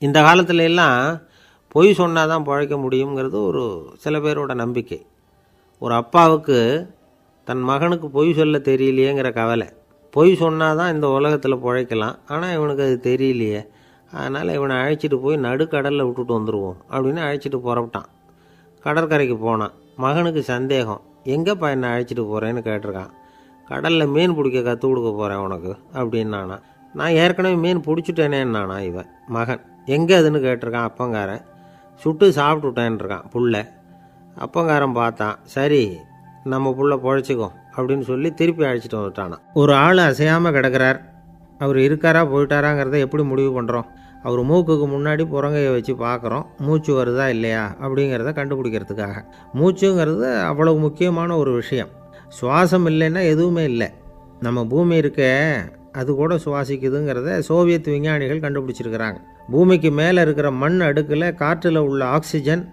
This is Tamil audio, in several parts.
இந்த காலத்துல எல்லாம் பொய் சொன்னால் தான் பிழைக்க முடியுங்கிறது ஒரு சில பேரோட நம்பிக்கை. ஒரு அப்பாவுக்கு தன் மகனுக்கு பொய் சொல்ல தெரியலையேங்கிற கவலை. பொய் சொன்னால் தான் இந்த உலகத்தில் பிழைக்கலாம், ஆனால் இவனுக்கு அது தெரியலையே, அதனால் இவனை அழைச்சிட்டு போய் நடுக்கடலில் விட்டுட்டு வந்துடுவோம் அப்படின்னு அழைச்சிட்டு புறப்பட்டான். கடற்கரைக்கு போனான். மகனுக்கு சந்தேகம், எங்கேப்பா என்னை அழைச்சிட்டு போகிறேன்னு கேட்டிருக்கான். கடலில் மீன் பிடிக்க கற்றுக் கொடுக்க போகிறேன் உனக்கு அப்படின்னானா. நான் ஏற்கனவே மீன் பிடிச்சிட்டேனேன்னானா இவன் மகன். எங்கே அதுன்னு கேட்டிருக்கான் அப்பங்காரன். சுட்டு சாப்பிட்டுட்டேன்ருக்கான் புள்ள. அப்பங்காரன் பார்த்தான், சரி நம்ம புள்ள பொழைச்சிக்கும் அப்படின்னு சொல்லி திருப்பி அழைச்சிட்டு வந்துட்டானா. ஒரு ஆள் அசையாமல் கிடக்கிறார், அவர் இருக்காரா போயிட்டாராங்கிறத எப்படி முடிவு பண்ணுறோம்? அவர் மூக்குக்கு முன்னாடி புறங்கையை வச்சு பார்க்குறோம், மூச்சு வருதா இல்லையா அப்படிங்கிறத கண்டுபிடிக்கிறதுக்காக. மூச்சுங்கிறது அவ்வளவு முக்கியமான ஒரு விஷயம். சுவாசம் இல்லைன்னா எதுவுமே இல்லை. நம்ம பூமி இருக்க அது கூட சுவாசிக்குதுங்கிறத சோவியத் விஞ்ஞானிகள் கண்டுபிடிச்சிருக்கிறாங்க. பூமிக்கு மேலே இருக்கிற மண் அடுக்கில் காற்றில் உள்ள ஆக்சிஜன்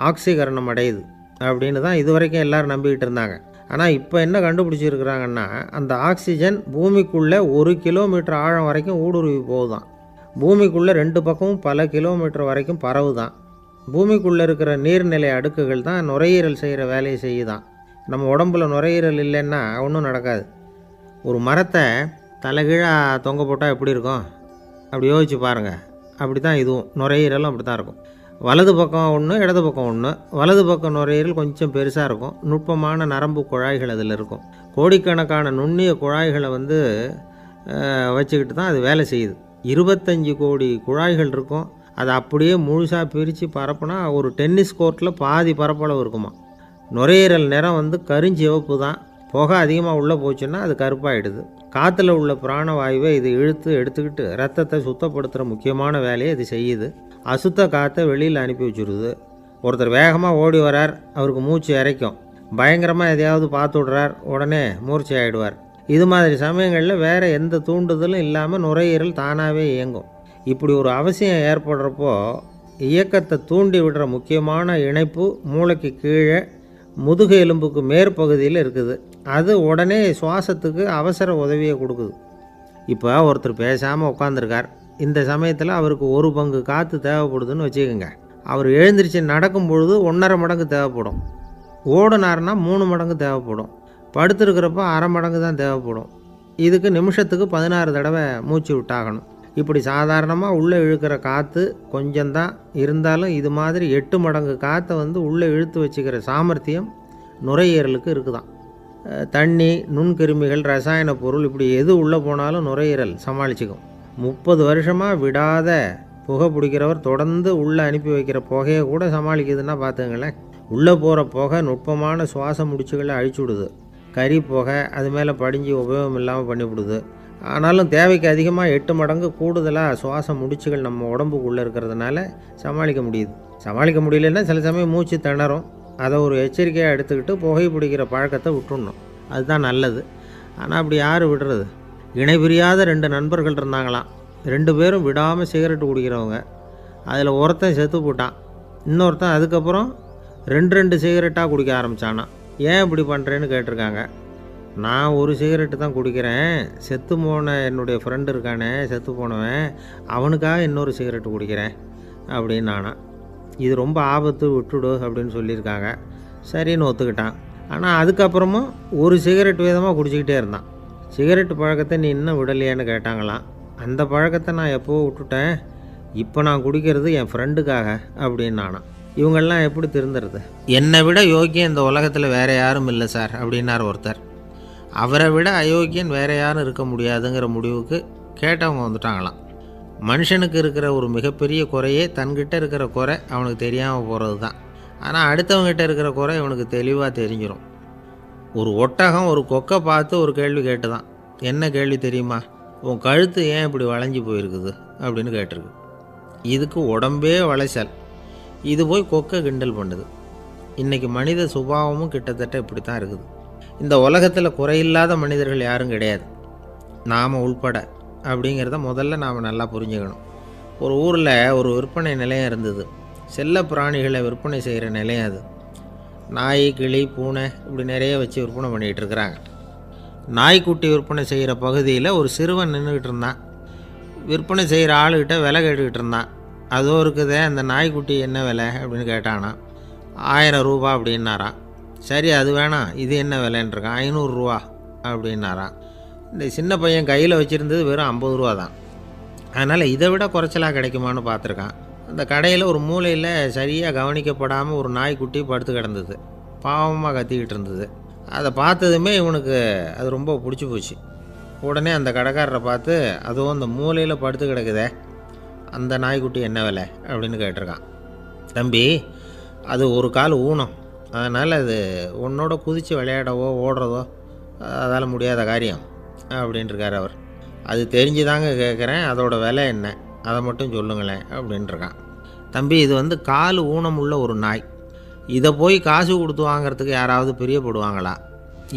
ஆக்சிகரணம் அடையுது அப்படின்னு தான் இதுவரைக்கும் எல்லோரும் நம்பிக்கிட்டு இருந்தாங்க. ஆனால் இப்போ என்ன கண்டுபிடிச்சிருக்கிறாங்கன்னா, அந்த ஆக்சிஜன் பூமிக்குள்ளே 1 கிலோமீட்டர் ஆழம் வரைக்கும் ஊடுருவி போகுதான். பூமிக்குள்ளே 2 பக்கமும் பல கிலோமீட்டர் வரைக்கும் பரவுதான். பூமிக்குள்ளே இருக்கிற நீர்நிலை அடுக்குகள் தான் நுரையீரல் செய்கிற வேலையை செய்யுதான். நம்ம உடம்புல நுரையீரல் இல்லைன்னா ஒன்றும் நடக்காது. ஒரு மரத்தை தலைகீழாக தொங்க போட்டால் எப்படி இருக்கும் அப்படி யோசிச்சு பாருங்கள். அப்படி தான் இதுவும், நுரையீரலும் அப்படி தான் இருக்கும். வலது பக்கம் ஒன்று, இடது பக்கம் ஒன்று. வலது பக்கம் நுரையீரல் கொஞ்சம் பெருசாக இருக்கும், நுட்பமான நரம்பு குழாய்கள் அதில் இருக்கும். கோடிக்கணக்கான நுண்ணிய குழாய்களை வச்சுக்கிட்டு தான் அது வேலை செய்யுது. 25 கோடி குழாய்கள் இருக்கும். அதை அப்படியே முழுசாக பிரித்து பரப்புனா ஒரு டென்னிஸ் கோர்ட்டில் பாதி பரப்பளவு இருக்குமா. நுரையீரல் நிறம் கருஞ்சிவப்பு தான். புகை அதிகமாக உள்ளே போச்சுன்னா அது கருப்பாயிடுது. காற்றுல உள்ள பிராணவாயுவை இது இழுத்து எடுத்துக்கிட்டு ரத்தத்தை சுத்தப்படுத்துகிற முக்கியமான வேலையை இது செய்யுது. அசுத்த காற்றை வெளியில் அனுப்பி வச்சுருது. ஒருத்தர் வேகமாக ஓடி வரார், அவருக்கு மூச்சு இறைக்கும். பயங்கரமாக எதையாவது பார்த்து விடுறார், உடனே மூர்ச்சி ஆகிடுவார். இது மாதிரி சமயங்களில் வேறு எந்த தூண்டுதலும் இல்லாமல் நுரையீரல் தானாகவே இயங்கும். இப்படி ஒரு அவசியம் ஏற்படுறப்போ இயக்கத்தை தூண்டி விடுற முக்கியமான இணைப்பு மூளைக்கு கீழே முதுகு எலும்புக்கு மேற்பகுதியில் இருக்குது. அது உடனே சுவாசத்துக்கு அவசர உதவியை கொடுக்குது. இப்போ ஒருத்தர் பேசாமல் உட்காந்துருக்கார். இந்த சமயத்தில் அவருக்கு 1 பங்கு காற்று தேவைப்படுதுன்னு வச்சுக்கோங்க. அவர் எழுந்திரிச்சு நடக்கும் பொழுது 1.5 மடங்கு தேவைப்படும். ஓடினார்னா 3 மடங்கு தேவைப்படும். படுத்துருக்கிறப்ப 1/2 மடங்கு தான் தேவைப்படும். இதுக்கு நிமிஷத்துக்கு 16 தடவை மூச்சு விட்டாகணும். இப்படி சாதாரணமாக உள்ளே இழுக்கிற காற்று கொஞ்சம்தான் இருந்தாலும் இது மாதிரி 8 மடங்கு காற்றை உள்ளே இழுத்து வச்சுக்கிற சாமர்த்தியம் நுரையீரலுக்கு இருக்குதான். தண்ணி, நுண்கிருமிகள், ரசாயன பொருள் இப்படி எது உள்ளே போனாலும் நுரையீரல் சமாளிச்சுக்கும். 30 வருஷமாக விடாத புகை பிடிக்கிறவர் தொடர்ந்து உள்ளே அனுப்பி வைக்கிற புகையை கூட சமாளிக்குதுன்னா பார்த்துங்களேன். உள்ளே போகிற புகை நுட்பமான சுவாச முடிச்சுகளை அழிச்சு விடுது. கறி புகை அது மேலே படிஞ்சு உபயோகம் இல்லாமல் பண்ணிவிடுது. ஆனாலும் தேவைக்கு அதிகமாக 8 மடங்கு கூடுதலாக சுவாச முடிச்சுகள் நம்ம உடம்புக்குள்ளே இருக்கிறதுனால சமாளிக்க முடியுது. சமாளிக்க முடியலன்னா சில சமயம் மூச்சு திணறும். அதை ஒரு எச்சரிக்கையாக எடுத்துக்கிட்டு புகை பிடிக்கிற பழக்கத்தை விட்டுடணும். அதுதான் நல்லது. ஆனால் அப்படி யார் விடுறது? இணை பிரியாத 2 நண்பர்கள் இருந்தாங்களாம். 2 பேரும் விடாமல் சிகரெட்டு குடிக்கிறவங்க. அதில் ஒருத்தன் செத்து போட்டான். இன்னொருத்தன் அதுக்கப்புறம் 2 சிகரெட்டாக குடிக்க ஆரம்பித்தானான். ஏன் இப்படி பண்ணுறேன்னு கேட்டிருக்காங்க. நான் ஒரு சிகரெட்டு தான் குடிக்கிறேன், செத்து போன என்னுடைய ஃப்ரெண்டு இருக்கானே செத்து போனவன், அவனுக்காக இன்னொரு சிகரெட்டு குடிக்கிறேன் அப்படின்னு நானா. இது ரொம்ப ஆபத்து, விட்டுடு அப்படின்னு சொல்லியிருக்காங்க. சரின்னு ஒத்துக்கிட்டான். ஆனால் அதுக்கப்புறமும் ஒரு சிகரெட் விதமாக குடிச்சிக்கிட்டே இருந்தான். சிகரெட்டு பழக்கத்தை நீ இன்னும் விடலையான்னு கேட்டாங்களாம். அந்த பழக்கத்தை நான் எப்போவோ விட்டுட்டேன், இப்போ நான் குடிக்கிறது என் ஃப்ரெண்டுக்காக அப்படின்னு நானா. இவங்கெல்லாம் எப்படி திருந்துறது? என்னை விட யோக்கியம் இந்த உலகத்தில் வேறு யாரும் இல்லை சார் அப்படின்னார் ஒருத்தர். அவரை விட அயோக்கியன் வேறு யாரும் இருக்க முடியாதுங்கிற முடிவுக்கு கேட்டவங்க வந்துட்டாங்களாம். மனுஷனுக்கு இருக்கிற ஒரு மிகப்பெரிய குறையே தன்கிட்ட இருக்கிற குறை அவனுக்கு தெரியாமல் போகிறது தான். ஆனால் அடுத்தவங்ககிட்ட இருக்கிற குறை இவனுக்கு தெளிவாக தெரிஞ்சிடும். ஒரு ஒட்டகம் ஒரு கொக்கை பார்த்து ஒரு கேள்வி கேட்டுதான். என்ன கேள்வி தெரியுமா? உன் கழுத்து ஏன் இப்படி வளைஞ்சி போயிருக்குது அப்படின்னு கேட்டிருக்கு. இதுக்கு உடம்பே வளைச்சல். இது போய் கொக்கை கிண்டல் பண்ணுது. இன்றைக்கி மனித சுபாவமும் கிட்டத்தட்ட இப்படி தான் இருக்குது. இந்த உலகத்தில் குறையில்லாத மனிதர்கள் யாரும் கிடையாது, நாம் உள்பட அப்படிங்கிறத முதல்ல நாம் நல்லா புரிஞ்சுக்கணும். ஒரு ஊரில் ஒரு விற்பனை நிலையம் இருந்தது. செல்ல பிராணிகளை விற்பனை செய்கிற நிலையம் அது. நாய், கிளி, பூனை இப்படி நிறைய வச்சு விற்பனை பண்ணிகிட்டு இருக்கிறாங்க. நாய்க்குட்டி விற்பனை செய்கிற பகுதியில் ஒரு சிறுவன் நின்றுக்கிட்டு இருந்தான். விற்பனை செய்கிற ஆளுகிட்ட விலை கேட்டுக்கிட்டு இருந்தான். அதோ இருக்குதே அந்த நாய்க்குட்டி என்ன விலை அப்படின்னு கேட்டானா. 1000 ரூபா அப்படின்னாரான். சரி அது வேணாம், இது என்ன விலைன்றிருக்கான். 500 ரூபா அப்படின்னாரான். இந்த சின்ன பையன் கையில் வச்சுருந்தது வெறும் 50 ரூபா தான். அதனால் இதை விட குறைச்சலாக கிடைக்குமான்னு பார்த்துருக்கான். அந்த கடையில் ஒரு மூலையில் சரியாக கவனிக்கப்படாமல் ஒரு நாய்க்குட்டி படுத்து கிடந்தது. பாவமாக கத்திக்கிட்டு இருந்தது. அதை பார்த்ததுமே இவனுக்கு அது ரொம்ப பிடிச்சி போச்சு. உடனே அந்த கடைக்காரரை பார்த்து, அதுவும் அந்த மூலையில் படுத்து கிடக்குதே அந்த நாய்க்குட்டி என்ன விலை அப்படின்னு கேட்டிருக்கான். தம்பி, அது ஒரு கால் ஊனம், அதனால் அது உன்னோட குதித்து விளையாடவோ ஓடுறதோ அதால் முடியாத காரியம் அப்படின்ட்டுருக்கார் அவர். அது தெரிஞ்சுதாங்க கேட்குறேன், அதோட விலை என்ன அதை மட்டும் சொல்லுங்களேன் அப்படின்ட்டுருக்கான். தம்பி, இது வந்து கால் ஊனம் உள்ள ஒரு நாய். இதை போய் காசு கொடுத்து வாங்கிறதுக்கு யாராவது பிரியப்படுவாங்களா?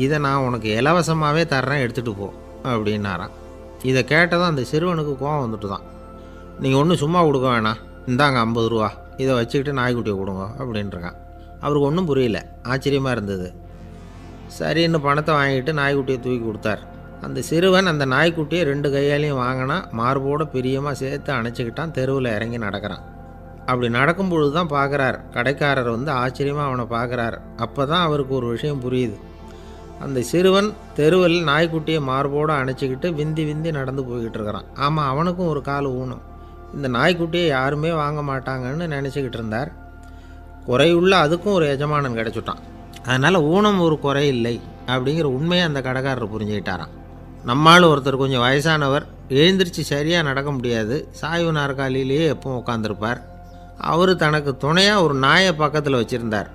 இதை நான் உனக்கு இலவசமாகவே தர்றேன், எடுத்துகிட்டு போ அப்படின்னாரான். இதை கேட்டதும் அந்த சிறுவனுக்கு கோவம் வந்துட்டு தான். நீங்கள் ஒன்றும் சும்மா கொடுக்க வேணாம், இந்தாங்க 50 ரூபா, இதை வச்சுக்கிட்டு நாய்க்குட்டியை கொடுங்க அப்படின்ட்டுருக்கான். அவருக்கு ஒன்றும் புரியல, ஆச்சரியமாக இருந்தது. சரின்னு பணத்தை வாங்கிட்டு நாய்க்குட்டியை தூக்கி கொடுத்தார். அந்த சிறுவன் அந்த நாய்க்குட்டியை 2 கையாலையும் வாங்கினா, மார்போடு பிரியமாக சேர்த்து அணைச்சிக்கிட்டான். தெருவில் இறங்கி நடக்கிறான். அப்படி நடக்கும்பொழுது தான் பார்க்குறார், கடைக்காரர் வந்து ஆச்சரியமாக அவனை பார்க்குறார். அப்போ தான் அவருக்கு ஒரு விஷயம் புரியுது. அந்த சிறுவன் தெருவில் நாய்க்குட்டியை மார்போடு அணைச்சிக்கிட்டு விந்தி விந்தி நடந்து போய்கிட்டு இருக்கிறான். ஆமாம், அவனுக்கும் ஒரு கால் ஊனம். இந்த நாய்க்குட்டியை யாருமே வாங்க மாட்டாங்கன்னு நினச்சிக்கிட்டு இருந்தார். குறையுள்ள அதுக்கும் ஒரு எஜமானன் கிடச்சிட்டான். அதனால் ஊனம் ஒரு குறை இல்லை அப்படிங்கிற உண்மையை அந்த கடைக்காரர் புரிஞ்சுக்கிட்டாராம். நம்மால் ஒருத்தர் கொஞ்சம் வயசானவர், எழுந்திரிச்சு சரியாக நடக்க முடியாது, சாய்வு நாற்காலியிலேயே எப்பவும் உட்காந்துருப்பார். அவர் தனக்கு துணையாக ஒரு நாயை பக்கத்தில் வச்சுருந்தார்.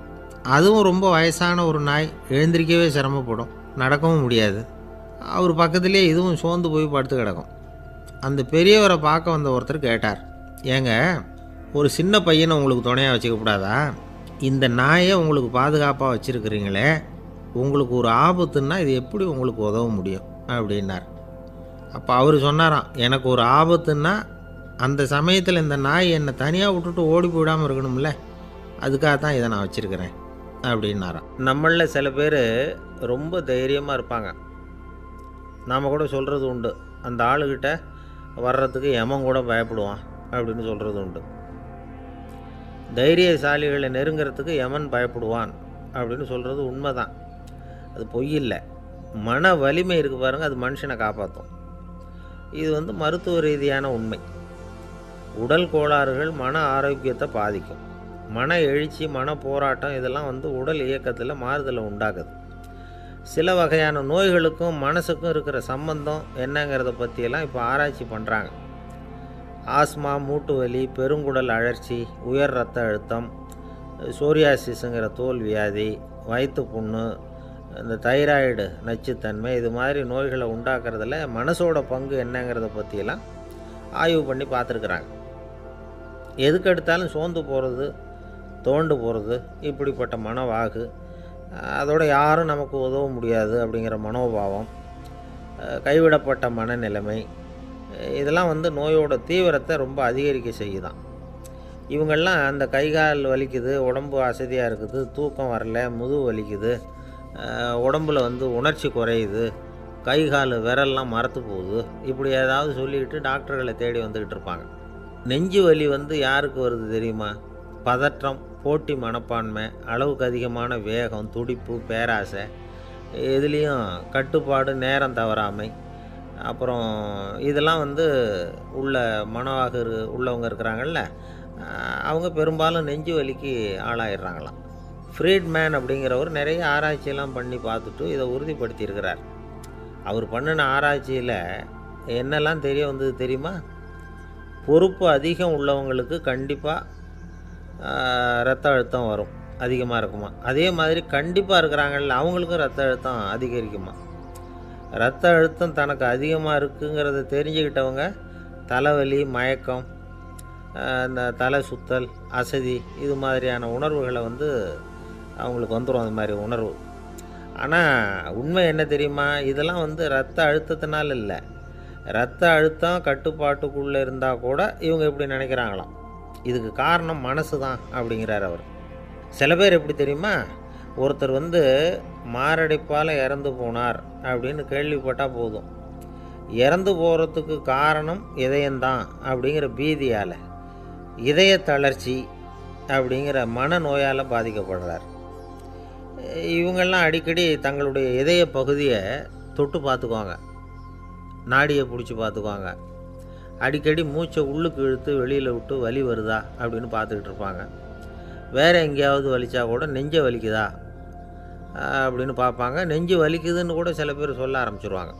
அதுவும் ரொம்ப வயசான ஒரு நாய், எழுந்திரிக்கவே சிரமப்படும், நடக்கவும் முடியாது. அவர் பக்கத்துலேயே இதுவும் சோர்ந்து போய் படுத்து கிடக்கும். அந்த பெரியவரை பார்க்க வந்த ஒருத்தர் கேட்டார், ஏங்க, ஒரு சின்ன பையனை உங்களுக்கு துணையாக வச்சுக்கக்கூடாதா? இந்த நாயை உங்களுக்கு பாதுகாப்பாக வச்சுருக்கிறீங்களே, உங்களுக்கு ஒரு ஆபத்துன்னா இது எப்படி உங்களுக்கு உதவ முடியும் அப்படின்னார். அப்போ அவர் சொன்னாராம், எனக்கு ஒரு ஆபத்துன்னா அந்த சமயத்தில் இந்த நாய் என்னை தனியாக விட்டுட்டு ஓடி போயிடாமல் இருக்கணும்ல, அதுக்காக தான் இதை நான் வச்சுருக்கிறேன் அப்படின்னாராம். நம்மளில் சில பேர் ரொம்ப தைரியமாக இருப்பாங்க. நாம் கூட சொல்கிறது உண்டு, அந்த ஆளுகிட்ட வர்றதுக்கு எமன் கூட பயப்படுவான் அப்படின்னு சொல்கிறது உண்டு. தைரியசாலிகளை நெருங்கிறதுக்கு யமன் பயப்படுவான் அப்படின்னு சொல்கிறது உண்மை தான். அது பொய் இல்லை. மன வலிமை இருக்குது பாருங்கள், அது மனுஷனை காப்பாற்றும். இது வந்து மருத்துவ ரீதியான உண்மை. உடல் கோளாறுகள் மன ஆரோக்கியத்தை பாதிக்கும். மன எழுச்சி, மன போராட்டம் இதெல்லாம் வந்து உடல் இயக்கத்தில் மாறுதலை உண்டாக்குது. சில வகையான நோய்களுக்கும் மனசுக்கும் இருக்கிற சம்பந்தம் என்னங்கிறத பற்றியெல்லாம் இப்போ ஆராய்ச்சி பண்ணுறாங்க. ஆஸ்மா, மூட்டு வலி, பெருங்குடல் அழற்சி, உயர் இரத்த அழுத்தம், சோரியாசிஸுங்கிற தோல் வியாதி, வயிற்று புண்ணு, இந்த தைராய்டு நச்சுத்தன்மை, இது மாதிரி நோய்களை உண்டாக்குறதுல மனசோட பங்கு என்னங்கிறத பற்றியெல்லாம் ஆய்வு பண்ணி பார்த்துருக்குறாங்க. எதுக்கு எடுத்தாலும் சோர்ந்து போகிறது, தோண்டு போகிறது, இப்படிப்பட்ட மனவாகு, அதோட யாரும் நமக்கு உதவ முடியாது அப்படிங்கிற மனோபாவம், கைவிடப்பட்ட மனநிலைமை, இதெல்லாம் வந்து நோயோட தீவிரத்தை ரொம்ப அதிகரிக்க செய்யுதான். இவங்கெல்லாம் அந்த கை கால் வலிக்குது, உடம்பு அசதியாக இருக்குது, தூக்கம் வரல, முதுகு வலிக்குது, உடம்பில் வந்து உணர்ச்சி குறையுது, கை கால் விரல்லாம் மரத்து போகுது, இப்படி ஏதாவது சொல்லிக்கிட்டு டாக்டர்களை தேடி வந்துக்கிட்டு இருப்பாங்க. நெஞ்சு வலி வந்து யாருக்கு வருது தெரியுமா? பதற்றம், போட்டி மனப்பான்மை, அளவுக்கு அதிகமான வேகம், துடிப்பு, பேராசை, இதுலேயும் கட்டுப்பாடு, நேரம் தவறாமை, அப்புறம் இதெல்லாம் வந்து உள்ள மனவாக உள்ளவங்க இருக்கிறாங்கல்ல, அவங்க பெரும்பாலும் நெஞ்சு வலிக்கு ஆளாயிடுறாங்களாம். ஃப்ரீட்மேன் அப்படிங்கிறவர் நிறைய ஆராய்ச்சியெல்லாம் பண்ணி பார்த்துட்டு இதை உறுதிப்படுத்தியிருக்கிறார். அவர் பண்ணின ஆராய்ச்சியில் என்னெல்லாம் தெரிய வந்தது தெரியுமா? பொறுப்பு அதிகம் உள்ளவங்களுக்கு கண்டிப்பாக இரத்த அழுத்தம் வரும், அதிகமாக இருக்குமா. அதே மாதிரி கண்டிப்பாக இருக்கிறாங்கல்ல, அவங்களுக்கும் இரத்த அழுத்தம் அதிகரிக்குமா. இரத்த அழுத்தம் தனக்கு அதிகமாக இருக்குங்கிறத தெரிஞ்சுக்கிட்டவங்க தலைவலி, மயக்கம், இந்த தலை சுத்தல், அசதி, இது மாதிரியான உணர்வுகளை வந்து அவங்களுக்கு வந்துடும், அந்த மாதிரி உணர்வு. ஆனால் உண்மை என்ன தெரியுமா? இதெல்லாம் வந்து இரத்த அழுத்தத்தினால இல்லை. இரத்த அழுத்தம் கட்டுப்பாட்டுக்குள்ளே இருந்தால் கூட இவங்க இப்படி நினைக்கிறாங்களாம். இதுக்கு காரணம் மனசு தான் அப்படிங்கிறார் அவர். சில பேர் எப்படி தெரியுமா? ஒருத்தர் வந்து மாரடைப்பால் இறந்து போனார் அப்படின்னு கேள்விப்பட்டால் போதும், இறந்து போகிறதுக்கு காரணம் இதயம்தான் அப்படிங்கிற பீதியால் இதய தளர்ச்சி அப்படிங்கிற மனநோயால் பாதிக்கப்படுறார். இவங்கெல்லாம் அடிக்கடி தங்களுடைய இதய பகுதியை தொட்டு பார்த்துக்குவாங்க, நாடியை பிடிச்சி பார்த்துக்குவாங்க. அடிக்கடி மூச்சை உள்ளுக்கு இழுத்து வெளியில் விட்டு வலி வருதா அப்படின்னு பார்த்துக்கிட்டு இருப்பாங்க. வேறு எங்கேயாவது வலிச்சா கூட நெஞ்சை வலிக்குதா அப்படின்னு பார்ப்பாங்க. நெஞ்சு வலிக்குதுன்னு கூட சில பேர் சொல்ல ஆரம்பிச்சிருவாங்க.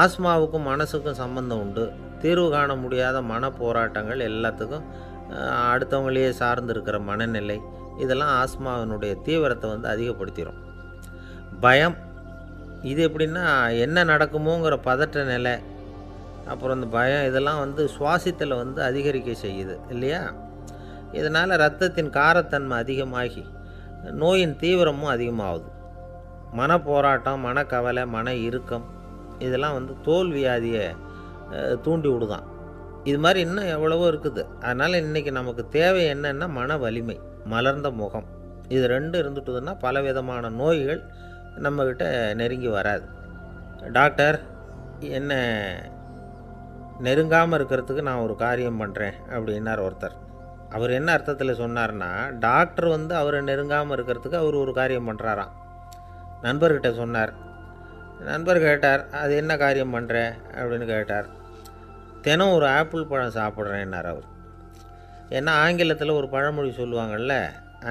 ஆஸ்மாவுக்கும் மனசுக்கும் சம்பந்தம் உண்டு. தீர்வு காண முடியாத மன போராட்டங்கள் எல்லாத்துக்கும் அடுத்தவங்களையே சார்ந்து இருக்கிற மனநிலை, இதெல்லாம் ஆஸ்மாவினுடைய தீவிரத்தை அதிகப்படுத்திடும். பயம், இது எப்படின்னா என்ன நடக்குமோங்கிற பதற்ற நிலை, அப்புறம் இந்த பயம் இதெல்லாம் சுவாசித்தலை அதிகரிக்க செய்யுது இல்லையா? இதனால் இரத்தத்தின் காரத்தன்மை அதிகமாகி நோயின் தீவிரமும் அதிகமாகுது. மன போராட்டம், மனக்கவலை, மன இறுக்கம் இதெல்லாம் தோல் வியாதியை தூண்டி விடுதான். இது மாதிரி இன்னும் எவ்வளவோ இருக்குது. அதனால் இன்றைக்கி நமக்கு தேவை என்னென்னா மன வலிமை, மலர்ந்த முகம். இது ரெண்டும் இருந்துட்டுதுன்னா பலவிதமான நோய்கள் நம்மக்கிட்ட நெருங்கி வராது. டாக்டர், என்ன நெருங்காமல் இருக்கிறதுக்கு நான் ஒரு காரியம் பண்ணுறேன் அப்படின்னார் ஒருத்தர். அவர் என்ன அர்த்தத்தில் சொன்னார்னா, டாக்டர் அவரை நெருங்காமல் இருக்கிறதுக்கு அவர் ஒரு காரியம் பண்ணுறாராம். நண்பர்கிட்ட சொன்னார். நண்பர் கேட்டார், அது என்ன காரியம் பண்ணுற அப்படின்னு கேட்டார். தினம் ஒரு ஆப்பிள் பழம் சாப்பிட்றேன்னார் அவர். ஏன்னா ஆங்கிலத்தில் ஒரு பழமொழி சொல்லுவாங்கள்ல,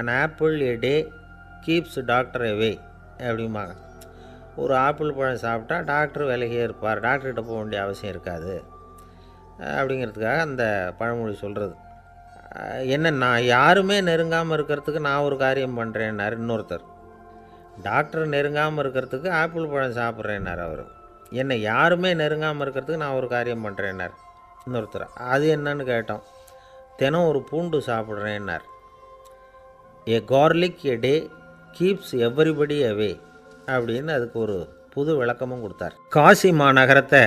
an apple a day keeps doctor away அப்படிம்பாங்க. ஒரு ஆப்பிள் பழம் சாப்பிட்டா டாக்டர் விலகியே இருப்பார், டாக்டர்கிட்ட போக வேண்டிய அவசியம் இருக்காது அப்படிங்கிறதுக்காக அந்த பழமொழி சொல்கிறது. என்ன, நான் யாருமே நெருங்காமல் இருக்கிறதுக்கு நான் ஒரு காரியம் பண்ணுறேன்னார் இன்னொருத்தர். டாக்டர் நெருங்காமல் இருக்கிறதுக்கு ஆப்பிள் பழம் சாப்பிட்றேன்னார் அவர். என்னை யாருமே நெருங்காமல் இருக்கிறதுக்கு நான் ஒரு காரியம் பண்ணுறேன்னார் இன்னொருத்தர். அது என்னன்னு கேட்டோம். தினம் ஒரு பூண்டு சாப்பிட்றேன்னார். ஏ கார்லிக் எ டே கீப்ஸ் எவ்ரிபடி அவே அப்படின்னு அதுக்கு ஒரு புது விளக்கமும் கொடுத்தார். காசி மாநகரத்தை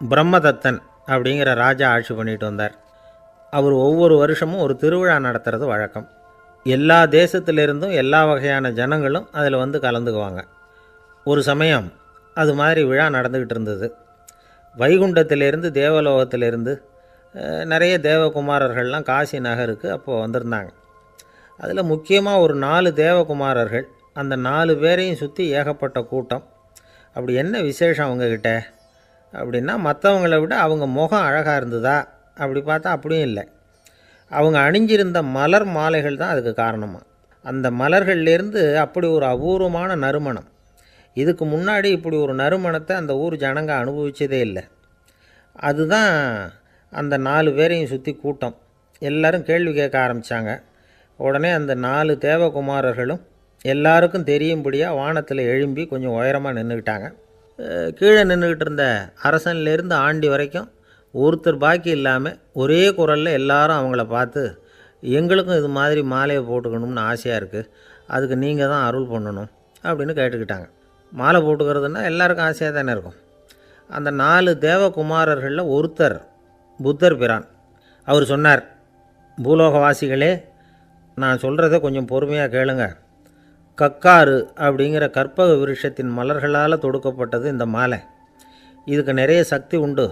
பிரம்மதத்தன் அப்படிங்கிற ராஜா ஆட்சி பண்ணிட்டு வந்தார். அவர் ஒவ்வொரு வருஷமும் ஒரு திருவிழா நடத்துறது வழக்கம். எல்லா தேசத்திலிருந்தும் எல்லா வகையான ஜனங்களும் அதில் கலந்துக்குவாங்க. ஒரு சமயம் அது மாதிரி விழா நடந்துக்கிட்டு இருந்தது. வைகுண்டத்திலேருந்து தேவலோகத்திலேருந்து நிறைய தேவகுமாரர்கள்லாம் காசி நகருக்கு அப்போது வந்திருந்தாங்க. அதில் முக்கியமாக ஒரு 4 தேவகுமாரர்கள். அந்த 4 பேரையும் சுற்றி ஏகப்பட்ட கூட்டம். அப்படி என்ன விசேஷம் அவங்கக்கிட்ட அப்படின்னா, மற்றவங்கள விட அவங்க முகம் அழகாக இருந்ததா அப்படி பார்த்தா அப்படியும் இல்லை. அவங்க அணிஞ்சிருந்த மலர் மாலைகள் தான் அதுக்கு காரணமாக. அந்த மலர்கள்லேருந்து அப்படி ஒரு அபூர்வமான நறுமணம். இதுக்கு முன்னாடி இப்படி ஒரு நறுமணத்தை அந்த ஊர் ஜனங்க அனுபவித்ததே இல்லை. அதுதான் அந்த 4 பேரையும் சுற்றி கூட்டம். எல்லோரும் கேள்வி கேட்க ஆரம்பித்தாங்க. உடனே அந்த 4 தேவகுமாரர்களும் எல்லாருக்கும் தெரியும்படியாக வானத்தில் எழும்பி கொஞ்சம் உயரமாக நின்றுக்கிட்டாங்க. கீழே நின்றுக்கிட்டு இருந்த அரசன்லேருந்து ஆண்டி வரைக்கும் ஒருத்தர் பாக்கி இல்லாமல் ஒரே குரலில் எல்லாரும் அவங்கள பார்த்து, எங்களுக்கும் இது மாதிரி மாலையை போட்டுக்கணும்னு ஆசையாக இருக்குது, அதுக்கு நீங்கள் தான் அருள் பண்ணணும் அப்படின்னு கேட்டுக்கிட்டாங்க. மாலை போட்டுக்கிறதுனா எல்லாருக்கும் ஆசையாக தானே இருக்கும். அந்த 4 தேவகுமாரர்களில் ஒருத்தர் புத்தர் பிரான். அவர் சொன்னார், பூலோகவாசிகளே, நான் சொல்கிறத கொஞ்சம் பொறுமையாக கேளுங்க. கக்காரு அப்படிங்கிற கற்பக விருஷத்தின் மலர்களால் தொடுக்கப்பட்டது இந்த மாலை. இதுக்கு நிறைய சக்தி உண்டு.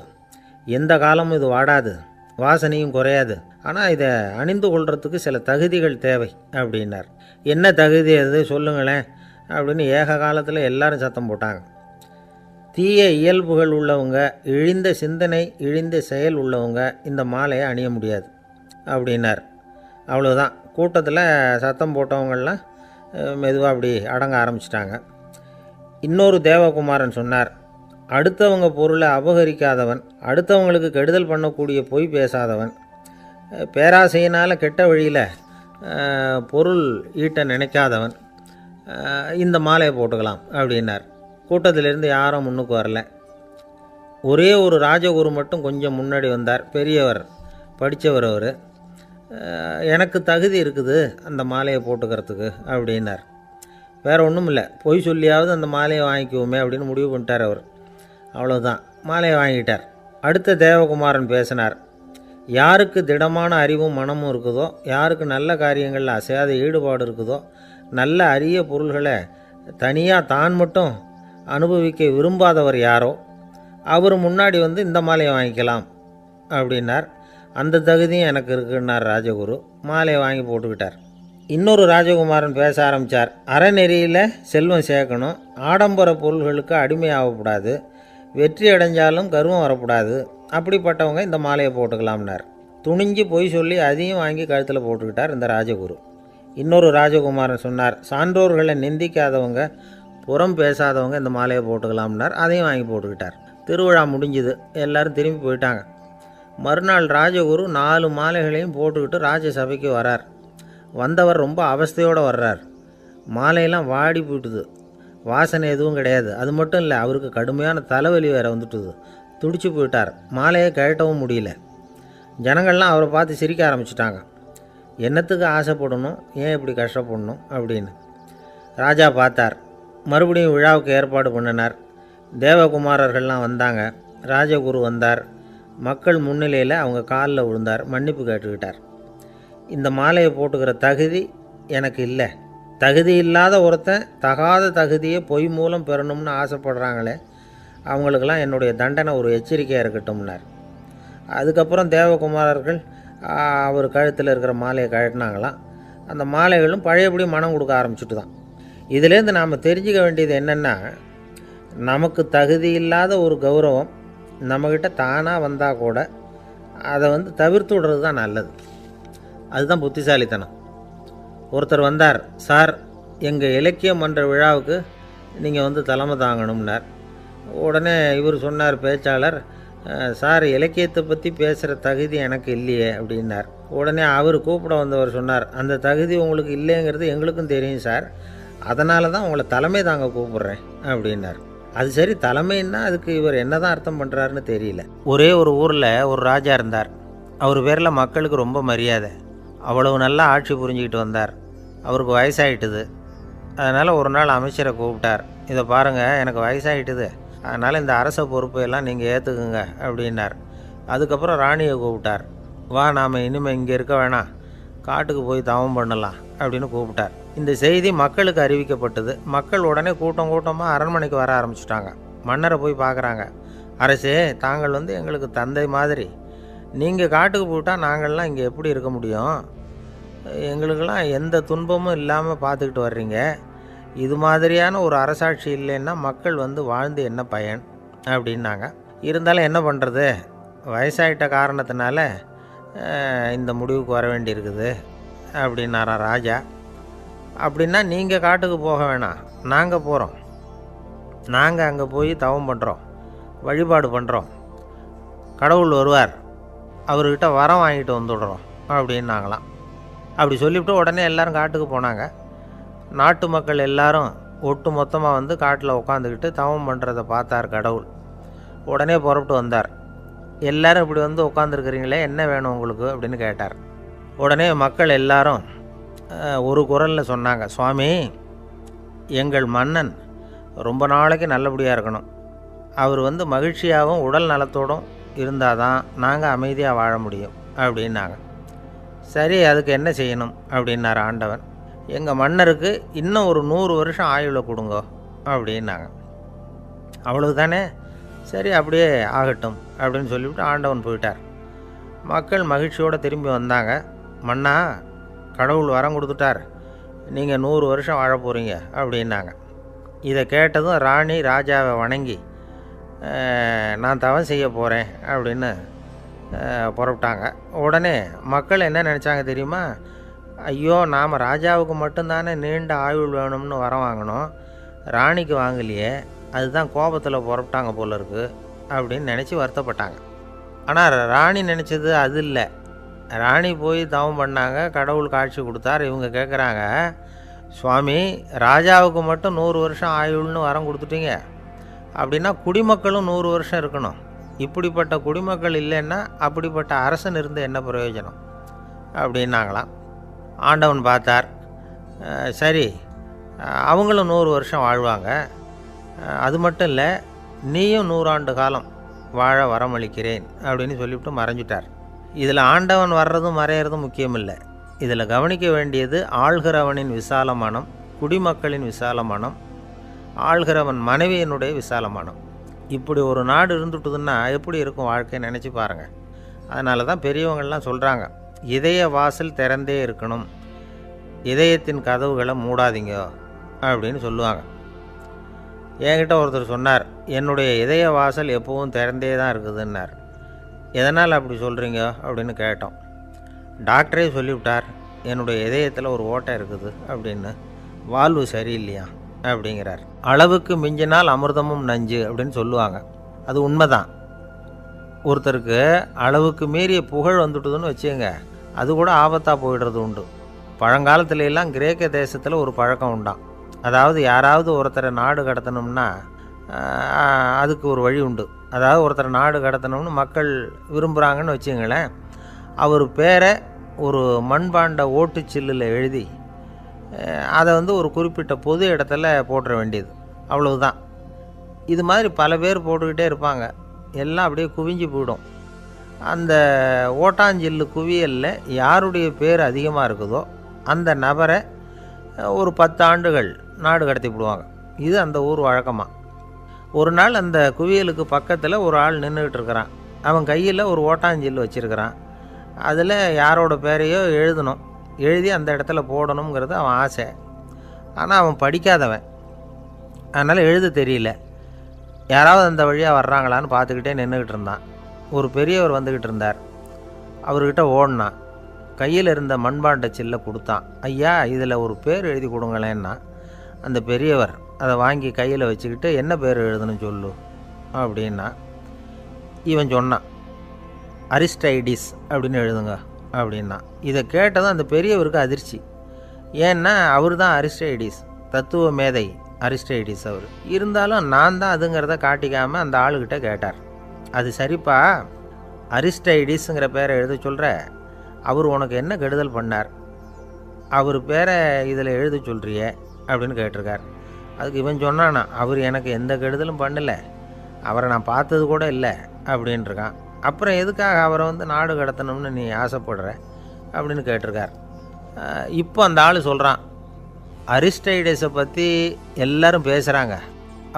எந்த காலமும் இது வாடாது, வாசனையும் குறையாது. ஆனால் இதை அணிந்து கொள்கிறதுக்கு சில தகுதிகள் தேவை அப்படின்னார். என்ன தகுதி அது சொல்லுங்களேன் அப்படின்னு ஏக காலத்தில் எல்லாரும் சத்தம் போட்டாங்க. தீய இயல்புகள் உள்ளவங்க, இழிந்த சிந்தனை, இழிந்த செயல் உள்ளவங்க இந்த மாலையை அணிய முடியாது அப்படின்னார். அவ்வளோதான். கூட்டத்தில் சத்தம் போட்டவங்கள்லாம் மெதுவாக அப்படி அடங்க ஆரம்பிச்சிட்டாங்க. இன்னொரு தேவகுமாரன் சொன்னார், அடுத்தவங்க பொருளை அபகரிக்காதவன், அடுத்தவங்களுக்கு கெடுதல் பண்ணக்கூடிய பொய் பேசாதவன், பேராசையினால் கெட்ட வழியில் பொருள் ஈட்ட நினைக்காதவன் இந்த மாலையை போட்டுக்கலாம் அப்படின்னார். கூட்டத்திலேருந்து யாரும் முன்னுக்கு வரல. ஒரே ஒரு ராஜகுரு மட்டும் கொஞ்சம் முன்னாடி வந்தார். பெரியவர், படித்தவர் அவர். எனக்கு தகுதி இருக்குது அந்த மாலையை போட்டுக்கிறதுக்கு அப்படின்னார். வேறு ஒன்றும் இல்லை, பொய் சொல்லியாவது அந்த மாலையை வாங்கிக்குவோமே அப்படின்னு முடிவு பண்ணிட்டார் அவர். அவ்வளோதான், மாலையை வாங்கிட்டார். அடுத்த தேவகுமாரன் பேசினார். யாருக்கு திடமான அறிவும் மனமும் இருக்குதோ, யாருக்கு நல்ல காரியங்களில் அசையாத ஈடுபாடு இருக்குதோ, நல்ல அரிய பொருள்களை தனியாக தான் மட்டும் அனுபவிக்க விரும்பாதவர் யாரோ அவர் முன்னாடி இந்த மாலையை வாங்கிக்கலாம் அப்படின்னார். அந்த தகுதியும் எனக்கு இருக்குன்னார் ராஜகுரு. மாலையை வாங்கி போட்டுக்கிட்டார். இன்னொரு ராஜகுமாரன் பேச ஆரம்பித்தார். அறநெறியில் செல்வம் சேர்க்கணும், ஆடம்பர பொருள்களுக்கு அடிமையாகக்கூடாது, வெற்றி அடைஞ்சாலும் கர்வம் வரக்கூடாது, அப்படிப்பட்டவங்க இந்த மாலையை போட்டுக்கலாம்னார். துணிஞ்சு பொய் சொல்லி அதையும் வாங்கி கழுத்தில் போட்டுக்கிட்டார் இந்த ராஜகுரு. இன்னொரு ராஜகுமாரன் சொன்னார், சான்றோர்களை நிந்திக்காதவங்க, புறம் பேசாதவங்க இந்த மாலையை போட்டுக்கலாம்னார். அதையும் வாங்கி போட்டுக்கிட்டார். திருவிழா முடிஞ்சுது, எல்லோரும் திரும்பி போயிட்டாங்க. மறுநாள் ராஜகுரு 4 மாலைகளையும் போட்டுக்கிட்டு ராஜசபைக்கு வரார். வந்தவர் ரொம்ப அவஸ்தையோடு வர்றார். மாலையெல்லாம் வாடி போயிட்டுது, வாசனை எதுவும் கிடையாது. அது மட்டும் இல்லை, அவருக்கு கடுமையான தலைவலி வேறு வந்துட்டுது. துடிச்சு போயிட்டார். மாலையை கழட்டவும் முடியல. ஜனங்கள்லாம் அவரை பார்த்து சிரிக்க ஆரம்பிச்சிட்டாங்க. என்னத்துக்கு ஆசைப்படணும், ஏன் இப்படி கஷ்டப்படணும் அப்படின்னு. ராஜா பார்த்தார். மறுபடியும் விழாவுக்கு ஏற்பாடு பண்ணினார். தேவகுமாரர்கள்லாம் வந்தாங்க. ராஜகுரு வந்தார். மக்கள் முன்னிலையில் அவங்க காலில் விழுந்தார், மன்னிப்பு கேட்டுக்கிட்டார். இந்த மாலையை போட்டுக்கிற தகுதி எனக்கு இல்லை. தகுதி இல்லாத ஒருத்தன் தகாத தகுதியை பொய் மூலம் பெறணும்னு ஆசைப்படுறாங்களே, அவங்களுக்கெல்லாம் என்னுடைய தண்டனை ஒரு எச்சரிக்கையாக இருக்கட்டும்னார். அதுக்கப்புறம் தேவகுமாரர்கள் அவர் கழுத்தில் இருக்கிற மாலையை கழட்டினாங்களாம். அந்த மாலைகளும் பழையபடி மனம் கொடுக்க ஆரம்பிச்சுட்டு தான். இதிலேருந்து நாம் தெரிஞ்சுக்க வேண்டியது என்னென்னா, நமக்கு தகுதி இல்லாத ஒரு கௌரவம் நம்மக்கிட்ட தானாக வந்தால் கூட அதை தவிர்த்து விடுறது தான் நல்லது. அதுதான் புத்திசாலித்தனம். ஒருத்தர் வந்தார். சார், எங்கள் இலக்கிய மன்ற விழாவுக்கு நீங்கள் தலைமை தாங்கணும்னார். உடனே இவர் சொன்னார், பேச்சாளர், சார், இலக்கியத்தை பற்றி பேசுகிற தகுதி எனக்கு இல்லையே அப்படின்னார். உடனே அவர் கூப்பிட வந்தவர் சொன்னார், அந்த தகுதி உங்களுக்கு இல்லைங்கிறது எங்களுக்கும் தெரியும் சார், அதனால தான் உங்களை தலைமை தாங்க கூப்பிட்றேன் அப்படின்னார். அது சரி, தலைமைன்னா அதுக்கு இவர் என்ன தான் அர்த்தம் பண்ணுறாருன்னு தெரியல. ஒரே ஒரு ஊரில் ஒரு ராஜா இருந்தார். அவர் பேரில் மக்களுக்கு ரொம்ப மரியாதை. அவ்வளவு நல்லா ஆட்சி புரிஞ்சுக்கிட்டு வந்தார். அவருக்கு வயசாகிட்டுது. அதனால் ஒரு நாள் அமைச்சரை கூப்பிட்டார். இதை பாருங்கள், எனக்கு வயசாகிட்டுது, அதனால் இந்த அரச பொறுப்பையெல்லாம் நீங்கள் ஏற்றுக்குங்க அப்படின்னார். அதுக்கப்புறம் ராணியை கூப்பிட்டார். வா, நாம் இனிமேல் இங்கே இருக்க வேணாம், காட்டுக்கு போய் தவம் பண்ணலாம் அப்படின்னு கூப்பிட்டார். இந்த செய்தி மக்களுக்கு அறிவிக்கப்பட்டது. மக்கள் உடனே கூட்டம் கூட்டமாக அரண்மனைக்கு வர ஆரம்பிச்சிட்டாங்க. மன்னரை போய் பார்க்குறாங்க. அரசே, தாங்கள் எங்களுக்கு தந்தை மாதிரி. நீங்கள் காட்டுக்கு போயிட்டால் நாங்கள்லாம் இங்கே எப்படி இருக்க முடியும்? எங்களுக்கெல்லாம் எந்த துன்பமும் இல்லாமல் பார்த்துக்கிட்டு வர்றீங்க. இது மாதிரியான ஒரு அரசாட்சி இல்லைன்னா மக்கள் வாழ்ந்து என்ன பயன் அப்படின்னாங்க. இருந்தாலும் என்ன பண்ணுறது, வயசாகிட்ட காரணத்தினால இந்த முடிவுக்கு வர வேண்டியிருக்குது அப்படின்னாராம் ராஜா. அப்படின்னா நீங்கள் காட்டுக்கு போக வேணாம், நாங்கள் போகிறோம். நாங்கள் அங்கே போய் தவம் பண்ணுறோம், வழிபாடு பண்ணுறோம். கடவுள் வருவார், அவர்கிட்ட வரம் வாங்கிட்டு வந்துடுறோம் அப்படின்னாங்களாம். அப்படி சொல்லிவிட்டு உடனே எல்லோரும் காட்டுக்கு போனாங்க. நாட்டு மக்கள் எல்லாரும் ஒட்டு மொத்தமாக காட்டில் உட்காந்துக்கிட்டு தவம் பண்ணுறதை பார்த்தார் கடவுள். உடனே புறப்பட்டு வந்தார். எல்லோரும் இப்படி உட்காந்துருக்கிறீங்களே, என்ன வேணும் உங்களுக்கு அப்படின்னு கேட்டார். உடனே மக்கள் எல்லாரும் ஒரு குரலில் சொன்னாங்க, சுவாமி, எங்கள் மன்னன் ரொம்ப நாளைக்கு நல்லபடியாக இருக்கணும். அவர் மகிழ்ச்சியாகவும் உடல் நலத்தோடும் இருந்தால் தான் நாங்கள் அமைதியாக வாழ முடியும் அப்படின்னாங்க. சரி, அதுக்கு என்ன செய்யணும் அப்படின்னார் ஆண்டவன். எங்கள் மன்னருக்கு இன்னும் ஒரு 100 வருஷம் ஆயுளை கொடுங்க அப்படின்னாங்க. அவ்வளவு தானே, சரி அப்படியே ஆகட்டும் அப்படின்னு சொல்லிவிட்டு ஆண்டவன் போயிட்டார். மக்கள் மகிழ்ச்சியோடு திரும்பி வந்தாங்க. மன்னா, கடவுள் வரம் கொடுத்துட்டார், நீங்கள் 100 வருஷம் வாழ போகிறீங்க அப்படின்னாங்க. இதை கேட்டதும் ராணி ராஜாவை வணங்கி, நான் தவம் செய்ய போகிறேன் அப்படின்னு புறப்பட்டாங்க. உடனே மக்கள் என்ன நினச்சாங்க தெரியுமா? ஐயோ, நாம் ராஜாவுக்கு மட்டும்தானே நீண்ட ஆயுள் வேணும்னு வரம் வாங்கினோம், ராணிக்கு வாங்கலையே, அதுதான் கோபத்தில் புறப்பட்டாங்க போல இருக்குது அப்படின்னு நினச்சி வருத்தப்பட்டாங்க. ஆனால் ராணி நினச்சது அது இல்லை. ராணி போய் தவம் பண்ணாங்க, கடவுள் காட்சி கொடுத்தார். இவங்க கேட்குறாங்க, சுவாமி, ராஜாவுக்கு மட்டும் 100 வருஷம் ஆயுள்னு வரம் கொடுத்துட்டீங்க, அப்படின்னா குடிமக்களும் 100 வருஷம் இருக்கணும். இப்படிப்பட்ட குடிமக்கள் இல்லைன்னா அப்படிப்பட்ட அரசன் இருந்து என்ன பிரயோஜனம் அப்படின்னாங்களாம். ஆண்டவன் பார்த்தார். சரி, அவங்களும் 100 வருஷம் வாழ்வாங்க, அது மட்டும் இல்லை, நீயும் 100 ஆண்டு காலம் வாழ வரமளிக்கிறேன் அப்படின்னு சொல்லிவிட்டு மறைஞ்சிட்டார். இதில் ஆண்டவன் வர்றதும் மறையிறதும் முக்கியம் இல்லை. இதில் கவனிக்க வேண்டியது ஆள்கிறவனின் விசால மனம், குடிமக்களின் விசால மனம், ஆள்கிறவன் மனைவியினுடைய விசால மனம். இப்படி ஒரு நாடு இருந்துட்டுதுன்னா எப்படி இருக்கும் வாழ்க்கை நினச்சி பாருங்கள். அதனால தான் பெரியவங்கள்லாம் சொல்கிறாங்க, இதய வாசல் திறந்தே இருக்கணும், இதயத்தின் கதவுகளை மூடாதீங்க அப்படின்னு சொல்லுவாங்க. என்கிட்ட ஒருத்தர் சொன்னார், என்னுடைய இதய வாசல் எப்பவும் திறந்தே தான் இருக்குதுன்னார். எதனால் அப்படி சொல்கிறீங்க அப்படின்னு கேட்டோம். டாக்டரே சொல்லிவிட்டார், என்னுடைய இதயத்தில் ஒரு ஓட்டை இருக்குது அப்படின்னு, வால்வு சரியில்லையா அப்படிங்கிறார். அளவுக்கு மிஞ்சினால் அமிர்தமும் நஞ்சு அப்படின்னு சொல்லுவாங்க. அது உண்மைதான். ஒருத்தருக்கு அளவுக்கு மீறிய புகழ் வந்துட்டுதுன்னு வச்சுங்க, அது கூட ஆபத்தாக போயிடுறது உண்டு. பழங்காலத்துல எல்லாம் கிரேக்க தேசத்தில் ஒரு பழக்கம் உண்டாம். அதாவது யாராவது ஒருத்தரை நாடு கடத்தணும்னா அதுக்கு ஒரு வழி உண்டு. அதாவது ஒருத்தரை நாடு கடத்தணும்னு மக்கள் விரும்புகிறாங்கன்னு வச்சுங்களேன், அவர் பேரை ஒரு மண்பாண்ட ஓட்டுச்சில்லில் எழுதி அதை ஒரு குறிப்பிட்ட பொது இடத்துல போட்டுற வேண்டியது, அவ்வளவுதான். இது மாதிரி பல பேர் போட்டுக்கிட்டே இருப்பாங்க, எல்லாம் அப்படியே குவிஞ்சு போயிடும். அந்த ஓட்டாஞ்சில்லு குவியலில் யாருடைய பேர் அதிகமாக இருக்குதோ அந்த நபரை ஒரு 10 ஆண்டுகள் நாடு கடத்தி விடுவாங்க. இது அந்த ஊர் வழக்கமாக. ஒரு நாள் அந்த குவியலுக்கு பக்கத்தில் ஒரு ஆள் நின்றுக்கிட்டு இருக்கிறான். அவன் கையில் ஒரு ஓட்டாஞ்சில்லு வச்சுருக்கிறான். அதில் யாரோட பேரையோ எழுதணும், எழுதி அந்த இடத்துல போடணுங்கிறது அவன் ஆசை. ஆனால் அவன் படிக்காதவன், அதனால் எழுத தெரியல. யாராவது அந்த வழியாக வர்றாங்களான்னு பார்த்துக்கிட்டே நின்றுக்கிட்டு இருந்தான். ஒரு பெரியவர் வந்துக்கிட்டு இருந்தார். அவர்கிட்ட ஓடினான். கையில் இருந்த மண்பாண்ட சில்லை கொடுத்தான். ஐயா, இதில் ஒரு பேர் எழுதி கொடுங்களேன்னா. அந்த பெரியவர் அதை வாங்கி கையில் வச்சுக்கிட்டு, என்ன பேர் எழுதணும் சொல்லு அப்படின்னா. இவன் சொன்னான், அரிஸ்டைடிஸ் அப்படின்னு எழுதுங்க அப்படின்னா. இதை கேட்டதும் அந்த பெரியவருக்கு அதிர்ச்சி. ஏன்னா அவர் தான் அரிஸ்டைடிஸ், தத்துவ மேதை அரிஸ்டைடிஸ் அவர். இருந்தாலும் நான் தான் அதுங்கிறத காட்டிக்காமல் அந்த ஆளுகிட்ட கேட்டார். அது சரிப்பா, அரிஸ்டைடிஸுங்கிற பேரை எழுத சொல்கிற, அவர் உனக்கு என்ன கெடுதல் பண்ணார், அவர் பேரை இதில் எழுத சொல்கிறியே அப்படின்னு கேட்டிருக்கார். அதுக்கு இவன் சொன்னானா, அவர் எனக்கு எந்த கெடுதலும் பண்ணலை, அவரை நான் பார்த்தது கூட இல்லை அப்படின்ட்டுருக்கான். அப்புறம் எதுக்காக அவரை நாடு கடத்தணும்னு நீ ஆசைப்படுற அப்படின்னு கேட்டிருக்கார். இப்போ அந்த ஆள் சொல்கிறான், அரிஸ்டைடஸை பற்றி எல்லாரும் பேசுகிறாங்க,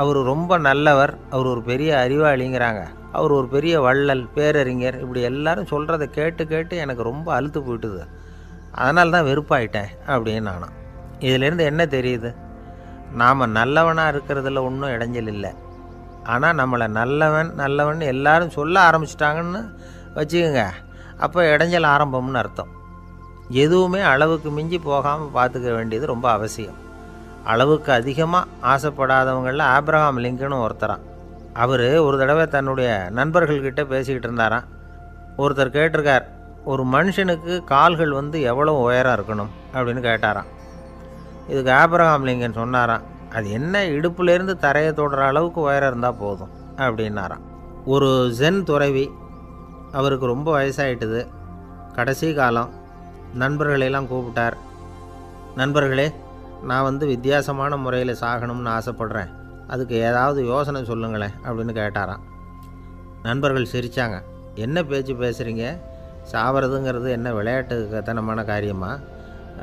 அவர் ரொம்ப நல்லவர், அவர் ஒரு பெரிய அறிவாளிங்கிறாங்க, அவர் ஒரு பெரிய வள்ளல், பேரறிஞர், இப்படி எல்லாரும் சொல்கிறத கேட்டு கேட்டு எனக்கு ரொம்ப அலுத்து போயிட்டுது, அதனால தான் வெறுப்பாயிட்டேன் அப்படின்னு நானும். இதிலேருந்து என்ன தெரியுது, நாம் நல்லவனாக இருக்கிறதுல ஒன்றும் இடைஞ்சல் இல்லை. ஆனால் நம்மளை நல்லவன் நல்லவன் எல்லாரும் சொல்ல ஆரம்பிச்சிட்டாங்கன்னு வச்சுக்கோங்க, அப்போ இடைஞ்சல் ஆரம்பம்னு அர்த்தம். எதுவுமே அளவுக்கு மிஞ்சி போகாமல் பார்த்துக்க வேண்டியது ரொம்ப அவசியம். அளவுக்கு அதிகமாக ஆசைப்படாதவங்களில் ஆப்ரஹாம் லிங்கனும் ஒருத்தரான். அவர் ஒரு தடவை தன்னுடைய நண்பர்கள்கிட்ட பேசிக்கிட்டு இருந்தாராம். ஒருத்தர் கேட்டிருக்கார், ஒரு மனுஷனுக்கு கால்கள் எவ்வளோ உயரம் இருக்கணும் அப்படின்னு கேட்டாராம். இதுக்கு ஆப்ரஹாம் லிங்கன் சொன்னாராம், அது என்ன, இடுப்புலேருந்து தரையை தொடுற அளவுக்கு உயரம் இருந்தால் போதும் அப்படின்னாராம். ஒரு ஜென் துறவி, அவருக்கு ரொம்ப வயசாகிட்டுது, கடைசி காலம். நண்பர்களெல்லாம் கூப்பிட்டார். நண்பர்களே, நான் வித்தியாசமான முறையில் சாகணும்னு ஆசைப்படுறேன், அதுக்கு ஏதாவது யோசனை சொல்லுங்களேன் அப்படின்னு கேட்டாராம். நண்பர்கள் சிரித்தாங்க. என்ன பேச்சு பேசுகிறீங்க, சாவறதுங்கிறது என்ன விளையாட்டு கத்தனமான காரியமா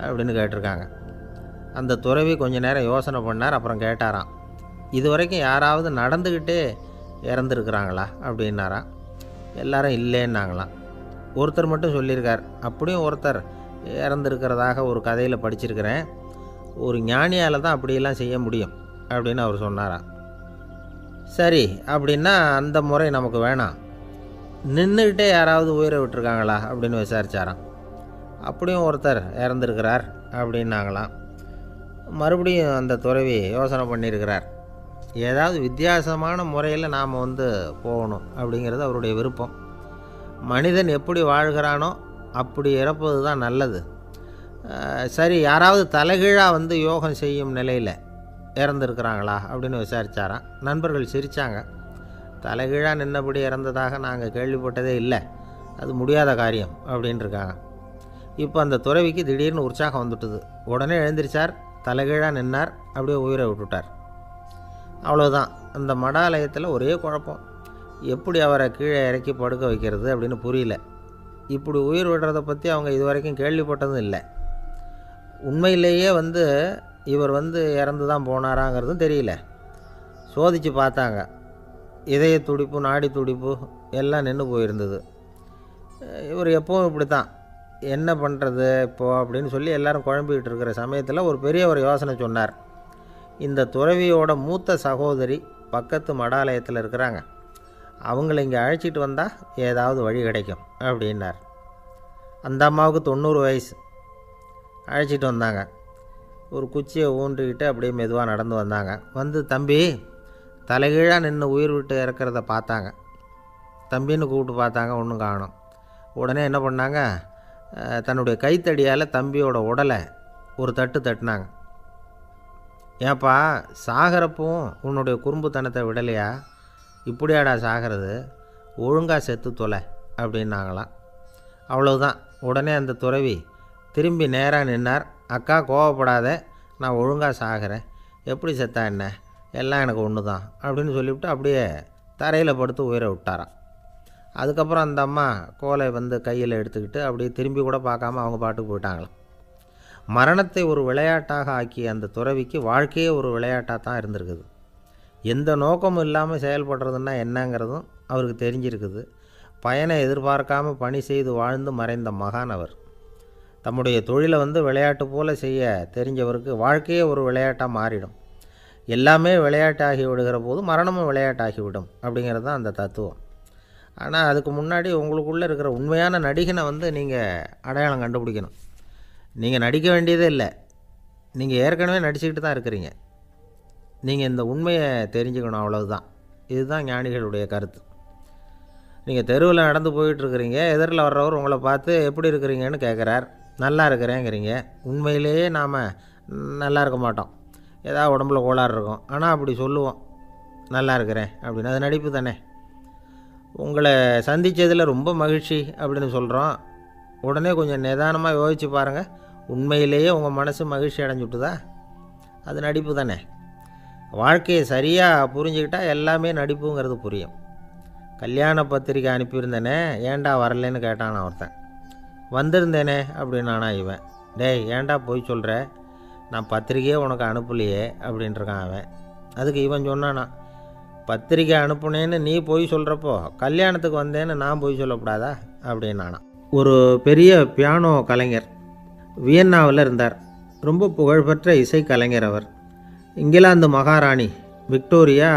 அப்படின்னு கேட்டிருக்காங்க. அந்த துறவி கொஞ்ச நேரம் யோசனை பண்ணார். அப்புறம் கேட்டாராம், இது வரைக்கும் யாராவது நடந்துக்கிட்டே இறந்துருக்குறாங்களா அப்படின்னாராம். எல்லாரும் இல்லைன்னாங்களாம். ஒருத்தர் மட்டும் சொல்லியிருக்கார், அப்படியும் ஒருத்தர் இறந்துருக்கிறதாக ஒரு கதையில் படிச்சிருக்கிறேன், ஒரு ஞானியால் தான் அப்படியெல்லாம் செய்ய முடியும் அப்படின்னு அவர் சொன்னாராம். சரி, அப்படின்னா அந்த முறை நமக்கு வேணாம், நின்றுக்கிட்டே யாராவது உயிரை விட்டுருக்காங்களா அப்படின்னு விசாரித்தாராம். அப்படியும் ஒருத்தர் இறந்துருக்கிறார் அப்படின்னாங்களாம். மறுபடியும் அந்த துறவி யோசனை பண்ணியிருக்கிறார், ஏதாவது வித்தியாசமான முறையில் நாம் போகணும் அப்படிங்கிறது அவருடைய விருப்பம். மனிதன் எப்படி வாழ்கிறானோ அப்படி இறப்பது தான் நல்லது. சரி, யாராவது தலைகீழாக யோகம் செய்யும் நிலையில் இறந்துருக்கிறாங்களா அப்படின்னு விசாரித்தாராம். நண்பர்கள் சிரித்தாங்க. தலைகீழாக நின்னபடி இறந்ததாக நாங்கள் கேள்விப்பட்டதே இல்லை, அது முடியாத காரியம் அப்படின்ட்டுருக்காங்க. இப்போ அந்த துறவிக்கு திடீர்னு உற்சாகம் வந்துட்டுது. உடனே எழுந்திரிச்சார், தலைகீழாக நின்னார், அப்படியே உயிரை விட்டுட்டார். அவ்வளோதான். அந்த மடாலயத்தில் ஒரே குழப்பம், எப்படி அவரை கீழே இறக்கி படுக்க வைக்கிறது அப்படின்னு புரியல. இப்படி உயிர் விடுறதை பற்றி அவங்க இது வரைக்கும் கேள்விப்பட்டதும் இல்லை. உண்மையிலேயே இவர் இறந்து தான் போனாராங்கிறதும் தெரியல. சோதித்து பார்த்தாங்க, இதய துடிப்பு நாடி துடிப்பு எல்லாம் நின்று போயிருந்தது. இவர் எப்பவும் இப்படி தான், என்ன பண்ணுறது இப்போது அப்படின்னு சொல்லி எல்லோரும் குழம்பிக்கிட்டு இருக்கிற சமயத்தில் ஒரு பெரிய ஒரு யோசனை சொன்னார். இந்த துறவியோட மூத்த சகோதரி பக்கத்து மடாலயத்தில் இருக்கிறாங்க, அவங்கள இங்கே அழைச்சிட்டு வந்தால் ஏதாவது வழி கிடைக்கும் அப்படின்னார். அந்த அம்மாவுக்கு 90 வயசு. அழைச்சிட்டு வந்தாங்க. ஒரு குச்சியை ஊன்றிக்கிட்டு அப்படியே மெதுவாக நடந்து வந்தாங்க. வந்து தம்பி தலைகீழாக நின்று உயிர் விட்டு இறக்கிறத பார்த்தாங்க. தம்பின்னு கூப்பிட்டு பார்த்தாங்க, ஒன்றும் காணோம். உடனே என்ன பண்ணாங்க, தன்னுடைய கைத்தடியால் தம்பியோட உடலை ஒரு தட்டு தட்டினாங்க. ஏப்பா சாகிறப்பவும் உன்னுடைய குறும்புத்தனத்தை விடலையா, இப்படியாடா சாகிறது, ஒழுங்காக செத்து தொலை அப்படின்னாங்களாம். அவ்வளவுதான். உடனே அந்த துறவி திரும்பி நேராக நின்னார். அக்கா கோவப்படாத, நான் ஒழுங்காக சாகிறேன், எப்படி செத்தா என்ன, எல்லாம் எனக்கு ஒன்று தான் அப்படின்னு சொல்லிவிட்டு அப்படியே தரையில் படுத்து உயிரை விட்டாராம். அதுக்கப்புறம் அந்த அம்மா கோலை வந்து கையில் எடுத்துக்கிட்டு அப்படியே திரும்பி கூட பார்க்காம அவங்க பாட்டுக்கு போயிட்டாங்களாம். மரணத்தை ஒரு விளையாட்டாக ஆக்கிய அந்த துறவிக்கு வாழ்க்கையே ஒரு விளையாட்டாக தான் இருந்திருக்குது. எந்த நோக்கமும் இல்லாமல் செயல்படுறதுன்னா என்னங்கிறதும் அவருக்கு தெரிஞ்சிருக்குது. பயனை எதிர்பார்க்காமல் பணி செய்து வாழ்ந்து மறைந்த மகான் அவர். தம்முடைய தொழிலை வந்து விளையாட்டு போல் செய்ய தெரிஞ்சவருக்கு வாழ்க்கையே ஒரு விளையாட்டாக மாறிடும். எல்லாமே விளையாட்டாகி விடுகிற போது மரணமும் விளையாட்டாகிவிடும் அப்படிங்கிறது தான் அந்த தத்துவம். ஆனால் அதுக்கு முன்னாடி உங்களுக்குள்ளே இருக்கிற உண்மையான நடிகனை வந்து நீங்கள் அடையாளம் கண்டுபிடிக்கணும். நீங்கள் நடிக்க வேண்டியதே இல்லை, நீங்கள் ஏற்கனவே நடிச்சுக்கிட்டு தான் இருக்கிறீங்க. நீங்கள் இந்த உண்மையை தெரிஞ்சுக்கணும், அவ்வளவுதான். இதுதான் ஞானிகளுடைய கருத்து. நீங்கள் தெருவில் நடந்து போயிட்டுருக்கிறீங்க, எதிரில் வர்றவர் உங்களை பார்த்து எப்படி இருக்கிறீங்கன்னு கேட்குறார். நல்லா இருக்கிறேங்கிறீங்க. உண்மையிலேயே நாம் நல்லா இருக்க மாட்டோம், ஏதாவது உடம்புல கோளாறு இருக்கும். ஆனால் அப்படி சொல்லுவோம் நல்லா இருக்கிறேன் அப்படின்னு. அது நடிப்பு தானே. உங்களை சந்தித்ததில் ரொம்ப மகிழ்ச்சி அப்படின்னு சொல்கிறோம். உடனே கொஞ்சம் நிதானமாக யோசித்து பாருங்கள், உண்மையிலேயே உங்கள் மனசு மகிழ்ச்சி அடைஞ்சுட்டுதா? அது நடிப்பு தானே. வாழ்க்கையை சரியாக புரிஞ்சுக்கிட்டால் எல்லாமே நடிப்புங்கிறது புரியும். கல்யாண பத்திரிக்கை அனுப்பியிருந்தேனே, ஏன்டா வரலன்னு கேட்டான் ஒருத்தன். வந்திருந்தேனே அப்படின்னானா இவன். டேய் ஏன்டா போய் சொல்கிற, நான் பத்திரிக்கையே உனக்கு அனுப்பலையே அப்படின்ட்டுருக்கான் அவன். அதுக்கு இவன் சொன்னானா, பத்திரிக்கை அனுப்புனேன்னு நீ போய் சொல்கிறப்போ கல்யாணத்துக்கு வந்தேன்னு நான் போய் சொல்லக்கூடாதா அப்படின்னானா. ஒரு பெரிய பியானோ கலைஞர் வியன்னாவில் இருந்தார். ரொம்ப புகழ்பெற்ற இசை கலைஞர் அவர். இங்கிலாந்து மகாராணி விக்டோரியா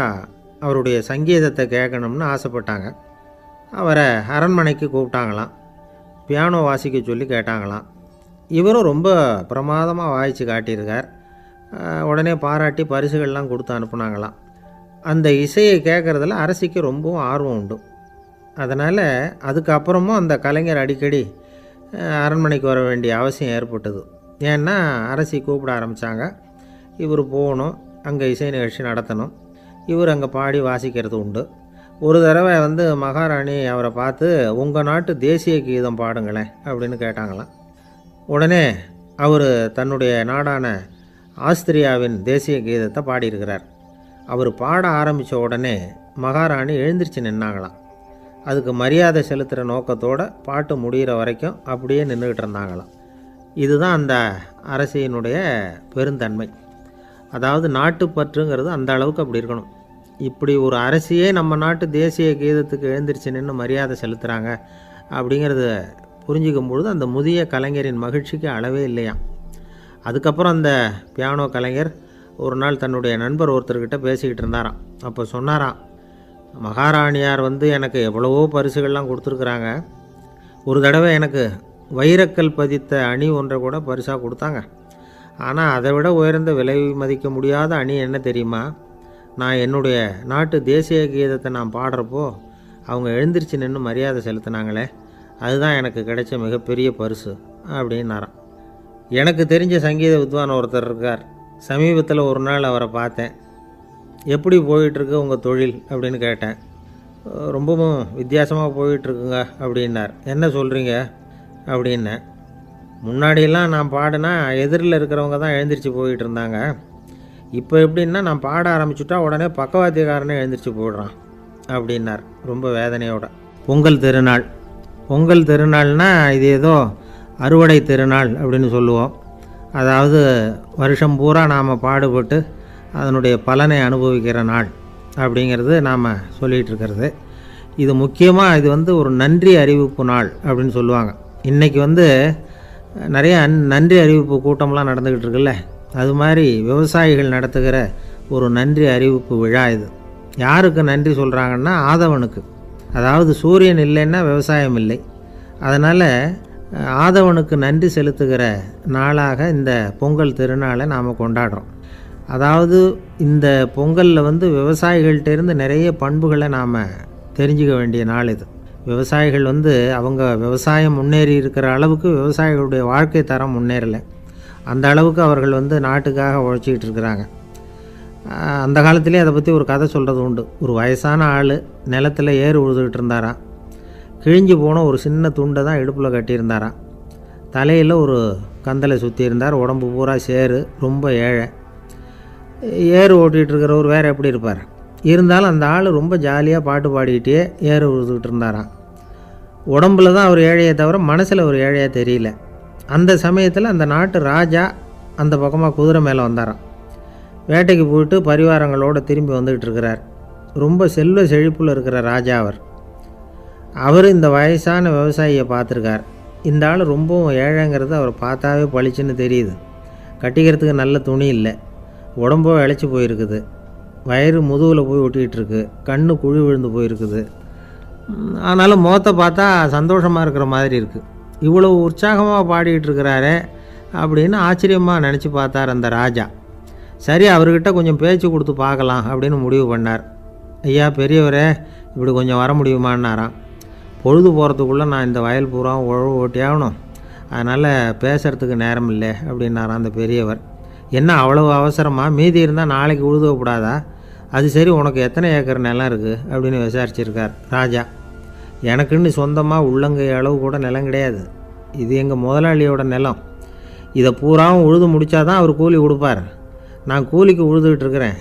அவருடைய சங்கீதத்தை கேட்கணும்னு ஆசைப்பட்டாங்க. அவரை அரண்மனைக்கு கூப்பிட்டாங்களாம். பியானோ வாசிக்க சொல்லி கேட்டாங்களாம். இவரும் ரொம்ப பிரமாதமாக வாசித்து காட்டியிருக்கார். உடனே பாராட்டி பரிசுகள்லாம் கொடுத்து அனுப்புனாங்களாம். அந்த இசையை கேட்குறதுல அரசிக்கு ரொம்பவும் ஆர்வம் உண்டு. அதனால் அதுக்கப்புறமும் அந்த கலைஞர் அடிக்கடி அரண்மனைக்கு வர வேண்டிய அவசியம் ஏற்பட்டது. ஏன்னா அரசி கூப்பிட ஆரம்பித்தாங்க. இவர் போகணும், அங்கே இசை நிகழ்ச்சி நடத்தணும். இவர் அங்கே பாடி வாசிக்கிறது உண்டு. ஒரு தடவை வந்து மகாராணி அவரை பார்த்து உங்கள் நாட்டு தேசிய கீதம் பாடுங்களேன் அப்படின்னு கேட்டாங்களாம். உடனே அவர் தன்னுடைய நாடான ஆஸ்திரியாவின் தேசிய கீதத்தை பாடியிருக்கிறார். அவர் பாட ஆரம்பித்த உடனே மகாராணி எழுந்திரிச்சு நின்னாங்களாம். அதுக்கு மரியாதை செலுத்துகிற நோக்கத்தோடு பாட்டு முடிகிற வரைக்கும் அப்படியே நின்றுக்கிட்டு இருந்தாங்களாம். இதுதான் அந்த அரசியினுடைய பெருந்தன்மை. அதாவது நாட்டுப்பற்றுங்கிறது அந்த அளவுக்கு அப்படி இருக்கணும். இப்படி ஒரு அரசியே நம்ம நாட்டு தேசிய கீதத்துக்கு எழுந்திரிச்சு நின்று மரியாதை செலுத்துகிறாங்க அப்படிங்கிறத புரிஞ்சிக்கும் பொழுது அந்த முதிய கலைஞரின் மகிழ்ச்சிக்கு அளவே இல்லையாம். அதுக்கப்புறம் அந்த பியானோ கலைஞர் ஒரு நாள் தன்னுடைய நண்பர் ஒருத்தர்கிட்ட பேசிக்கிட்டு இருந்தாராம். அப்போ சொன்னாராம், மகாராணியார் வந்து எனக்கு எவ்வளவோ பரிசுகள்லாம் கொடுத்துருக்குறாங்க. ஒரு தடவை எனக்கு வைரக்கல் பதித்த அணி ஒன்றை கூட பரிசாக கொடுத்தாங்க. ஆனால் அதை விட உயர்ந்த விலை மதிக்க முடியாத அணி என்ன தெரியுமா, நான் என்னுடைய நாட்டு தேசிய கீதத்தை நான் பாடுறப்போ அவங்க எழுந்திரிச்சு நின்று மரியாதை செலுத்தினாங்களே, அதுதான் எனக்கு கிடைச்ச மிகப்பெரிய பரிசு அப்படின்னாராம். எனக்கு தெரிஞ்ச சங்கீத வித்வான் ஒருத்தர் இருக்கார். சமீபத்தில் ஒரு நாள் அவரை பார்த்தேன். எப்படி போயிட்டுருக்கு உங்கள் தொழில் அப்படின்னு கேட்டேன். ரொம்பவும் வித்தியாசமாக போயிட்டுருக்குங்க அப்படின்னார். என்ன சொல்கிறீங்க அப்படின்னேன். முன்னாடியெல்லாம் நான் பாடினா எதிரில் இருக்கிறவங்க தான் எழுந்திரிச்சு போயிட்டு இருந்தாங்க. இப்போ எப்படின்னா நான் பாட ஆரம்பிச்சுட்டா உடனே பக்கவாத்தியக்காரனே எழுந்திரிச்சு போயிடுறான் அப்படின்னார் ரொம்ப வேதனையோட. பொங்கல் திருநாள், பொங்கல் திருநாள்னால் இது ஏதோ அறுவடை திருநாள் அப்படின்னு சொல்லுவோம். அதாவது வருஷம் பூரா நாம் பாடுபட்டு அதனுடைய பலனை அனுபவிக்கிற நாள் அப்படிங்கிறது நாம் சொல்லிகிட்டு இருக்கிறது. இது முக்கியமாக இது வந்து ஒரு நன்றி அறிவிப்பு நாள் அப்படின்னு சொல்லுவாங்க. இன்றைக்கி வந்து நிறைய நன்றி அறிவிப்பு கூட்டம்லாம் நடந்துக்கிட்டு இருக்குல்ல, அது மாதிரி விவசாயிகள் நடத்துகிற ஒரு நன்றி அறிவிப்பு விழா இது. யாருக்கு நன்றி சொல்கிறாங்கன்னா ஆதவனுக்கு. அதாவது சூரியன் இல்லைன்னா விவசாயம் இல்லை. அதனால் ஆதவனுக்கு நன்றி செலுத்துகிற நாளாக இந்த பொங்கல் திருநாளை நாம் கொண்டாடுறோம். அதாவது இந்த பொங்கலில் வந்து விவசாயிகள்கிட்டேருந்து நிறைய பண்புகளை நாம் தெரிஞ்சுக்க வேண்டிய நாள் இது. விவசாயிகள் வந்து அவங்க விவசாயம் முன்னேறி இருக்கிற அளவுக்கு விவசாயிகளுடைய வாழ்க்கை தரம் முன்னேறலை. அந்த அளவுக்கு அவர்கள் வந்து நாட்டுக்காக உழைச்சிக்கிட்டு இருக்கிறாங்க. அந்த காலத்திலே அதை பற்றி ஒரு கதை சொல்கிறது உண்டு. ஒரு வயசான ஆள் நிலத்தில் ஏறு உழுதுகிட்டு இருந்தாராம். கிழிஞ்சு போன ஒரு சின்ன துண்டை தான் இடுப்பில் கட்டியிருந்தாராம். தலையில் ஒரு கந்தலை சுற்றி இருந்தார். உடம்பு பூரா சேரு, ரொம்ப ஏழை. ஏறு ஓட்டிகிட்டு இருக்கிறவர் வேறு எப்படி இருப்பார்? இருந்தாலும் அந்த ஆள் ரொம்ப ஜாலியாக பாட்டு பாடிக்கிட்டே ஏறு உழுதுகிட்டு இருந்தாராம். உடம்புல தான் அவர் ஏழையை தவிர மனசில் ஒரு ஏழையாக தெரியல. அந்த சமயத்தில் அந்த நாட்டு ராஜா அந்த பக்கமாக குதிரை மேலே வந்தாராம். வேட்டைக்கு போயிட்டு பரிவாரங்களோடு திரும்பி வந்துக்கிட்டு இருக்கிறார். ரொம்ப செல்வ செழிப்பில் இருக்கிற ராஜா அவர் இந்த வயசான விவசாயியை பார்த்துருக்கார். இந்த ஆள் ரொம்பவும் ஏழைங்கிறது அவர் பார்த்தாவே பளிச்சுன்னு தெரியுது. கட்டிக்கிறதுக்கு நல்ல துணி இல்லை, உடம்போ இழைச்சி போயிருக்குது, வயிறு முதுகில் போய் ஒட்டிக்கிட்டு இருக்கு, கண்ணு குழி விழுந்து போயிருக்குது. ஆனாலும் முகத்தை பார்த்தா சந்தோஷமாக இருக்கிற மாதிரி இருக்குது. இவ்வளோ உற்சாகமாக பாடிக்கிட்டு இருக்கிறாரே அப்படின்னு ஆச்சரியமாக நினச்சி பார்த்தார் அந்த ராஜா. சரி, அவர்கிட்ட கொஞ்சம் பேச்சு கொடுத்து பார்க்கலாம் அப்படின்னு முடிவு பண்ணார். ஐயா பெரியவரே, இப்படி கொஞ்சம் வர முடியுமான்னாராம். பொழுது போகிறதுக்குள்ளே நான் இந்த வயல் பூரா உழவு ஓட்டி ஆகணும், அதனால் பேசுகிறதுக்கு நேரம் இல்லை அப்படின்னாராம் அந்த பெரியவர். என்ன அவ்வளவு அவசரமாக? மீதி இருந்தால் நாளைக்கு உழுதக்கூடாதா? அது சரி, உனக்கு எத்தனை ஏக்கர் நிலம் இருக்குது அப்படின்னு விசாரிச்சிருக்கார் ராஜா. எனக்குன்னு சொந்தமாக உள்ளங்கை அளவு கூட நிலம் கிடையாது. இது எங்கள் முதலாளியோட நிலம். இதை பூராவும் உழுது முடித்தா தான் அவர் கூலி கொடுப்பார். நான் கூலிக்கு உழுதுகிட்டு இருக்கிறேன்.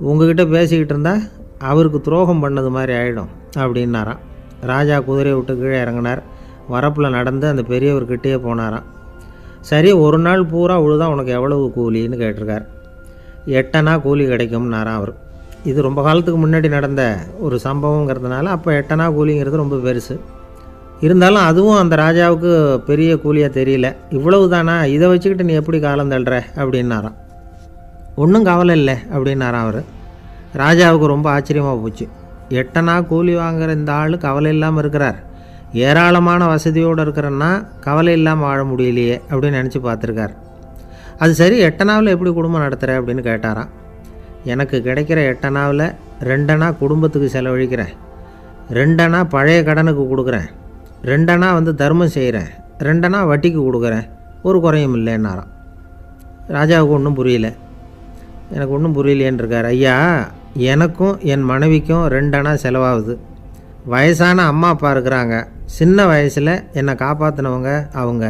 உங்ககிட்ட பேசிக்கிட்டு இருந்தால் அவருக்கு துரோகம் பண்ணது மாதிரி ஆகிடும் அப்படின்னாராம். ராஜா குதிரையை விட்டு கீழே இறங்கினார். வரப்பில் நடந்து அந்த பெரியவர்கிட்டே போனாராம். சரி, ஒரு நாள் பூரா உழுதா உனக்கு எவ்வளவு கூலின்னு கேட்டிருக்கார். 8 அணா கூலி கிடைக்கும்னாராம் அவர். இது ரொம்ப காலத்துக்கு முன்னாடி நடந்த ஒரு சம்பவங்கிறதுனால அப்போ 8 அணா கூலிங்கிறது ரொம்ப பெருசு. இருந்தாலும் அதுவும் அந்த ராஜாவுக்கு பெரிய கூலியாக தெரியல. இவ்வளவு தானா, இதை வச்சுக்கிட்டு நீ எப்படி காலம் தள்ளுற அப்படின்னாராம். ஒன்றும் கவலை இல்லை அப்படின்னாராம் அவர். ராஜாவுக்கு ரொம்ப ஆச்சரியமாக போச்சு. 8 அணா கூலி வாங்குகிற இந்த ஆள் கவலை இல்லாமல் இருக்கிறார், ஏராளமான வசதியோடு இருக்கிறன்னா கவலை இல்லாமல் வாழ முடியலையே அப்படின்னு நினச்சி பார்த்துருக்கார். அது சரி, 8 அணாவில் எப்படி குடும்பம் நடத்துகிற அப்படின்னு கேட்டாராம். எனக்கு கிடைக்கிற 8 அணாவில் 2 அணா குடும்பத்துக்கு செலவழிக்கிறேன், 2 அணா பழைய கடனுக்கு கொடுக்குறேன், 2 அணா வந்து தர்மம் செய்கிறேன், 2 அணா வட்டிக்கு கொடுக்குறேன், ஒரு குறையும் இல்லைன்னாராம். ராஜாவுக்கு ஒன்றும் புரியல. எனக்கு ஒன்றும் புரியலேன்னு இருக்கார். ஐயா, எனக்கும் என் மனைவிக்கும் 2 அணா செலவாகுது. வயசான அம்மா அப்பா இருக்கிறாங்க, சின்ன வயசில் என்னை காப்பாற்றினவங்க அவங்க.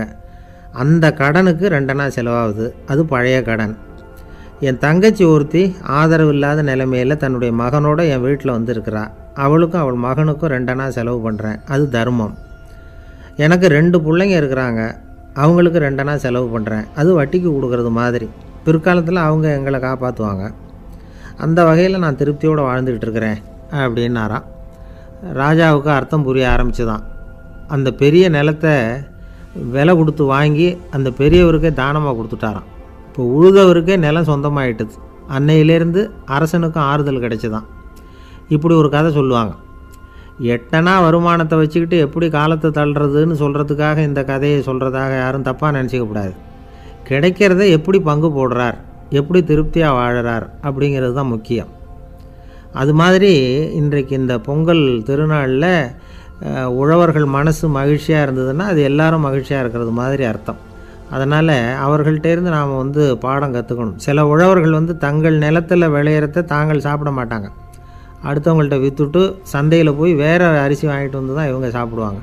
அந்த கடனுக்கு 2 அணா செலவாகுது, அது பழைய கடன். என் தங்கச்சி ஒருத்தி ஆதரவு இல்லாத நிலைமையில் தன்னுடைய மகனோட என் வீட்டில் வந்து இருக்கிறா. அவளுக்கும் அவள் மகனுக்கும் 2 அணா செலவு பண்ணுறேன், அது தர்மம். எனக்கு 2 பிள்ளைங்க இருக்கிறாங்க, அவங்களுக்கு 2 அணா செலவு பண்ணுறேன், அது வட்டிக்கு கொடுக்கறது மாதிரி. பிற்காலத்தில் அவங்க எங்களை காப்பாற்றுவாங்க. அந்த வகையில் நான் திருப்தியோடு வாழ்ந்துக்கிட்டு இருக்கிறேன் அப்படின்னாராம். ராஜாவுக்கு அர்த்தம் புரிய ஆரம்பிச்சுதான். அந்த பெரிய நிலத்தை விலை கொடுத்து வாங்கி அந்த பெரியவருக்கே தானமாக கொடுத்துட்டாராம். இப்போ உழுதவருக்கே நிலம் சொந்தமாகிட்டுது. அன்னையிலேருந்து அரசனுக்கும் ஆறுதல் கிடைச்சிதான். இப்படி ஒரு கதை சொல்லுவாங்க. 8 அணா வருமானத்தை வச்சுக்கிட்டு எப்படி காலத்தை தள்ளுறதுன்னு சொல்கிறதுக்காக இந்த கதையை சொல்கிறதாக யாரும் தப்பாக நினச்சிக்கக்கூடாது. கிடைக்கிறத எப்படி பங்கு போடுறார், எப்படி திருப்தியாக வாழறார் அப்படிங்கிறது தான் முக்கியம். அது மாதிரி இன்றைக்கு இந்த பொங்கல் திருநாளில் உழவர்கள் மனசு மகிழ்ச்சியாக இருந்ததுன்னா அது எல்லாரும் மகிழ்ச்சியாக இருக்கிறது மாதிரி அர்த்தம். அதனால் அவர்கள்ட்டேருந்து நாம் வந்து பாடம் கற்றுக்கணும். சில உழவர்கள் வந்து தங்கள் நிலத்தில் விளையிறத தாங்கள் சாப்பிட மாட்டாங்க, அடுத்தவங்கள்ட்ட விற்றுட்டு சந்தையில் போய் வேறு அரிசி வாங்கிட்டு வந்து தான் இவங்க சாப்பிடுவாங்க.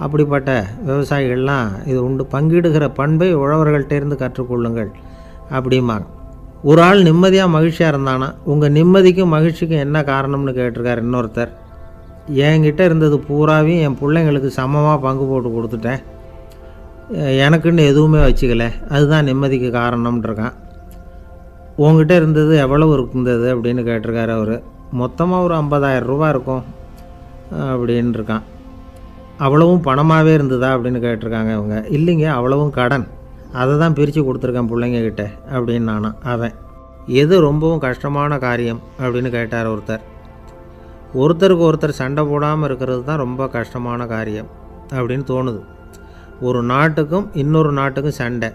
அப்படிப்பட்ட விவசாயிகள்லாம் இது உண்டு. பங்கிடுகிற பண்பை உழவர்கள்ட்டேருந்து கற்றுக்கொள்ளுங்கள் அப்படிம்பாங்க. ஒரு ஆள் நிம்மதியாக மகிழ்ச்சியாக இருந்தானா, உங்கள் நிம்மதிக்கும் மகிழ்ச்சிக்கும் என்ன காரணம்னு கேட்டிருக்கார் இன்னொருத்தர். என்கிட்ட இருந்தது பூராவையும் என் பிள்ளைங்களுக்கு சமமாக பங்கு போட்டு கொடுத்துட்டேன், எனக்குன்னு எதுவுமே வச்சுக்கல, அதுதான் நிம்மதிக்கு காரணம்ன்றிருக்கான். உங்ககிட்ட இருந்தது எவ்வளவு இருந்தது அப்படின்னு கேட்டிருக்காரு அவர். மொத்தமாக ஒரு 50,000 ரூபா இருக்கும். அப்படின்னு இருக்கான். அவ்வளவும் பணமாகவே இருந்ததா அப்படின்னு கேட்டிருக்காங்க இவங்க. இல்லைங்க, அவ்வளவும் கடன், அதை தான் பிரித்து கொடுத்துருக்கேன் பிள்ளைங்கக்கிட்ட அப்படின்னு நானான் அவன். எது ரொம்பவும் கஷ்டமான காரியம் அப்படின்னு கேட்டார் ஒருத்தர். ஒருத்தருக்கு ஒருத்தர் சண்டை போடாமல் இருக்கிறது தான் ரொம்ப கஷ்டமான காரியம் அப்படின்னு தோணுது. ஒரு நாட்டுக்கும் இன்னொரு நாட்டுக்கும் சண்டை,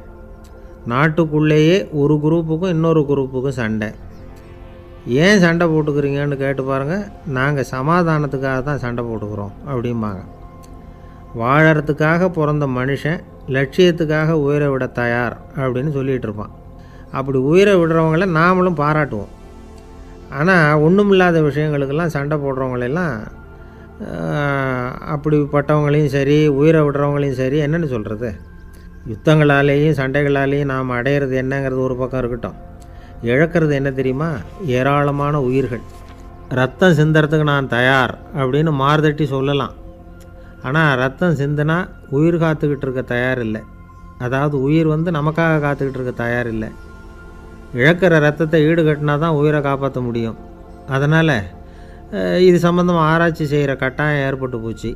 நாட்டுக்குள்ளேயே ஒரு குரூப்புக்கும் இன்னொரு குரூப்புக்கும் சண்டை. ஏன் சண்டை போட்டுக்கிறீங்கன்னு கேட்டு பாருங்கள். நாங்கள் சமாதானத்துக்காக தான் சண்டை போட்டுக்கிறோம் அப்படிம்பாங்க. வாழறதுக்காக பிறந்த மனுஷன் லட்சியத்துக்காக உயிரை விட தயார் அப்படின்னு சொல்லிகிட்டு இருப்பான். அப்படி உயிரை விடுறவங்கள நாமளும் பாராட்டுவோம். ஆனால் ஒன்றுமில்லாத விஷயங்களுக்கெல்லாம் சண்டை போடுறவங்களெல்லாம், அப்படிப்பட்டவங்களையும் சரி உயிரை விடுறவங்களையும் சரி என்னென்னு சொல்கிறது, யுத்தங்களாலேயும் சண்டைகளாலேயும் நாம் அடையிறது என்னங்கிறது ஒரு பக்கம் இருக்கட்டும், இழக்கிறது என்ன தெரியுமா? ஏராளமான உயிர்கள். ரத்தம் சிந்துறதுக்கு நான் தயார் அப்படின்னு மார்தட்டி சொல்லலாம். ஆனால் ரத்தம் சிந்தினா உயிர் காத்துக்கிட்டு இருக்க தயார் இல்லை. அதாவது உயிர் நமக்காக காத்துக்கிட்டு இருக்க தயார் இல்லை. இழக்கிற ரத்தத்தை ஈடுகட்டினா தான் உயிரை காப்பாற்ற முடியும். அதனால் இது சம்மந்தமாக ஆராய்ச்சி செய்கிற கட்டாயம் ஏற்பட்டு போச்சு.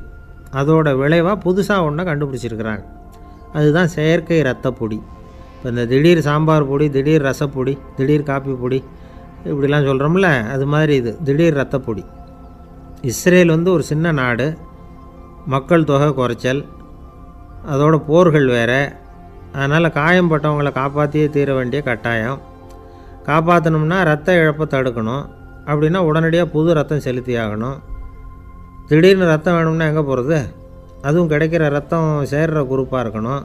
அதோட விளைவாக புதுசாக ஒன்றை கண்டுபிடிச்சிருக்கிறாங்க. அதுதான் செயற்கை ரத்தப்பொடி. இப்போ இந்த திடீர் சாம்பார் பொடி, திடீர் ரசப்பொடி, திடீர் காப்பி பொடி இப்படிலாம் சொல்கிறோம்ல, அது மாதிரி இது திடீர் ரத்தப்பொடி. இஸ்ரேல் ஒரு சின்ன நாடு, மக்கள் தொகை குறைச்சல், அதோட போர்கள் வேறு. அதனால் காயம்பட்டவங்களை காப்பாற்றியே தீர வேண்டிய கட்டாயம். காப்பாற்றணும்னா ரத்த இழப்பை தடுக்கணும். அப்படின்னா உடனடியாக புது ரத்தம் செலுத்தி ஆகணும். திடீர்னு ரத்தம் வேணும்னா எங்கே போகிறது? அதுவும் கிடைக்கிற ரத்தம் சேர்கிற குரூப்பாக இருக்கணும்.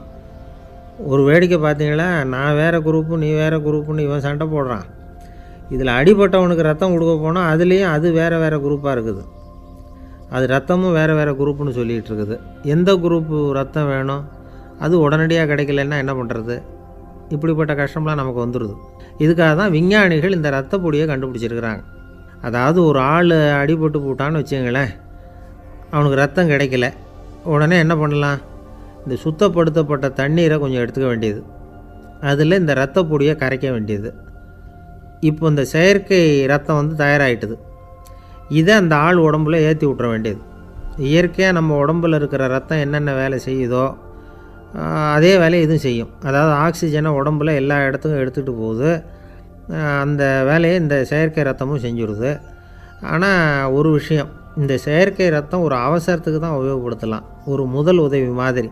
ஒரு வேடிக்கை பார்த்தீங்களா, நான் வேறு குரூப்பு நீ வேறு குரூப்புன்னு இவன் சண்டை போடுறான். இதில் அடிபட்டவனுக்கு ரத்தம் கொடுக்க போனால் அதுலேயும் அது வேறு வேறு குரூப்பாக இருக்குது. அது ரத்தமும் வேறு வேறு குரூப்புன்னு சொல்லிகிட்டு இருக்குது. எந்த குரூப்பு ரத்தம் வேணும், அது உடனடியாக கிடைக்கலன்னா என்ன பண்ணுறது? இப்படிப்பட்ட கஷ்டம்லாம் நமக்கு வந்துடுது. இதுக்காக தான் விஞ்ஞானிகள் இந்த ரத்த பொடியை கண்டுபிடிச்சிருக்கிறாங்க. அதாவது ஒரு ஆள் அடிபட்டு போட்டான்னு வச்சுங்களேன், அவனுக்கு ரத்தம் கிடைக்கல, உடனே என்ன பண்ணலாம்? இந்த சுத்தப்படுத்தப்பட்ட தண்ணீரை கொஞ்சம் எடுத்துக்க வேண்டியது, அதில் இந்த ரத்த பொடியை கரைக்க வேண்டியது. இப்போ இந்த செயற்கை ரத்தம் தயாராகிட்டுது. இதை அந்த ஆள் உடம்புல ஏற்றி விட்ற வேண்டியது. இயற்கையாக நம்ம உடம்பில் இருக்கிற ரத்தம் என்னென்ன வேலை செய்யுதோ அதே வேலையை இதுவும் செய்யும். அதாவது ஆக்சிஜனை உடம்புல எல்லா இடத்துக்கும் எடுத்துகிட்டு போகுது. அந்த வேலையை இந்த செயற்கை ரத்தமும் செஞ்சுடுது. ஆனால் ஒரு விஷயம், இந்த செயற்கை ரத்தம் ஒரு அவசரத்துக்கு தான் உபயோகப்படுத்தலாம், ஒரு முதல் உதவி மாதிரி.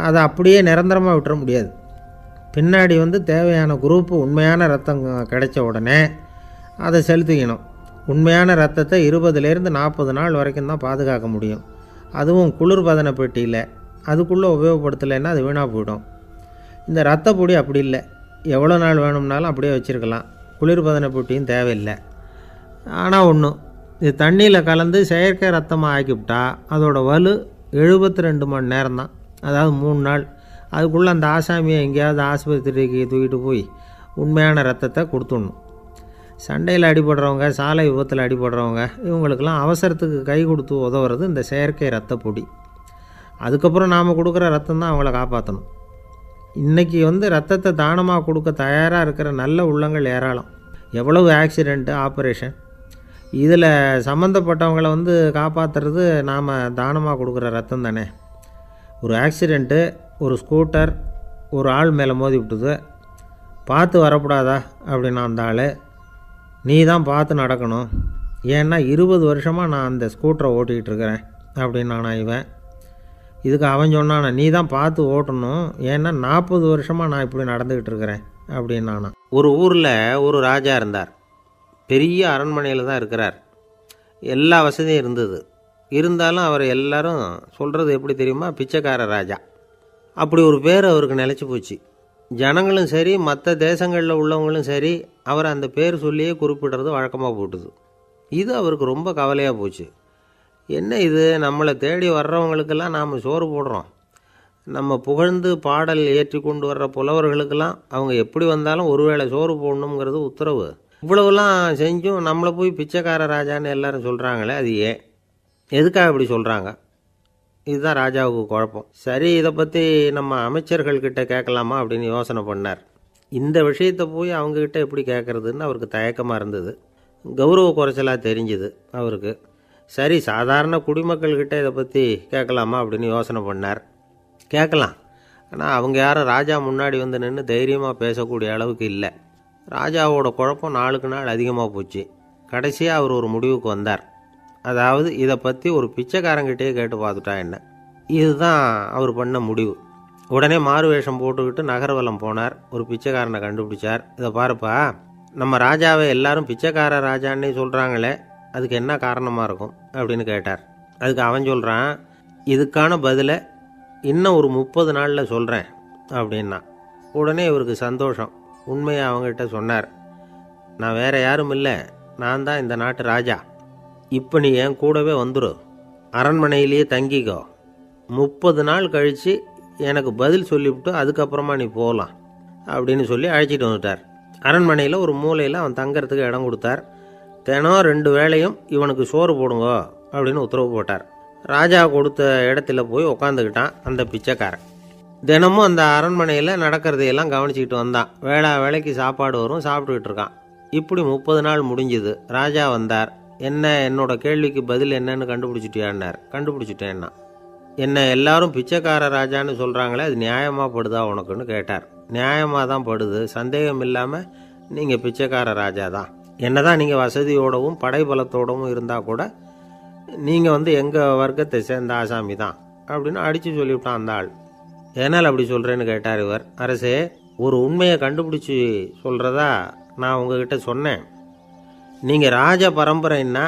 அதை அப்படியே நிரந்தரமாக விட்டுற முடியாது. பின்னாடி தேவையான குரூப்பு உண்மையான ரத்தம் கிடைச்ச உடனே அதை செலுத்திக்கணும். உண்மையான ரத்தத்தை 20லேருந்து 40 நாள் வரைக்கும் தான் பாதுகாக்க முடியும். அதுவும் குளிர்பதன பெட்டியில். அதுக்குள்ளே உபயோகப்படுத்தலைன்னா அது வீணாக போயிடும். இந்த ரத்த பொடி அப்படி இல்லை, எவ்வளோ நாள் வேணும்னாலும் அப்படியே வச்சுருக்கலாம். குளிர்பதன பெட்டியும் தேவையில்லை. ஆனால் ஒன்று, இது தண்ணியில் கலந்து செயற்கை ரத்தமாக ஆக்கிவிட்டா அதோட வலு 72 மணி நேரம் தான். அதாவது 3 நாள். அதுக்குள்ளே அந்த ஆசாமியை எங்கேயாவது ஆஸ்பத்திரிக்கு தூக்கிட்டு போய் உண்மையான ரத்தத்தை கொடுத்துடணும். சண்டையில் அடிபடுறவங்க, சாலை விபத்தில் அடிபடுறவங்க, இவங்களுக்கெல்லாம் அவசரத்துக்கு கை கொடுத்து உதவுறது இந்த செயற்கை ரத்த பொடி. அதுக்கப்புறம் நாம் கொடுக்குற ரத்தம் தான் அவங்கள காப்பாற்றணும். இன்றைக்கி ரத்தத்தை தானமாக கொடுக்க தயாராக இருக்கிற நல்ல உள்ளங்கள் ஏராளம். எவ்வளவு ஆக்சிடெண்ட்டு, ஆப்ரேஷன், இதில் சம்மந்தப்பட்டவங்களை காப்பாற்றுறது நாம் தானமாக கொடுக்குற ரத்தம் தானே. ஒரு ஆக்சிடெண்ட்டு, ஒரு ஸ்கூட்டர் ஒரு ஆள் மேலே மோதி விட்டுது, பார்த்து வரக்கூடாதா அப்படின்னா அந்த ஆள், நீ தான் பார்த்து நடக்கணும், ஏன்னா 20 வருஷமாக நான் அந்த ஸ்கூட்டரை ஓட்டிகிட்டு இருக்கிறேன் அப்படின்னு இவன். இதுக்கு அவன் சொன்னானா, நீ தான் பார்த்து ஓட்டணும், ஏன்னா 40 வருஷமாக நான் இப்படி நடந்துக்கிட்டு இருக்கிறேன் அப்படின்னு. ஒரு ஊரில் ஒரு ராஜா இருந்தார். பெரிய அரண்மனையில் தான் இருக்கிறார். எல்லா வசதியும் இருந்தது. இருந்தாலும் அவர் எல்லாரும் சொல்கிறது எப்படி தெரியுமா? பிச்சைக்கார ராஜா. அப்படி ஒரு பேர் அவருக்கு நிலச்சி போச்சு. ஜனங்களும் சரி, மற்ற தேசங்களில் உள்ளவங்களும் சரி, அவர் அந்த பேர் சொல்லியே குறிப்பிடுறது வழக்கமாக போட்டுது. இது அவருக்கு ரொம்ப கவலையாக போச்சு. என்ன இது, நம்மளை தேடி வர்றவங்களுக்கெல்லாம் நாம் சோறு போடுறோம், நம்ம புகழ்ந்து பாடல் ஏற்றி கொண்டு வர்ற புலவர்களுக்கெல்லாம் அவங்க எப்படி வந்தாலும் ஒருவேளை சோறு போடணுங்கிறது உத்தரவு. இவ்வளவுலாம் செஞ்சும் நம்மளை போய் பிச்சைக்கார ராஜான்னு எல்லாரும் சொல்கிறாங்களே, அது ஏன், எதுக்காக இப்படி சொல்கிறாங்க? இதுதான் ராஜாவுக்கு குழப்பம். சரி, இதை பற்றி நம்ம அமைச்சர்கள்கிட்ட கேட்கலாமா அப்படின்னு யோசனை பண்ணார். இந்த விஷயத்தை போய் அவங்கக்கிட்ட எப்படி கேட்குறதுன்னு அவருக்கு தயக்கமாக இருந்தது. கௌரவ குறைச்சலாக தெரிஞ்சுது அவருக்கு. சரி, சாதாரண குடிமக்கள்கிட்ட இதை பற்றி கேட்கலாமா அப்படின்னு யோசனை பண்ணார். கேட்கலாம், ஆனால் அவங்க யாரும் ராஜா முன்னாடி வந்து நின்று தைரியமாக பேசக்கூடிய அளவுக்கு இல்லை. ராஜாவோட குழப்பம் நாளுக்கு நாள் அதிகமாக போச்சு. கடைசியாக அவர் ஒரு முடிவுக்கு வந்தார். அதாவது இதை பற்றி ஒரு பிச்சைக்காரங்கிட்டே கேட்டு பார்த்துட்டா என்ன. இதுதான் அவர் பண்ண முடிவு. உடனே மாறு வேஷம் போட்டுக்கிட்டு நகர்வலம் போனார். ஒரு பிச்சைக்காரனை கண்டுபிடிச்சார். இதை பாருப்பா, நம்ம ராஜாவை எல்லாரும் பிச்சைக்கார ராஜான்னே சொல்கிறாங்களே, அதுக்கு என்ன காரணமாக இருக்கும் அப்படின்னு கேட்டார். அதுக்கு அவன் சொல்கிறான், இதுக்கான பதிலை இன்னும் ஒரு 30 நாளில் சொல்கிறேன் அப்படின்னா. உடனே இவருக்கு சந்தோஷம். உண்மையை அவங்ககிட்ட சொன்னார். நான் வேறு யாரும் இல்லை, நான் தான் இந்த நாட்டு ராஜா. இப்போ நீ என் கூடவே வந்துடு, அரண்மனையிலேயே தங்கிக்கோ. 30 நாள் கழித்து எனக்கு பதில் சொல்லிவிட்டு அதுக்கப்புறமா நீ போகலாம் அப்படின்னு சொல்லி அழைச்சிட்டு வந்துட்டார். அரண்மனையில் ஒரு மூலையில் அவன் தங்கறதுக்கு இடம் கொடுத்தார். தினம் 2 வேளையும் இவனுக்கு சோறு போடுங்க அப்படின்னு உத்தரவு போட்டார். ராஜா கொடுத்த இடத்துல போய் உக்காந்துக்கிட்டான் அந்த பிச்சைக்காரன். தினமும் அந்த அரண்மனையில் நடக்கிறதையெல்லாம் கவனிச்சிக்கிட்டு வந்தான். வேளைக்கு சாப்பாடு வரும், சாப்பிட்டுக்கிட்டு இருக்கான். இப்படி 30 நாள் முடிஞ்சுது. ராஜா வந்தார். என்ன, என்னோட கேள்விக்கு பதில் என்னன்னு கண்டுபிடிச்சிட்டியான்னார். கண்டுபிடிச்சிட்டேன்னா. என்ன எல்லாரும் பிச்சைக்கார ராஜான்னு சொல்கிறாங்களே, அது நியாயமாக படுதா உனக்குன்னு கேட்டார். நியாயமாக தான் படுது, சந்தேகம் இல்லாமல் நீங்கள் பிச்சைக்கார ராஜா தான். என்ன தான் நீங்கள் வசதியோடவும் படைபலத்தோடவும் இருந்தால் கூட நீங்கள் எங்கள் வர்க்கத்தை சேர்ந்த ஆசாமி தான் அப்படின்னு அடித்து சொல்லிவிட்டான் அந்த ஆள். ஏனால் அப்படி சொல்கிறேன்னு கேட்டார் இவர். அரசே, ஒரு உண்மையை கண்டுபிடிச்சி சொல்கிறதா நான் உங்ககிட்ட சொன்னேன். நீங்கள் ராஜ பரம்பரைன்னா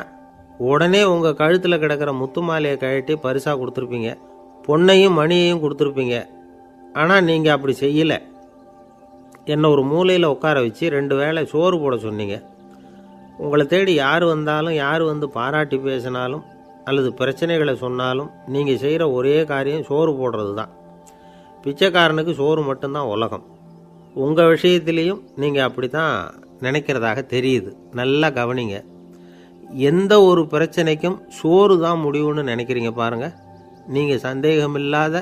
உடனே உங்கள் கழுத்தில் கிடக்கிற முத்து மாலையை கழட்டி பரிசாக கொடுத்துருப்பீங்க, பொன்னையும் மணியையும் கொடுத்துருப்பீங்க. ஆனால் நீங்கள் அப்படி செய்யலை. என்னை ஒரு மூலையில் உட்கார வச்சு 2 வேளை சோறு போட சொன்னீங்க. உங்களை தேடி யார் வந்தாலும், யார் பாராட்டி பேசினாலும் அல்லது பிரச்சனைகளை சொன்னாலும் நீங்கள் செய்கிற ஒரே காரியம் சோறு போடுறது தான். பிச்சைக்காரனுக்கு சோறு மட்டும்தான் உலகம். உங்கள் விஷயத்திலையும் நீங்கள் அப்படி தான் நினைக்கிறதாக தெரியுது. நல்லா கவனிங்க. எந்த ஒரு பிரச்சனைக்கும் சோறு தான் முடிவுன்னு நினைக்கிறீங்க பாருங்கள். நீங்கள் சந்தேகமில்லாத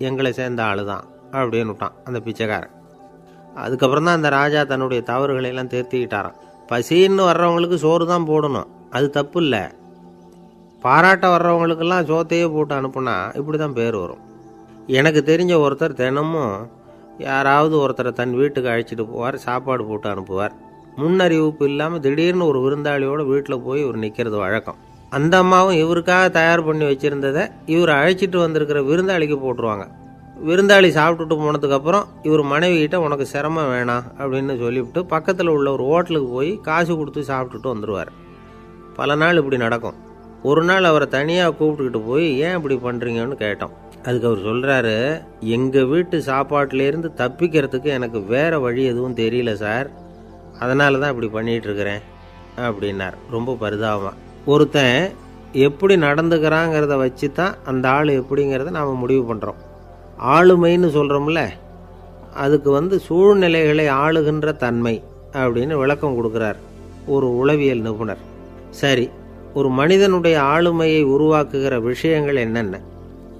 எங்களை சேர்ந்த ஆள் தான் அப்படின்னு விட்டான் அந்த பிச்சைக்காரன். அதுக்கப்புறம் தான் அந்த ராஜா தன்னுடைய தவறுகளையெல்லாம் திருத்திக்கிட்டாராம். பசின்னு வர்றவங்களுக்கு சோறு தான் போடணும், அது தப்பு இல்லை. பாராட்ட வர்றவங்களுக்கெல்லாம் சோத்தையே போட்டு அனுப்புனா இப்படி தான் பேர் வரும். எனக்கு தெரிஞ்ச ஒருத்தர் தினமும் யாராவது ஒருத்தரை தன் வீட்டுக்கு அழைச்சிட்டு போவார், சாப்பாடு போட்டு அனுப்புவார். முன்னறிவிப்பு இல்லாமல் திடீர்னு ஒரு விருந்தாளியோட வீட்டில் போய் இவர் நிற்கிறது வழக்கம். அந்த அம்மாவும் இவருக்காக தயார் பண்ணி வச்சுருந்ததை இவர் அழைச்சிட்டு வந்திருக்கிற விருந்தாளிக்கு போட்டுருவாங்க. விருந்தாளி சாப்பிட்டுட்டு போனதுக்கப்புறம் இவர் மனைவிகிட்ட உனக்கு சிரமம் வேணாம் அப்படின்னு சொல்லிவிட்டு பக்கத்தில் உள்ள ஒரு ஹோட்டலுக்கு போய் காசு கொடுத்து சாப்பிட்டுட்டு வந்துடுவார். பல நாள் இப்படி நடக்கும். ஒரு நாள் அவரை தனியாக கூப்பிட்டுக்கிட்டு போய் ஏன் இப்படி பண்ணுறீங்கன்னு கேட்டோம். அதுக்கு அவர் சொல்கிறாரு, எங்கள் வீட்டு சாப்பாட்டிலேருந்து தப்பிக்கிறதுக்கு எனக்கு வேறு வழி எதுவும் தெரியல சார், அதனால தான் இப்படி பண்ணிகிட்ருக்கிறேன் அப்படின்னார் ரொம்ப பரிதாபமாக. ஒருத்தன் எப்படி நடந்துக்கிறாங்கிறத வச்சு தான் அந்த ஆள் எப்படிங்கிறத நாம் முடிவு பண்ணுறோம். ஆளுமைன்னு சொல்கிறோம்ல, அதுக்கு சூழ்நிலைகளை ஆளுகின்ற தன்மை அப்படின்னு விளக்கம் கொடுக்குறார் ஒரு உளவியல் நிபுணர். சரி, ஒரு மனிதனுடைய ஆளுமையை உருவாக்குகிற விஷயங்கள் என்னென்ன?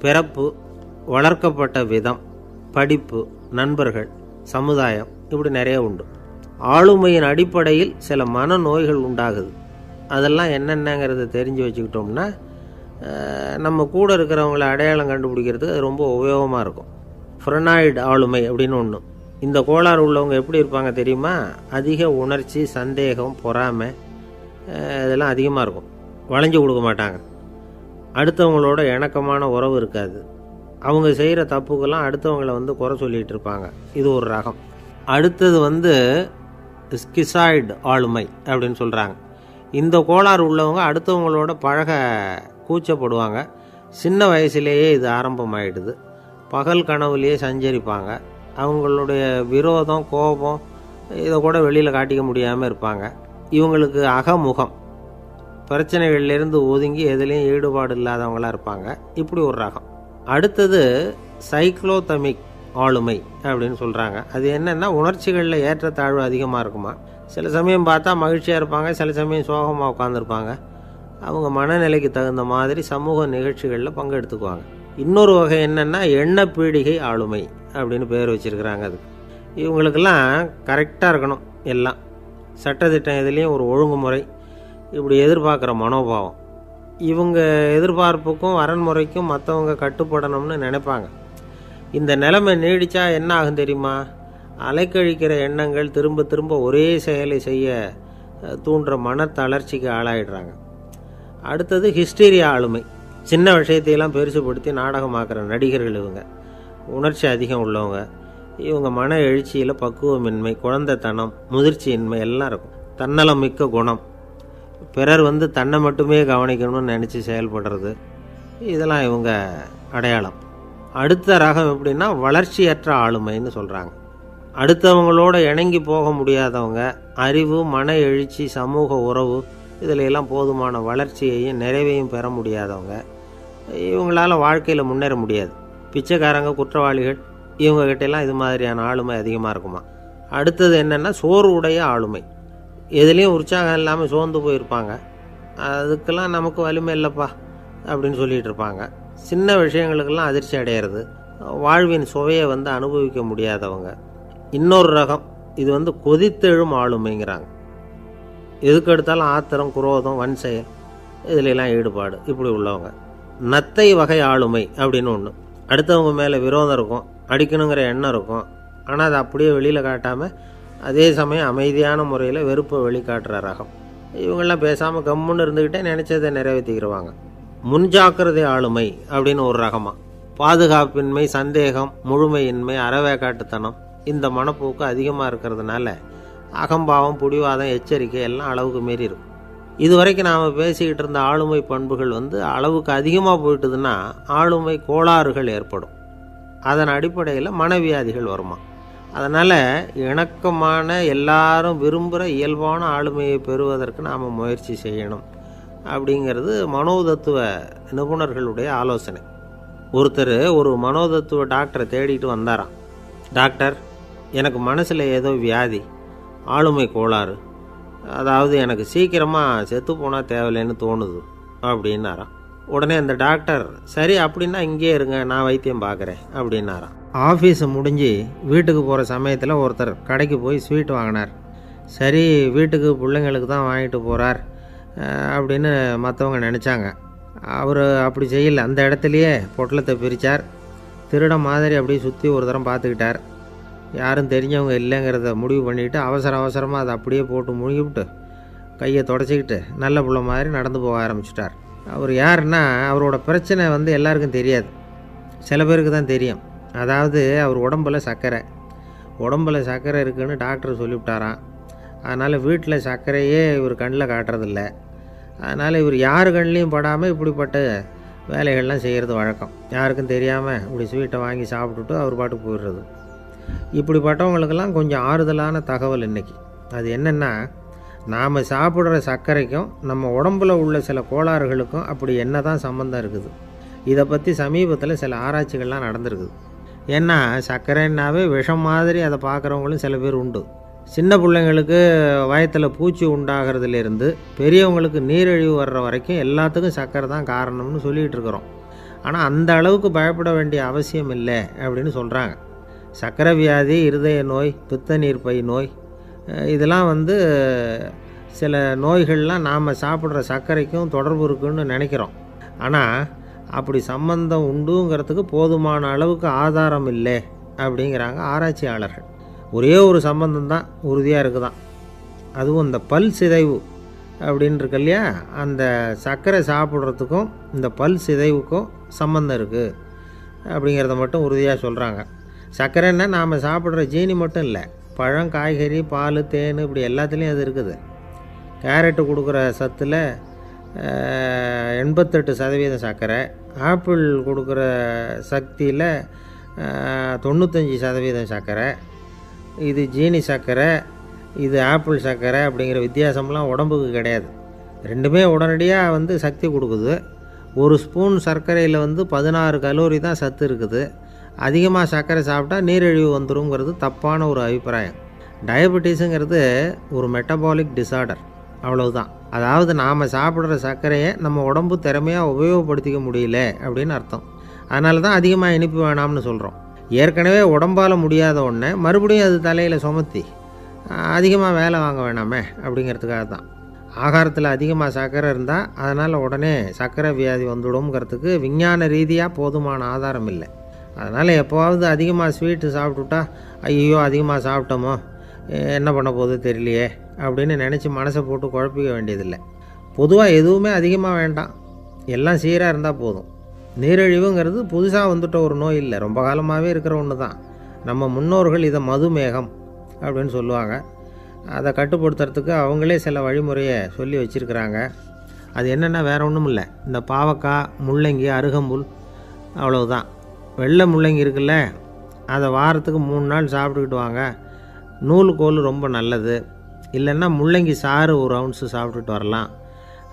பிறப்பு, வளர்க்கப்பட்ட விதம், படிப்பு, நண்பர்கள், சமுதாயம், இப்படி நிறைய உண்டு. ஆளுமையின் அடிப்படையில் சில மனநோய்கள் உண்டாகுது. அதெல்லாம் என்னென்னங்கிறத தெரிஞ்சு வச்சுக்கிட்டோம்னா நம்ம கூட இருக்கிறவங்கள அடையாளம் கண்டுபிடிக்கிறதுக்கு அது ரொம்ப உபயோகமாக இருக்கும். ஃப்ரெனாய்டு ஆளுமை அப்படின்னு ஒன்று. இந்த கோளாறு உள்ளவங்க எப்படி இருப்பாங்க தெரியுமா? அதிக உணர்ச்சி, சந்தேகம், பொறாமை இதெல்லாம் அதிகமாக இருக்கும். வளைஞ்சு கொடுக்க மாட்டாங்க. அடுத்தவங்களோட இணக்கமான உறவு இருக்காது. அவங்க செய்கிற தப்புக்கெல்லாம் அடுத்தவங்களை குறை சொல்லிகிட்டு இருப்பாங்க. இது ஒரு ரகம். அடுத்தது ஸ்கிசாய்டு ஆளுமை அப்படின்னு சொல்கிறாங்க. இந்த கோளாறு உள்ளவங்க அடுத்தவங்களோட பழக கூச்சப்படுவாங்க. சின்ன வயசுலேயே இது ஆரம்பமாயிடுது. பகல் கனவுலேயே சஞ்சரிப்பாங்க. அவங்களுடைய விரோதம், கோபம் இதை கூட வெளியில் காட்டிக்க முடியாமல் இருப்பாங்க. இவங்களுக்கு அகமுகம், பிரச்சனைகள்லேருந்து ஒதுங்கி எதுலேயும் ஈடுபாடு இல்லாதவங்களாக இருப்பாங்க. இப்படி ஒரு ரகம். அடுத்தது சைக்ளோதமிக் ஆளுமை அப்படின்னு சொல்கிறாங்க. அது என்னென்னா, உணர்ச்சிகளில் ஏற்றத்தாழ்வு அதிகமாக இருக்குமா. சில சமயம் பார்த்தா மகிழ்ச்சியாக இருப்பாங்க, சில சமயம் சோகமாக உட்காந்துருப்பாங்க. அவங்க மனநிலைக்கு தகுந்த மாதிரி சமூக நிகழ்ச்சிகளில் பங்கெடுத்துக்குவாங்க. இன்னொரு வகை என்னென்னா எண்ணப்பீடிகை ஆளுமை அப்படின்னு பேர் வச்சுருக்கிறாங்க. அதுக்கு இவங்களுக்கெல்லாம் கரெக்டாக இருக்கணும், எல்லாம் சட்டத்திட்டம், இதுலேயும் ஒரு ஒழுங்குமுறை, இப்படி எதிர்பார்க்குற மனோபாவம். இவங்க எதிர்பார்ப்புக்கும் வரன்முறைக்கும் மற்றவங்க கட்டுப்படணும்னு நினைப்பாங்க. இந்த நிலைமை நீடித்தா என்ன ஆகும் தெரியுமா? அலைக்கழிக்கிற எண்ணங்கள் திரும்ப திரும்ப ஒரே செயலை செய்ய தூண்டுற மனத்தளர்ச்சிக்கு ஆளாயிடுறாங்க. அடுத்தது ஹிஸ்டீரியா ஆளுமை. சின்ன விஷயத்தையெல்லாம் பெருசுப்படுத்தி நாடகமாக்குற நடிகர்கள் இவங்க. உணர்ச்சி அதிகம் உள்ளவங்க. இவங்க மன எழுச்சியில் பக்குவமின்மை, குழந்தைத்தனம், முதிர்ச்சியின்மை எல்லாம் இருக்கும். தன்னலம் மிக்க குணம். பிறர் தன்னை மட்டுமே கவனிக்கணும்னு நினச்சி செயல்படுறது, இதெல்லாம் இவங்க அடையாளம். அடுத்த ரகம் எப்படின்னா வளர்ச்சியற்ற ஆளுமைன்னு சொல்கிறாங்க. அடுத்தவங்களோட இணங்கி போக முடியாதவங்க. அறிவு, மன எழுச்சி, சமூக உறவு இதில் எல்லாம் போதுமான வளர்ச்சியையும் நிறைவையும் பெற முடியாதவங்க. இவங்களால் வாழ்க்கையில் முன்னேற முடியாது. பிச்சைக்காரங்க, குற்றவாளிகள் இவங்ககிட்டெல்லாம் இது மாதிரியான ஆளுமை அதிகமாக இருக்குமா. அடுத்தது என்னென்னா சோர்வுடைய ஆளுமை. எதுலேயும் உற்சாகம் இல்லாமல் சோர்ந்து போயிருப்பாங்க. அதுக்கெல்லாம் நமக்கு வலிமை இல்லைப்பா அப்படின்னு சொல்லிகிட்டு இருப்பாங்க. சின்ன விஷயங்களுக்கெல்லாம் அதிர்ச்சி அடையிறது. வாழ்வின் சுவையை அனுபவிக்க முடியாதவங்க. இன்னொரு ரகம் இது கொதித்தெழும் ஆளுமைங்கிறாங்க. எதுக்கு எடுத்தாலும் ஆத்திரம், குரோதம், வன் செயல் இதிலெல்லாம் ஈடுபாடு இப்படி உள்ளவங்க. நத்தை வகை ஆளுமை அப்படின்னு ஒன்று. அடுத்தவங்க மேலே விரோதம் இருக்கும், அடிக்கணுங்கிற எண்ணம் இருக்கும். ஆனால் அதை அப்படியே வெளியில் காட்டாமல் அதே சமயம் அமைதியான முறையில் வெறுப்பை வெளிக்காட்டுற ரகம். இவங்கெல்லாம் பேசாமல் கம்முன்னு இருந்துக்கிட்டே நினச்சதை நிறைவேற்றிக்கிடுவாங்க. முன்ஜாக்கிரதை ஆளுமை அப்படின்னு ஒரு ரகமாக. பாதுகாப்பின்மை, சந்தேகம், முழுமையின்மை, அறவேக்காட்டுத்தனம் இந்த மனப்போக்கு அதிகமாக இருக்கிறதுனால அகம்பாவம், புடிவாதம், எச்சரிக்கை எல்லாம் அளவுக்கு மீறி இருக்கும். இதுவரைக்கும் நாம் பேசிக்கிட்டு இருந்த ஆளுமை பண்புகள் அளவுக்கு அதிகமாக போயிட்டுதுன்னா ஆளுமை கோளாறுகள் ஏற்படும். அதன் அடிப்படையில் மனவியாதிகள் வருமா. அதனால் இணக்கமான, எல்லாரும் விரும்புகிற இயல்பான ஆளுமையை பெறுவதற்கு நாம் முயற்சி செய்யணும் அப்படிங்கிறது மனோதத்துவ நிபுணர்களுடைய ஆலோசனை. ஒருத்தர் ஒரு மனோதத்துவ டாக்டரை தேடிட்டு வந்தாராம். டாக்டர், எனக்கு மனசில் ஏதோ வியாதி, ஆளுமை கோளாறு, அதாவது எனக்கு சீக்கிரமாக செத்து போனால் தேவையில்லைன்னு தோணுது அப்படின்னாராம். உடனே அந்த டாக்டர், சரி அப்படின்னா இங்கே இருங்க, நான் வைத்தியம் பார்க்குறேன் அப்படின்னாராம். ஆஃபீஸு முடிஞ்சு வீட்டுக்கு போகிற சமயத்தில் ஒருத்தர் கடைக்கு போய் ஸ்வீட் வாங்கினார். சரி, வீட்டுக்கு பிள்ளைங்களுக்கு தான் வாங்கிட்டு போகிறார் அப்படின்னு மற்றவங்க நினச்சாங்க. அவர் அப்படி செய்யலை. அந்த இடத்துலையே பொட்டலத்தை பிரித்தார். திருட மாதிரி அப்படியே சுற்றி ஒரு தரம் பார்த்துக்கிட்டார். யாரும் தெரிஞ்சவங்க இல்லைங்கிறத முடிவு பண்ணிவிட்டு அவசரமாக அதை அப்படியே போட்டு முழுகிவிட்டு கையை தொடச்சிக்கிட்டு நல்ல புள்ள மாதிரி நடந்து போக ஆரம்பிச்சிட்டார். அவர் யாருன்னா, அவரோட பிரச்சனை எல்லாருக்கும் தெரியாது, சில பேருக்கு தான் தெரியும். அதாவது அவர் உடம்பில் சர்க்கரை இருக்குதுன்னு டாக்டர் சொல்லிவிட்டாராம். அதனால் வீட்டில் சர்க்கரையே இவர் கண்ணில் காட்டுறதில்ல. அதனால் இவர் யார் கண்ணிலையும் படாமல் இப்படிப்பட்ட வேலைகள்லாம் செய்கிறது வழக்கம். யாருக்கும் தெரியாமல் இப்படி ஸ்வீட்டை வாங்கி சாப்பிட்டுட்டு அவர் பாட்டுக்கு போயிடுறது. இப்படிப்பட்டவங்களுக்கெல்லாம் கொஞ்சம் ஆறுதலான தகவல் இன்றைக்கி. அது என்னென்னா, நாம் சாப்பிட்ற சர்க்கரைக்கும் நம்ம உடம்பில் உள்ள சில கோளாறுகளுக்கும் அப்படி என்ன தான் சம்மந்தம் இருக்குது. இதை பற்றி சமீபத்தில் சில ஆராய்ச்சிகள்லாம் நடந்திருக்குது. ஏன்னா சர்க்கரைன்னாவே விஷம் மாதிரி அதை பார்க்குறவங்களும் சில பேர் உண்டு. சின்ன பிள்ளைங்களுக்கு வயத்தில் பூச்சி உண்டாகிறதுலேருந்து பெரியவங்களுக்கு நீரிழிவு வர்ற வரைக்கும் எல்லாத்துக்கும் சர்க்கரை தான் காரணம்னு சொல்லிகிட்டு இருக்கிறோம். ஆனால் அந்த அளவுக்கு பயப்பட வேண்டிய அவசியம் இல்லை அப்படின்னு சொல்கிறாங்க. சர்க்கரை வியாதி, இருதய நோய், பித்த நீர்ப்பை நோய் இதெல்லாம் சில நோய்கள்லாம் நாம் சாப்பிட்ற சர்க்கரைக்கும் தொடர்பு இருக்குன்னு நினைக்கிறோம். ஆனால் அப்படி சம்பந்தம் உண்டுங்கிறதுக்கு போதுமான அளவுக்கு ஆதாரம் இல்லை அப்படிங்கிறாங்க ஆராய்ச்சியாளர்கள். ஒரே ஒரு சம்பந்தம் தான் உறுதியாக இருக்குதான். அதுவும் இந்த பல் சிதைவு அப்படின்னு இருக்கு இல்லையா, அந்த சர்க்கரை சாப்பிட்றதுக்கும் இந்த பல் சிதைவுக்கும் சம்பந்தம் இருக்குது அப்படிங்கிறத மட்டும் உறுதியாக சொல்கிறாங்க. சர்க்கரைன்னா நாம் சாப்பிட்ற ஜீனி மட்டும் இல்லை, பழம், காய்கறி, பால், தேன் இப்படி எல்லாத்துலேயும் அது இருக்குது. கேரட்டு கொடுக்குற சத்தில் 88% சர்க்கரை, ஆப்பிள் கொடுக்குற சக்தியில் 95% சர்க்கரை. இது ஜீனி சர்க்கரை, இது ஆப்பிள் சர்க்கரை அப்படிங்கிற வித்தியாசம்லாம் உடம்புக்கு கிடையாது. ரெண்டுமே உடனடியாக சக்தி கொடுக்குது. ஒரு ஸ்பூன் சர்க்கரையில் 16 கலோரி தான் சத்து இருக்குது. அதிகமாக சர்க்கரை சாப்பிட்டா நீரிழிவு வந்துருங்கிறது தப்பான ஒரு அபிப்பிராயம். டயபெட்டிஸுங்கிறது ஒரு மெட்டபாலிக் டிசார்டர், அவ்வளவுதான். அதாவது நாம் சாப்பிட்ற சர்க்கரையை நம்ம உடம்பு திறமையாக உபயோகப்படுத்திக்க முடியல அப்படின்னு அர்த்தம். அதனால தான் அதிகமாக இனிப்பு வேணாம்னு சொல்கிறோம். ஏற்கனவே உடம்பால் முடியாத ஒன்றை மறுபடியும் அது தலையில் சுமத்தி அதிகமாக வேலை வாங்க வேணாமே அப்படிங்கிறதுக்காக தான். ஆகாரத்தில் அதிகமாக சர்க்கரை இருந்தால் அதனால் உடனே சர்க்கரை வியாதி வந்துடும்ங்கிறதுக்கு விஞ்ஞான ரீதியாக போதுமான ஆதாரம் இல்லை. அதனால் எப்போவாவது அதிகமாக ஸ்வீட்டு சாப்பிட்டுட்டா ஐயோ அதிகமாக சாப்பிட்டோமோ என்ன பண்ண போகுது தெரியலையே அப்படின்னு நினச்சி மனசை போட்டு குழப்பிக்க வேண்டியதில்லை. பொதுவாக எதுவுமே அதிகமாக வேண்டாம், எல்லாம் சீராக இருந்தால் போதும். நீரிழிவுங்கிறது புதுசாக வந்துட்ட ஒரு நோய் இல்லை, ரொம்ப காலமாகவே இருக்கிற ஒன்று தான். நம்ம முன்னோர்கள் இதை மதுமேகம் அப்படின்னு சொல்லுவாங்க. அதை கட்டுப்படுத்துறதுக்கு அவங்களே சில வழிமுறையை சொல்லி வச்சுருக்கிறாங்க. அது என்னென்னா வேறு ஒன்றும் இல்லை, இந்த பாவக்காய், முள்ளங்கி, அருகம்புல் அவ்வளவுதான். வெள்ளை முள்ளங்கி இருக்குல்ல, அதை வாரத்துக்கு 3 நாள் சாப்பிட்டுக்கிட்டு வாங்க. நூலுக்கோல் ரொம்ப நல்லது. இல்லைன்னா முள்ளங்கி சாறு 1 ounce சாப்பிட்டுட்டு வரலாம்.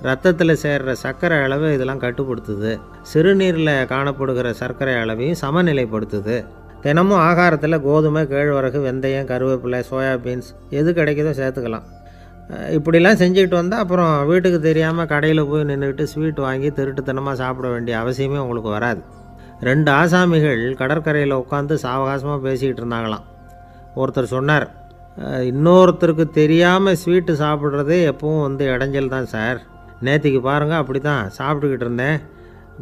ரத்தத்தில் சேர்கிற சர்க்கரை அளவு இதெல்லாம் கட்டுப்படுத்துது. சிறுநீரில் காணப்படுகிற சர்க்கரை அளவையும் சமநிலைப்படுத்துது. தினமும் ஆகாரத்தில் கோதுமை, கேழ்வரகு, வெந்தயம், கருவேப்பிலை, சோயாபீன்ஸ் எது கிடைக்குதோ சேர்த்துக்கலாம். இப்படிலாம் செஞ்சுக்கிட்டு வந்தால் அப்புறம் வீட்டுக்கு தெரியாமல் கடையில் போய் நின்றுக்கிட்டு ஸ்வீட் வாங்கி திருட்டுத்தனமாக சாப்பிட வேண்டிய அவசியமே உங்களுக்கு வராது. 2 ஆசாமிகள் கடற்கரையில் உட்காந்து சாவகாசமாக பேசிக்கிட்டு இருந்தாங்களாம். ஒருத்தர் சொன்னார், இன்னொருத்தருக்கு தெரியாமல் ஸ்வீட்டு சாப்பிட்றதே எப்பவும் இடைஞ்சல் தான் சார். நேற்றுக்கு பாருங்கள் அப்படி தான் சாப்பிட்டுக்கிட்டு இருந்தேன்,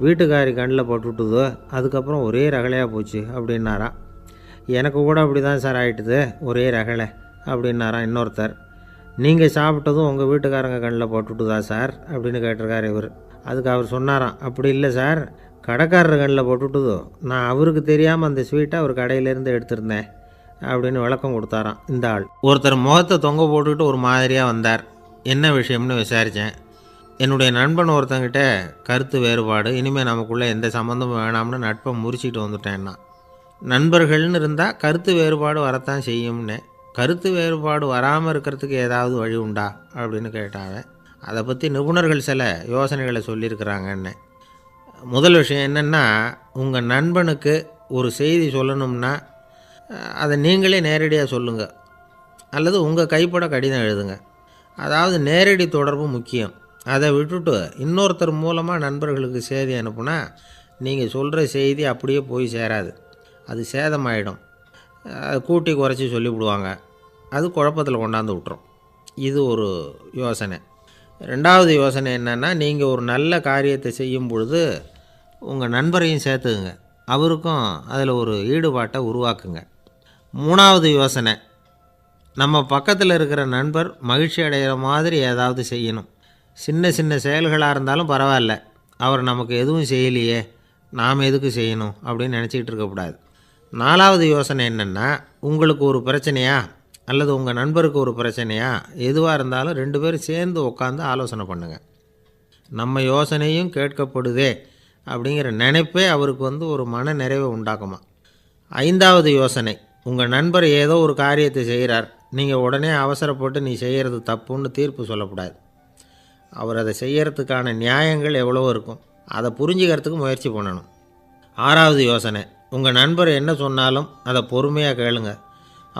வீட்டுக்காரி கண்ணில் போட்டுவிட்டுது, அதுக்கப்புறம் ஒரே ரகலையாக போச்சு அப்படின்னாரா. எனக்கு கூட அப்படி தான் சார் ஆகிட்டுது, ஒரே ரகலை அப்படின்னாரா இன்னொருத்தர். நீங்கள் சாப்பிட்டதும் உங்கள் வீட்டுக்காரங்க கண்ணில் போட்டுவிட்டுதா சார் அப்படின்னு கேட்டிருக்கார் இவர். அதுக்கு அவர் சொன்னாராம், அப்படி இல்லை சார், கடைக்காரர் கண்ணில் போட்டுவிட்டுதோ, நான் அவருக்கு தெரியாமல் அந்த ஸ்வீட்டை அவர் கடையிலேருந்து எடுத்திருந்தேன் அப்படின்னு விளக்கம் கொடுத்தாராம் இந்த ஆள். ஒருத்தர் முகத்தை தொங்க போட்டுக்கிட்டு ஒரு மாதிரியாக வந்தார். என்ன விஷயம்னு விசாரித்தேன். என்னுடைய நண்பன் ஒருத்தங்கிட்ட கருத்து வேறுபாடு, இனிமேல் நமக்குள்ளே எந்த சம்மந்தமும் வேணாம்னு நட்பை முறிச்சிட்டு வந்துட்டேன்னா. நண்பர்கள்னு இருந்தால் கருத்து வேறுபாடு வரத்தான் செய்யும்னு. கருத்து வேறுபாடு வராமல் இருக்கிறதுக்கு ஏதாவது வழி உண்டா அப்படின்னு கேட்டாங்க. அதை பற்றி நிபுணர்கள் சில யோசனைகளை சொல்லியிருக்கிறாங்கன்னு. முதல் விஷயம் என்னென்னா, உங்கள் நண்பனுக்கு ஒரு செய்தி சொல்லணும்னா அதை நீங்களே நேரடியாக சொல்லுங்கள், அல்லது உங்கள் கைப்பட கடிதம் எழுதுங்க. அதாவது நேரடி தொடர்பு முக்கியம். அதை விட்டுட்டு இன்னொருத்தர் மூலமாக நண்பர்களுக்கு செய்தி அனுப்புனா நீங்கள் சொல்கிற செய்தி அப்படியே போய் சேராது, அது சேதமாயிடும். கூட்டி குறைச்சி சொல்லிவிடுவாங்க, அது குழப்பத்தில் கொண்டாந்து விட்டுரும். இது ஒரு யோசனை. 2வது யோசனை என்னென்னா, நீங்கள் ஒரு நல்ல காரியத்தை செய்யும் பொழுது உங்கள் நண்பரையும் சேர்த்துக்குங்க, அவருக்கும் அதில் ஒரு ஈடுபாட்டை உருவாக்குங்க. 3வது யோசனை, நம்ம பக்கத்தில் இருக்கிற நண்பர் மகிழ்ச்சி அடைகிற மாதிரி ஏதாவது செய்யணும். சின்ன சின்ன செயல்களாக இருந்தாலும் பரவாயில்ல, அவர் நமக்கு எதுவும் செய்யலையே, நாம் எதுக்கு செய்யணும் அப்படின்னு நினச்சிக்கிட்டு இருக்கக்கூடாது. 4வது யோசனை என்னென்னா, உங்களுக்கு ஒரு பிரச்சனையா அல்லது உங்கள் நண்பருக்கு ஒரு பிரச்சனையா, எதுவாக இருந்தாலும் 2 பேரும் சேர்ந்து உட்காந்து ஆலோசனை பண்ணுங்கள். நம்ம யோசனையும் கேட்கப்படுதே அப்படிங்கிற நினைப்பே அவருக்கு ஒரு மன நிறைவை உண்டாக்குமா. 5வது யோசனை, உங்கள் நண்பர் ஏதோ ஒரு காரியத்தை செய்கிறார், நீங்கள் உடனே அவசரப்பட்டு நீ செய்கிறது தப்புன்னு தீர்ப்பு சொல்லக்கூடாது. அவர் அதை செய்கிறதுக்கான நியாயங்கள் எவ்வளவோ இருக்கும், அதை புரிஞ்சுக்கிறதுக்கு முயற்சி பண்ணணும். 6வது யோசனை, உங்கள் நண்பர் என்ன சொன்னாலும் அதை பொறுமையாக கேளுங்க.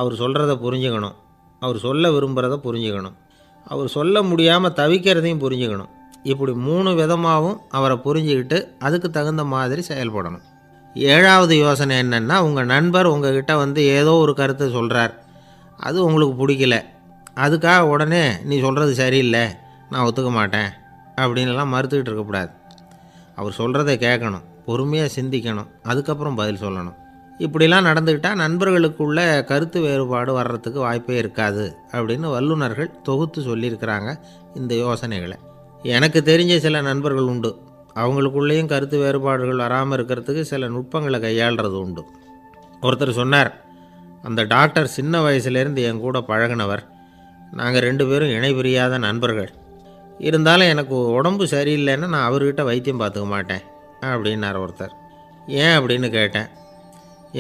அவர் சொல்கிறத புரிஞ்சுக்கணும், அவர் சொல்ல விரும்புகிறத புரிஞ்சுக்கணும், அவர் சொல்ல முடியாமல் தவிக்கிறதையும் புரிஞ்சுக்கணும். இப்படி 3 விதமாகவும் அவரை புரிஞ்சுக்கிட்டு அதுக்கு தகுந்த மாதிரி செயல்படணும். 7வது யோசனை என்னென்னா, உங்கள் நண்பர் உங்ககிட்ட ஏதோ ஒரு கருத்தை சொல்கிறார், அது உங்களுக்கு பிடிக்கல, அதுக்காக உடனே நீ சொல்கிறது சரியில்லை, நான் ஒத்துக்க மாட்டேன் அப்படின்லாம் மறுத்துக்கிட்டு இருக்கக்கூடாது. அவர் சொல்கிறத கேட்கணும், பொறுமையாக சிந்திக்கணும், அதுக்கப்புறம் பதில் சொல்லணும். இப்படிலாம் நடந்துக்கிட்டால் நண்பர்களுக்குள்ள கருத்து வேறுபாடு வர்றதுக்கு வாய்ப்பே இருக்காது அப்படின்னு வல்லுநர்கள் தொகுத்து சொல்லியிருக்கிறாங்க இந்த யோசனைகளை. எனக்கு தெரிஞ்ச சில நண்பர்கள் உண்டு, அவங்களுக்குள்ளேயும் கருத்து வேறுபாடுகள் வராமல் இருக்கிறதுக்கு சில நுட்பங்களை கையாளுறது உண்டு. ஒருத்தர் சொன்னார், அந்த டாக்டர் சின்ன வயசுலேருந்து என் கூட பழகினவர், நாங்கள் 2 பேரும் இணை பிரியாத நண்பர்கள். இருந்தாலும் எனக்கு உடம்பு சரியில்லைன்னா நான் அவர்கிட்ட வைத்தியம் பார்த்துக்க மாட்டேன் அப்படின்னார் ஒருத்தர். ஏன் அப்படின்னு கேட்டேன்.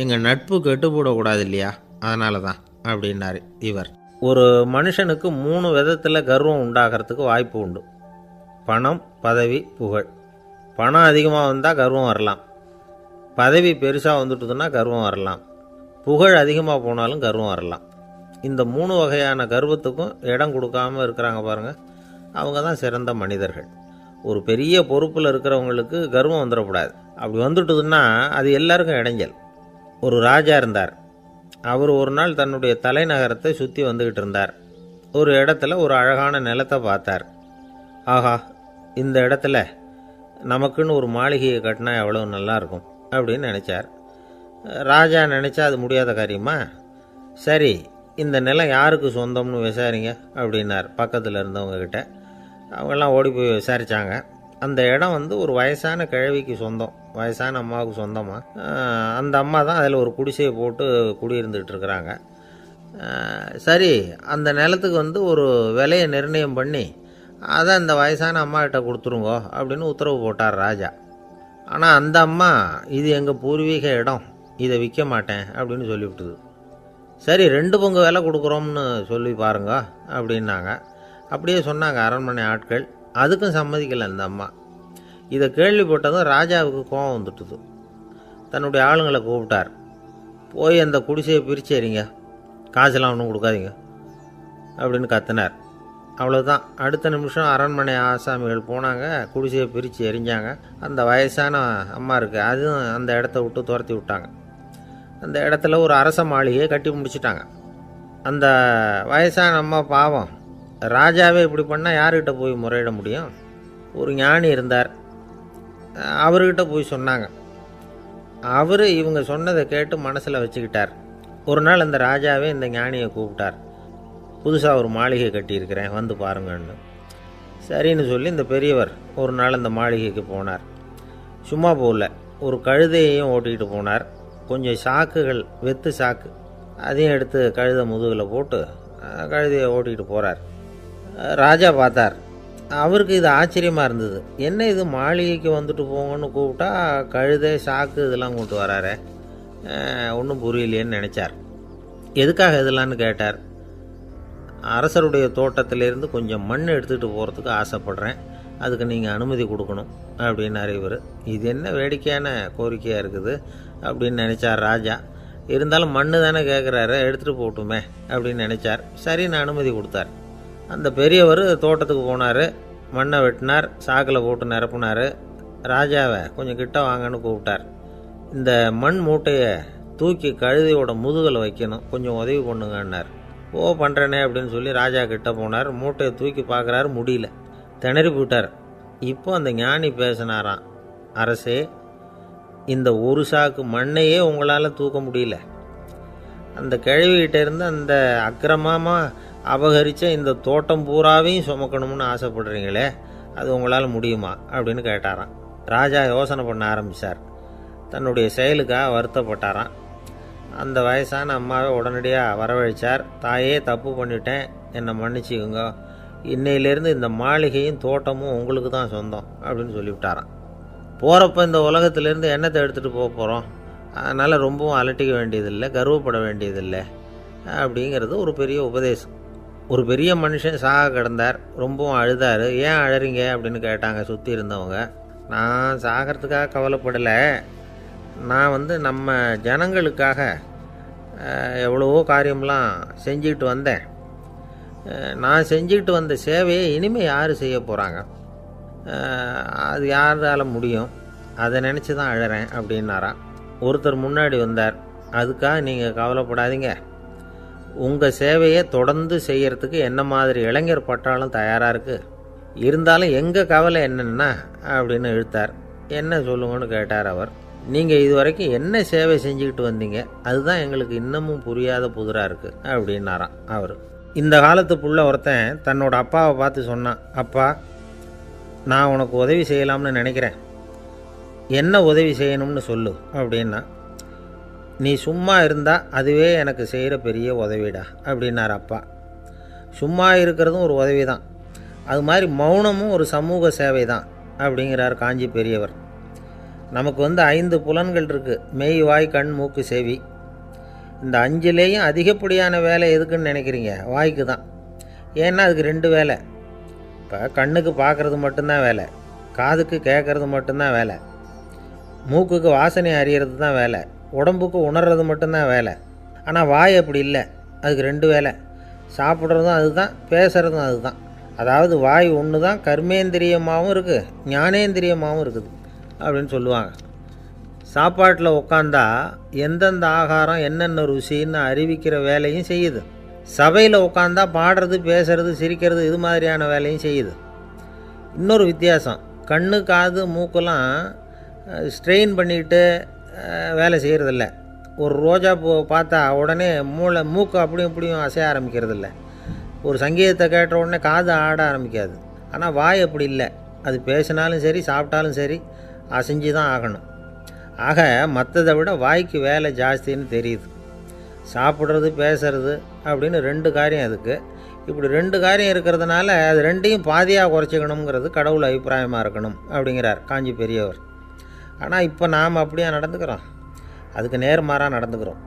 எங்கள் நட்பு கெட்டுப்போடக்கூடாது இல்லையா, அதனால தான் அப்படின்னார் இவர். ஒரு மனுஷனுக்கு 3 விதத்தில் கர்வம் உண்டாகிறதுக்கு வாய்ப்பு உண்டு. பணம், பதவி, புகழ். பணம் அதிகமாக வந்தால் கர்வம் வரலாம், பதவி பெருசாக வந்துட்டுதுன்னா கர்வம் வரலாம், புகழ் அதிகமாக போனாலும் கர்வம் வரலாம். இந்த 3 வகையான கர்வத்துக்கும் இடம் கொடுக்காமல் இருக்கிறாங்க பாருங்கள், அவங்க தான் சிறந்த மனிதர்கள். ஒரு பெரிய பொறுப்பில் இருக்கிறவங்களுக்கு கர்வம் வந்துடக்கூடாது. அப்படி வந்துட்டுதுன்னா அது எல்லாருக்கும் இடைஞ்சல். ஒரு ராஜா இருந்தார். அவர் ஒரு நாள் தன்னுடைய தலைநகரத்தை சுற்றி வந்துக்கிட்டு இருந்தார். ஒரு இடத்துல ஒரு அழகான நிலத்தை பார்த்தார். ஆஹா, இந்த இடத்துல நமக்குன்னு ஒரு மாளிகையை கட்டினா எவ்வளோ நல்லாயிருக்கும் அப்படின்னு நினச்சார். ராஜா நினச்சா அது முடியாத காரியமா? சரி, இந்த நிலம் யாருக்கு சொந்தம்னு விசாரிங்க அப்படின்னார் பக்கத்தில் இருந்தவங்கக்கிட்ட. அவங்கெல்லாம் ஓடி போய் விசாரித்தாங்க. அந்த இடம் ஒரு வயசான கிழவிக்கு சொந்தம், வயசான அம்மாவுக்கு சொந்தமாக. அந்த அம்மா தான் அதில் ஒரு குடிசையை போட்டு குடியிருந்துகிட்டு இருக்கிறாங்க. சரி, அந்த நிலத்துக்கு ஒரு விலையை நிர்ணயம் பண்ணி அதை அந்த வயசான அம்மாக்கிட்ட கொடுத்துருங்கோ அப்படின்னு உத்தரவு போட்டார் ராஜா. ஆனால் அந்த அம்மா, இது எங்கள் பூர்வீக இடம், இதை விற்க மாட்டேன் அப்படின்னு சொல்லிவிட்டுது. சரி, 2 பங்கு விலை கொடுக்குறோம்னு சொல்லி பாருங்க அப்படின்னாங்க. அப்படியே சொன்னாங்க அரண்மனை ஆட்கள். அதுக்கும் சம்மதிக்கலை அந்த அம்மா. இதை கேள்விப்பட்டதும் ராஜாவுக்கு கோபம் வந்துட்டுது. தன்னுடைய ஆளுங்களை கூப்பிட்டார். போய் அந்த குடிசையை பிரித்து எறிங்க, காசெல்லாம் ஒன்றும் கொடுக்காதீங்க அப்படின்னு கத்தினார். அவ்வளோதான். அடுத்த நிமிஷம் அரண்மனை ஆசாமிகள் போனாங்க, குடிசையை பிரித்து எரிஞ்சாங்க. அந்த வயசான அம்மா இருக்குது, அதுவும் அந்த இடத்த விட்டு துரத்தி விட்டாங்க. அந்த இடத்துல ஒரு அரச மாளிகையை கட்டி முடிச்சிட்டாங்க. அந்த வயசான அம்மா பாவம், ராஜாவே இப்படி பண்ணால் யார்கிட்ட போய் முறையிட முடியும்? ஒரு ஞானி இருந்தார், அவர்கிட்ட போய் சொன்னாங்க. அவர் இவங்க சொன்னதை கேட்டு மனசில் வச்சுக்கிட்டார். ஒரு நாள் அந்த ராஜாவே இந்த ஞானியை கூப்பிட்டார். புதுசாக ஒரு மாளிகை கட்டியிருக்கிறேன், வந்து பாருங்கன்னு. சரின்னு சொல்லி இந்த பெரியவர் ஒரு நாள் அந்த மாளிகைக்கு போனார். சும்மா போகல, ஒரு கழுதையையும் ஓட்டிகிட்டு போனார். கொஞ்சம் சாக்குகள், வெத்து சாக்கு, அதையும் எடுத்து கழுதை முதுகில் போட்டு கழுதையை ஓட்டிகிட்டு போகிறார். ராஜா பார்த்தார். அவருக்கு இது ஆச்சரியமாக இருந்தது. என்ன இது, மாளிகைக்கு வந்துட்டு போங்கன்னு கூப்பிட்டா கழுதை சாக்கு இதெல்லாம் கொண்டு வராரே, ஒன்றும் புரியலையேன்னு நினச்சார். எதுக்காக இதெல்லாம்னு கேட்டார். அரசருடைய தோட்டத்திலேருந்து கொஞ்சம் மண் எடுத்துகிட்டு போகிறதுக்கு ஆசைப்பட்றேன், அதுக்கு நீங்கள் அனுமதி கொடுக்கணும் அப்படின்னாரு இவர். இது என்ன வேடிக்கையான கோரிக்கையாக இருக்குது அப்படின்னு நினச்சார் ராஜா. இருந்தாலும் மண்ணு தானே கேட்குறாரு, எடுத்துகிட்டு போகட்டுமே அப்படின்னு நினச்சார். சரி, நான் அனுமதி கொடுத்தார். அந்த பெரியவர் தோட்டத்துக்கு போனார், மண்ணை வெட்டினார், சாக்கில் போட்டு நிரப்புனார். ராஜாவை கொஞ்சம் கிட்ட வாங்கன்னு கூப்பிட்டார். இந்த மண் மூட்டையை தூக்கி கழுதையோட முதுகில் வைக்கணும், கொஞ்சம் உதவி பண்ணுங்கன்னார். ஓ, பண்ணுறேனே அப்படின்னு சொல்லி ராஜா கிட்ட போனார். மூட்டையை தூக்கி பார்க்குறாரு, முடியல, திணறி போட்டார். இப்போ அந்த ஞானி பேசினாராம். அரசே, இந்த ஒரு சாக்கு மண்ணையே உங்களால் தூக்க முடியல, அந்த கிழவிகிட்ட இருந்து அந்த அக்கிரமமாக அபகரித்த இந்த தோட்டம் பூராவையும் சுமக்கணும்னு ஆசைப்படுறீங்களே, அது உங்களால் முடியுமா அப்படின்னு கேட்டாராம். ராஜா யோசனை பண்ண ஆரம்பித்தார். தன்னுடைய செயலுக்காக வருத்தப்பட்டாராம். அந்த வயசான அம்மாவை உடனடியாக வரவழைச்சார். தாயே, தப்பு பண்ணிட்டேன், என்னை மன்னிச்சுக்குங்க, இன்னையிலேருந்து இந்த மாளிகையும் தோட்டமும் உங்களுக்கு தான் சொந்தம் அப்படின்னு சொல்லிவிட்டாராம். போகிறப்ப இந்த உலகத்திலேருந்து எண்ணத்தை எடுத்துகிட்டு போக போகிறோம், அதனால் ரொம்பவும் அலட்டிக்க வேண்டியதில்லை, கர்வப்பட வேண்டியதில்லை அப்படிங்கிறது ஒரு பெரிய உபதேசம். ஒரு பெரிய மனுஷன் சாக கிடந்தார், ரொம்பவும் அழுதார். ஏன் அழறீங்க அப்படின்னு கேட்டாங்க சுற்றி இருந்தவங்க. நான் சாகிறதுக்காக கவலைப்படலை, நான் நம்ம ஜனங்களுக்காக எவ்வளவோ காரியம்லாம் செஞ்சுக்கிட்டு வந்தேன். நான் செஞ்சுக்கிட்டு வந்த சேவையை இனிமேல் யார் செய்ய போகிறாங்க, அது யாரால் முடியும், அதை நினச்சி தான் அழறேன் அப்படின்னாராம். ஒருத்தர் முன்னாடி வந்தார். அதுக்காக நீங்கள் கவலைப்படாதீங்க, உங்கள் சேவையை தொடர்ந்து செய்கிறதுக்கு என்ன மாதிரி இளைஞர் பட்டாலும் தயாராக இருக்குது, இருந்தாலும் எங்கள் கவலை என்னென்னா அப்படின்னு இழுத்தார். என்ன சொல்லுங்கன்னு கேட்டார் அவர். நீங்கள் இது வரைக்கும் என்ன சேவை செஞ்சுக்கிட்டு வந்தீங்க, அதுதான் எங்களுக்கு இன்னமும் புரியாத புதிராக இருக்குது அப்படின்னாராம் அவர். இந்த காலத்து புள்ள ஒருத்தன் தன்னோட அப்பாவை பார்த்து சொன்னான். அப்பா, நான் உனக்கு உதவி செய்யலாம்னு நினைக்கிறேன், என்ன உதவி செய்யணும்னு சொல்லு அப்படின்னா. நீ சும்மா இருந்தால் அதுவே எனக்கு செய்கிற பெரிய உதவிடா அப்படின்னார் அப்பா. சும்மா இருக்கிறதும் ஒரு உதவி தான், அது மாதிரி மௌனமும் ஒரு சமூக சேவை தான் அப்படிங்கிறார் காஞ்சி பெரியவர். நமக்கு 5 புலன்கள் இருக்குது, மெய், வாய், கண், மூக்கு, செவி. இந்த 5லேயும் அதிகப்படியான வேலை எதுக்குன்னு நினைக்கிறீங்க? வாய்க்கு தான். ஏன்னா அதுக்கு 2 வேலை. இப்போ கண்ணுக்கு பார்க்குறது மட்டும்தான் வேலை, காதுக்கு கேட்குறது மட்டும்தான் வேலை, மூக்குக்கு வாசனை அறியறது தான் வேலை, உடம்புக்கு உணர்றது மட்டும்தான் வேலை. ஆனால் வாய் அப்படி இல்லை, அதுக்கு 2 வேலை. சாப்பிட்றதும் அதுதான், பேசுகிறதும் அதுதான். அதாவது வாய் ஒன்று தான் கர்மேந்திரியமாகவும் இருக்குது, ஞானேந்திரியமாகவும் இருக்குது அப்படின்னு சொல்லுவாங்க. சாப்பாட்டில் உட்காந்தா எந்தெந்த ஆகாரம் என்னென்ன ருசின்னு அறிவிக்கிற வேலையும் செய்யுது. சபையில் உட்காந்தா பாடுறது, பேசுறது, சிரிக்கிறது, இது மாதிரியான வேலையும் செய்யுது. இன்னொரு வித்தியாசம், கண்ணு காது மூக்கெல்லாம் ஸ்ட்ரெயின் பண்ணிக்கிட்டு வேலை செய்கிறதில்ல. ஒரு ரோஜா பூ பார்த்தா உடனே மூக்கு அப்படியும் இப்படியும் அசைய ஆரம்பிக்கிறதில்ல. ஒரு சங்கீதத்தை கேட்ட உடனே காது ஆட ஆரம்பிக்காது. ஆனால் வாய் அப்படி இல்லை, அது பேசினாலும் சரி சாப்பிட்டாலும் சரி அசைஞ்சு தான் ஆகணும். ஆக மற்றதை விட வாய்க்கு வேலை ஜாஸ்தின்னு தெரியுது. சாப்பிட்றது பேசுறது அப்படின்னு 2 காரியம் அதுக்கு. இப்படி 2 காரியம் இருக்கிறதுனால அது 2ஐயும் பாதியாக குறைச்சிக்கணுங்கிறது கடவுள் அபிப்பிராயமாக இருக்கணும் அப்படிங்கிறார் காஞ்சி பெரியவர். ஆனால் இப்போ நாம் அப்படியே நடந்துக்கிறோம், அதுக்கு நேர்மாறாக நடந்துக்கிறோம்.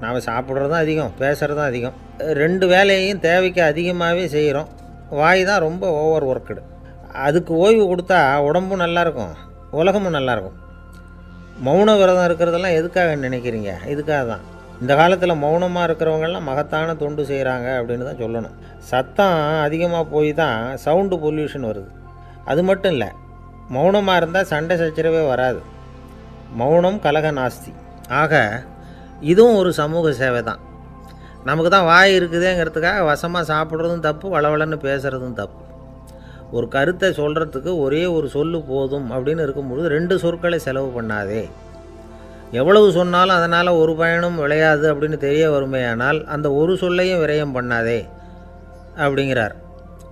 நாம் சாப்பிட்றதும் அதிகம், பேசுகிறதும் அதிகம், 2 வேலையையும் தேவைக்கு அதிகமாகவே செய்கிறோம். வாய் தான் ரொம்ப ஓவர் ஒர்க்குடு. அதுக்கு ஓய்வு கொடுத்தா உடம்பும் நல்லாயிருக்கும், உலகமும் நல்லாயிருக்கும். மௌன விரதம் இருக்கிறதெல்லாம் எதுக்காக நினைக்கிறீங்க? இதுக்காக தான். இந்த காலத்தில் மௌனமாக இருக்கிறவங்கெல்லாம் மகத்தான தொண்டு செய்கிறாங்க அப்படின்னு தான் சொல்லணும். சத்தம் அதிகமாக போய் தான் சவுண்டு பொல்யூஷன் வருது. அது மட்டும் இல்லை, மௌனமாக இருந்தால் சண்டை சச்சரவே வராது. மௌனம் கலக நாஸ்தி. ஆக இதுவும் ஒரு சமூக சேவை தான். நமக்கு தான் வாய் இருக்குதுங்கிறதுக்காக வசமாக சாப்பிட்றதும் தப்பு, வளவளன்னு பேசுகிறதும் தப்பு. ஒரு கருத்தை சொல்கிறதுக்கு ஒரே ஒரு சொல்லு போதும் அப்படின்னு இருக்கும்பொழுது 2 சொற்களை செலவு பண்ணாதே. எவ்வளவு சொன்னாலும் அதனால் ஒரு பயனும் விளையாது அப்படின்னு தெரிய வருமேயானால் அந்த ஒரு சொல்லையும் விரயம் பண்ணாதே அப்படிங்கிறார்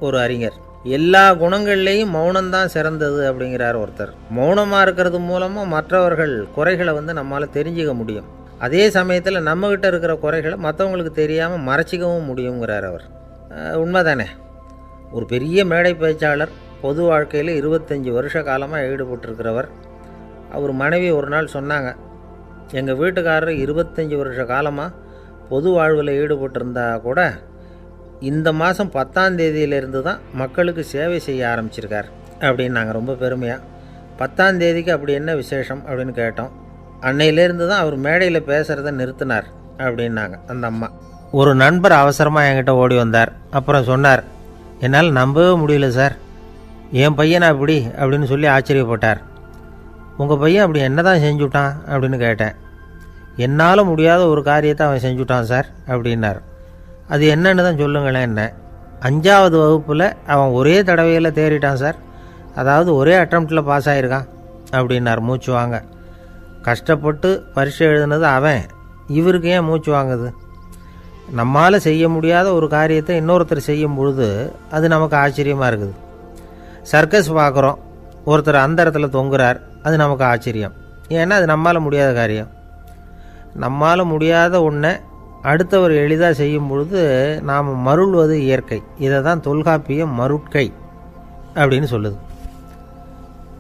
ஒரு அறிஞர். எல்லா குணங்கள்லேயும் மௌனம்தான் சிறந்தது அப்படிங்கிறார் ஒருத்தர். மௌனமாக இருக்கிறது மூலமாக மற்றவர்கள் குறைகளை நம்மளால் தெரிஞ்சிக்க முடியும். அதே சமயத்தில் நம்மக்கிட்ட இருக்கிற குறைகளை மற்றவங்களுக்கு தெரியாமல் மறைச்சிக்கவும் முடியுங்கிறார் அவர். உண்மைதானே? ஒரு பெரிய மேடை பேச்சாளர், பொது வாழ்க்கையில் 25 வருஷ காலமாக ஈடுபட்டிருக்கிறவர். அவர் மனைவி ஒரு நாள் சொன்னாங்க, எங்கள் வீட்டுக்காரர் 25 வருஷ காலமாக பொது வாழ்வில் ஈடுபட்டிருந்தா கூட இந்த மாதம் 10ஆம் தேதியிலேருந்து தான் மக்களுக்கு சேவை செய்ய ஆரம்பிச்சிருக்கார் அப்படின்னாங்க ரொம்ப பெருமையாக. 10ஆம் தேதிக்கு அப்படி என்ன விசேஷம் அப்படின்னு கேட்டோம். அன்னையிலேருந்து தான் அவர் மேடையில் பேசுகிறத நிறுத்தினார் அப்படின்னாங்க அந்த அம்மா. ஒரு நண்பர் அவசரமாக என்கிட்ட ஓடி வந்தார். அப்புறம் சொன்னார், என்னால் நம்பவே முடியல சார், என் பையனை அப்படி அப்படின்னு சொல்லி ஆச்சரியப்பட்டார். உங்கள் பையன் அப்படி என்ன தான் செஞ்சுட்டான் அப்படின்னு கேட்டேன். என்னால் முடியாத ஒரு காரியத்தை அவன் செஞ்சுட்டான் சார் அப்படின்னார். அது என்னன்னு தான் சொல்லுங்களேன். என்ன 5ஆவது வகுப்பில் அவன் ஒரே தடவையில் தேறிட்டான் சார், அதாவது ஒரே அட்டம்ப்டில் பாஸ் ஆகிருக்கான் அப்படின்னார் மூச்சு வாங்க. கஷ்டப்பட்டு பரீட்சை எழுதுனது அவன், இவருக்கு ஏன் மூச்சு வாங்குது? நம்மால் செய்ய முடியாத ஒரு காரியத்தை இன்னொருத்தர் செய்யும் பொழுது அது நமக்கு ஆச்சரியமாக இருக்குது. சர்க்கஸ் பார்க்குறோம், ஒருத்தர் அந்த இடத்துல தொங்குறார், அது நமக்கு ஆச்சரியம். ஏன்னா அது நம்மால் முடியாத காரியம். நம்மால் முடியாத ஒன்றை அடுத்தவர் எளிதாக செய்யும் பொழுது நாம் மருள்வது இயற்கை. இதை தான் தொல்காப்பியம் மருட்கை அப்படின்னு சொல்லுது.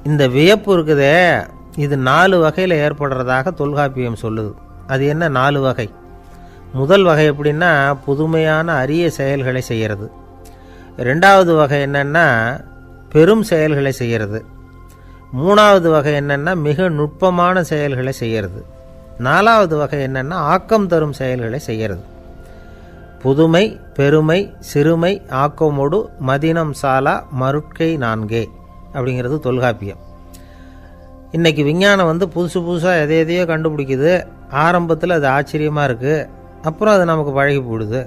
இந்த வியப்பு இருக்குதே, இது 4 வகையில் ஏற்படுறதாக தொல்காப்பியம் சொல்லுது. அது என்ன 4 வகை? முதல் வகை எப்படின்னா புதுமையான அரிய செயல்களை செய்கிறது. 2வது வகை என்னென்னா பெரும் செயல்களை செய்கிறது. 3வது வகை என்னென்னா மிக நுட்பமான செயல்களை செய்கிறது. 4வது வகை என்னென்னா ஆக்கம் தரும் செயல்களை செய்கிறது. புதுமை, பெருமை, சிறுமை, ஆக்கமோடு மதினம் சாலா மருட்கை 4 அப்படிங்கிறது தொல்காப்பியம். இன்றைக்கி விஞ்ஞானம் புதுசு புதுசாக எதையோ கண்டுபிடிக்குது. ஆரம்பத்தில் அது ஆச்சரியமாக இருக்குது, அப்புறம் அது நமக்கு பழகி போடுது.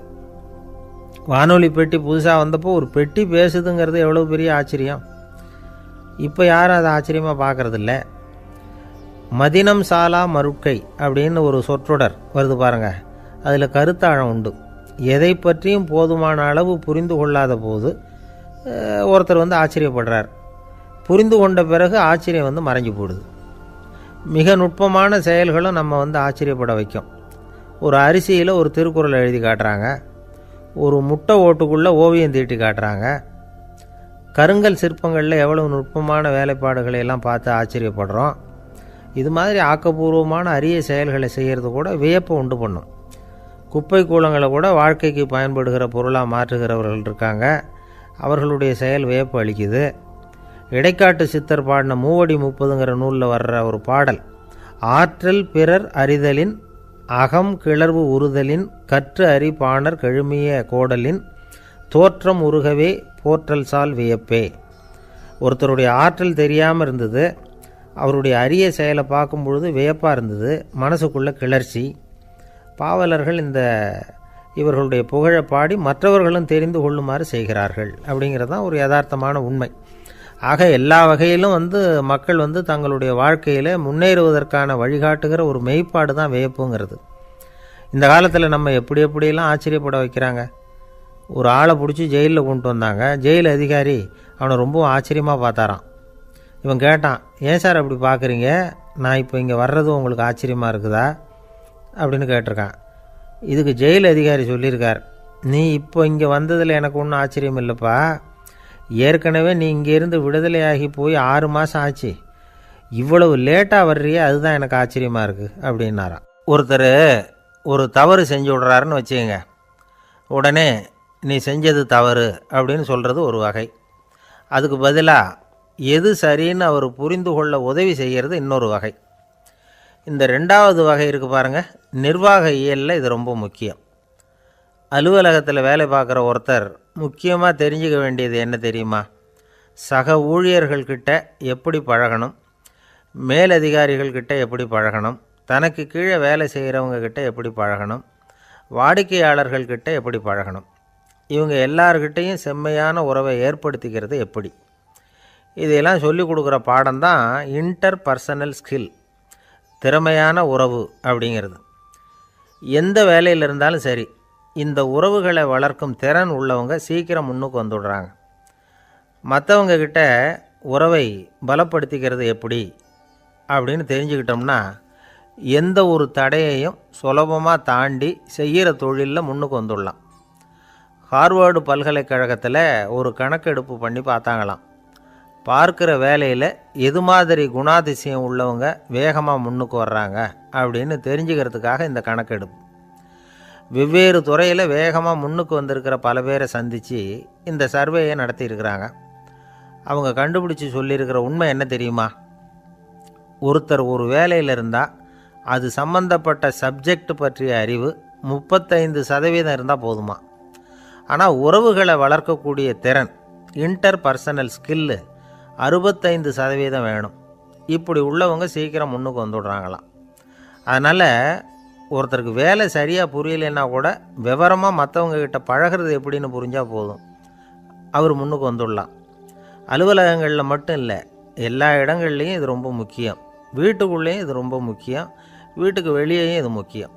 வானொலி பெட்டி புதுசாக வந்தப்போ ஒரு பெட்டி பேசுதுங்கிறது எவ்வளோ பெரிய ஆச்சரியம். இப்போ யாரும் அதை ஆச்சரியமாக பார்க்குறதில்ல. மதினம் சாலா மருட்கை அப்படின்னு ஒரு சொற்றொடர் வருது பாருங்கள், அதில் கருத்தாழம் உண்டு. எதை பற்றியும் போதுமான அளவு புரிந்து கொள்ளாத போது ஒருத்தர் ஆச்சரியப்படுறார். புரிந்து கொண்ட பிறகு ஆச்சரியம் மறைஞ்சு போடுது. மிக நுட்பமான செயல்களும் நம்ம ஆச்சரியப்பட வைக்கும். ஒரு அரிசியில் ஒரு திருக்குறள் எழுதி காட்டுறாங்க, ஒரு முட்டை ஓட்டுக்குள்ளே ஓவியம் தீட்டி காட்டுறாங்க. கருங்கல் சிற்பங்களில் எவ்வளவு நுட்பமான வேலைப்பாடுகளை எல்லாம் பார்த்து ஆச்சரியப்படுறோம். இது மாதிரி ஆக்கப்பூர்வமான அரிய செயல்களை செய்கிறது கூட வியப்பை உண்டு பண்ணும். குப்பை கூலங்களை கூட வாழ்க்கைக்கு பயன்படுகிற பொருளாக மாற்றுகிறவர்கள் இருக்காங்க, அவர்களுடைய செயல் வியப்பு அளிக்குது. இடைக்காட்டு சித்தர் பாடின 30 நூலில் வர்ற ஒரு பாடல், ஆற்றல் பிறர் அறிதலின் அகம் கிளர்வு உறுதலின் கற்று அறி பாணர் கெழுமிய கோடலின் தோற்றம் உருகவே போற்றல் சால் வியப்பே. ஒருத்தருடைய ஆற்றல் தெரியாமல் இருந்தது, அவருடைய அரிய செயலை பார்க்கும் பொழுது வியப்பாக இருந்தது, மனசுக்குள்ள கிளர்ச்சி. பாவலர்கள் இவர்களுடைய புகழை பாடி மற்றவர்களும் தெரிந்து கொள்ளுமாறு செய்கிறார்கள் அப்படிங்கிறது தான் ஒரு யதார்த்தமான உண்மை. ஆக எல்லா வகையிலும் மக்கள் தங்களுடைய வாழ்க்கையில் முன்னேறுவதற்கான வழிகாட்டுகிற ஒரு மெய்ப்பாடு தான் வியப்புங்கிறது. இந்த காலத்தில் நம்ம எப்படி எப்படியெல்லாம் ஆச்சரியப்பட வைக்கிறாங்க. ஒரு ஆளை பிடிச்சி ஜெயிலில் கொண்டு வந்தாங்க. ஜெயில் அதிகாரி அவனை ரொம்ப ஆச்சரியமாக பார்த்தாரான். இவன் கேட்டான், ஏன் சார் அப்படி பார்க்குறீங்க, நான் இப்போ இங்கே வர்றது உங்களுக்கு ஆச்சரியமாக இருக்குதா அப்படின்னு கேட்டிருக்கான். இதுக்கு ஜெயில் அதிகாரி சொல்லியிருக்கார், நீ இப்போ இங்கே வந்ததில் எனக்கு ஒன்றும் ஆச்சரியம் இல்லைப்பா, ஏற்கனவே நீ இங்கேருந்து விடுதலையாகி போய் 6 மாதம் ஆச்சு, இவ்வளவு லேட்டாக வர்றியே அதுதான் எனக்கு ஆச்சரியமாக இருக்குது அப்படின்னாராம். ஒருத்தர் ஒரு தவறு செஞ்சு விட்றாருன்னு வச்சுக்கோங்க, உடனே நீ செஞ்சது தவறு அப்படின்னு சொல்கிறது ஒரு வகை. அதுக்கு பதிலாக எது சரின்னு அவர் புரிந்து கொள்ள உதவி செய்கிறது இன்னொரு வகை. இந்த 2வது வகை இருக்குது பாருங்கள், நிர்வாக இயலில் இது ரொம்ப முக்கியம். அலுவலகத்தில் வேலை பார்க்குற ஒருத்தர் முக்கியமாக தெரிஞ்சுக்க வேண்டியது என்ன தெரியுமா? சக ஊழியர்கள்கிட்ட எப்படி பழகணும், மேலதிகாரிகள்கிட்ட எப்படி பழகணும், தனக்கு கீழே வேலை செய்கிறவங்கக்கிட்ட எப்படி பழகணும், வாடிக்கையாளர்கள்கிட்ட எப்படி பழகணும், இவங்க எல்லார்கிட்டையும் செம்மையான உறவை ஏற்படுத்திக்கிறது எப்படி, இதையெல்லாம் சொல்லிக் கொடுக்குற பாடம் தான் இன்டர் பர்சனல் ஸ்கில், திறமையான உறவு அப்படிங்கிறது. எந்த வேலையில் இருந்தாலும் சரி, இந்த உறவுகளை வளர்க்கும் திறன் உள்ளவங்க சீக்கிரம் முன்னுக்கு வந்துடுறாங்க. மற்றவங்கக்கிட்ட உறவை பலப்படுத்திக்கிறது எப்படி அப்படின்னு தெரிஞ்சுக்கிட்டோம்னா எந்த ஒரு தடையையும் சுலபமாக தாண்டி செய்கிற தொழிலில் முன்னுக்கு வந்துடலாம். ஹார்வர்டு பல்கலைக்கழகத்தில் ஒரு கணக்கெடுப்பு பண்ணி பார்த்தாங்களாம். பார்க்குற வேலையில் எது மாதிரி குணாதிசயம் உள்ளவங்க வேகமாக முன்னுக்கு வர்றாங்க அப்படின்னு தெரிஞ்சுக்கிறதுக்காக இந்த கணக்கெடுப்பு. வெவ்வேறு துறையில் வேகமாக முன்னுக்கு வந்திருக்கிற பல பேரை சந்தித்து இந்த சர்வேயை நடத்தியிருக்கிறாங்க. அவங்க கண்டுபிடிச்சி சொல்லியிருக்கிற உண்மை என்ன தெரியுமா? ஒருத்தர் ஒரு வேலையில் இருந்தால் அது சம்பந்தப்பட்ட சப்ஜெக்ட் பற்றிய அறிவு 35% இருந்தால் போதுமா. ஆனால் உறவுகளை வளர்க்கக்கூடிய திறன், இன்டர் பர்சனல் ஸ்கில்லு 65% வேணும். இப்படி உள்ளவங்க சீக்கிரம் முன்னுக்கு வந்துடுறாங்களாம். அதனால் ஒருத்தருக்கு வேலை சரியாக புரியலைன்னா கூட விவரமாக மற்றவங்கக்கிட்ட பழகிறது எப்படின்னு புரிஞ்சால் போதும், அவர் முன்னுக்கு வந்துடலாம். அலுவலகங்களில் மட்டும் இல்லை, எல்லா இடங்கள்லேயும் இது ரொம்ப முக்கியம். வீட்டுக்குள்ளேயும் இது ரொம்ப முக்கியம், வீட்டுக்கு வெளியேயும் இது முக்கியம்.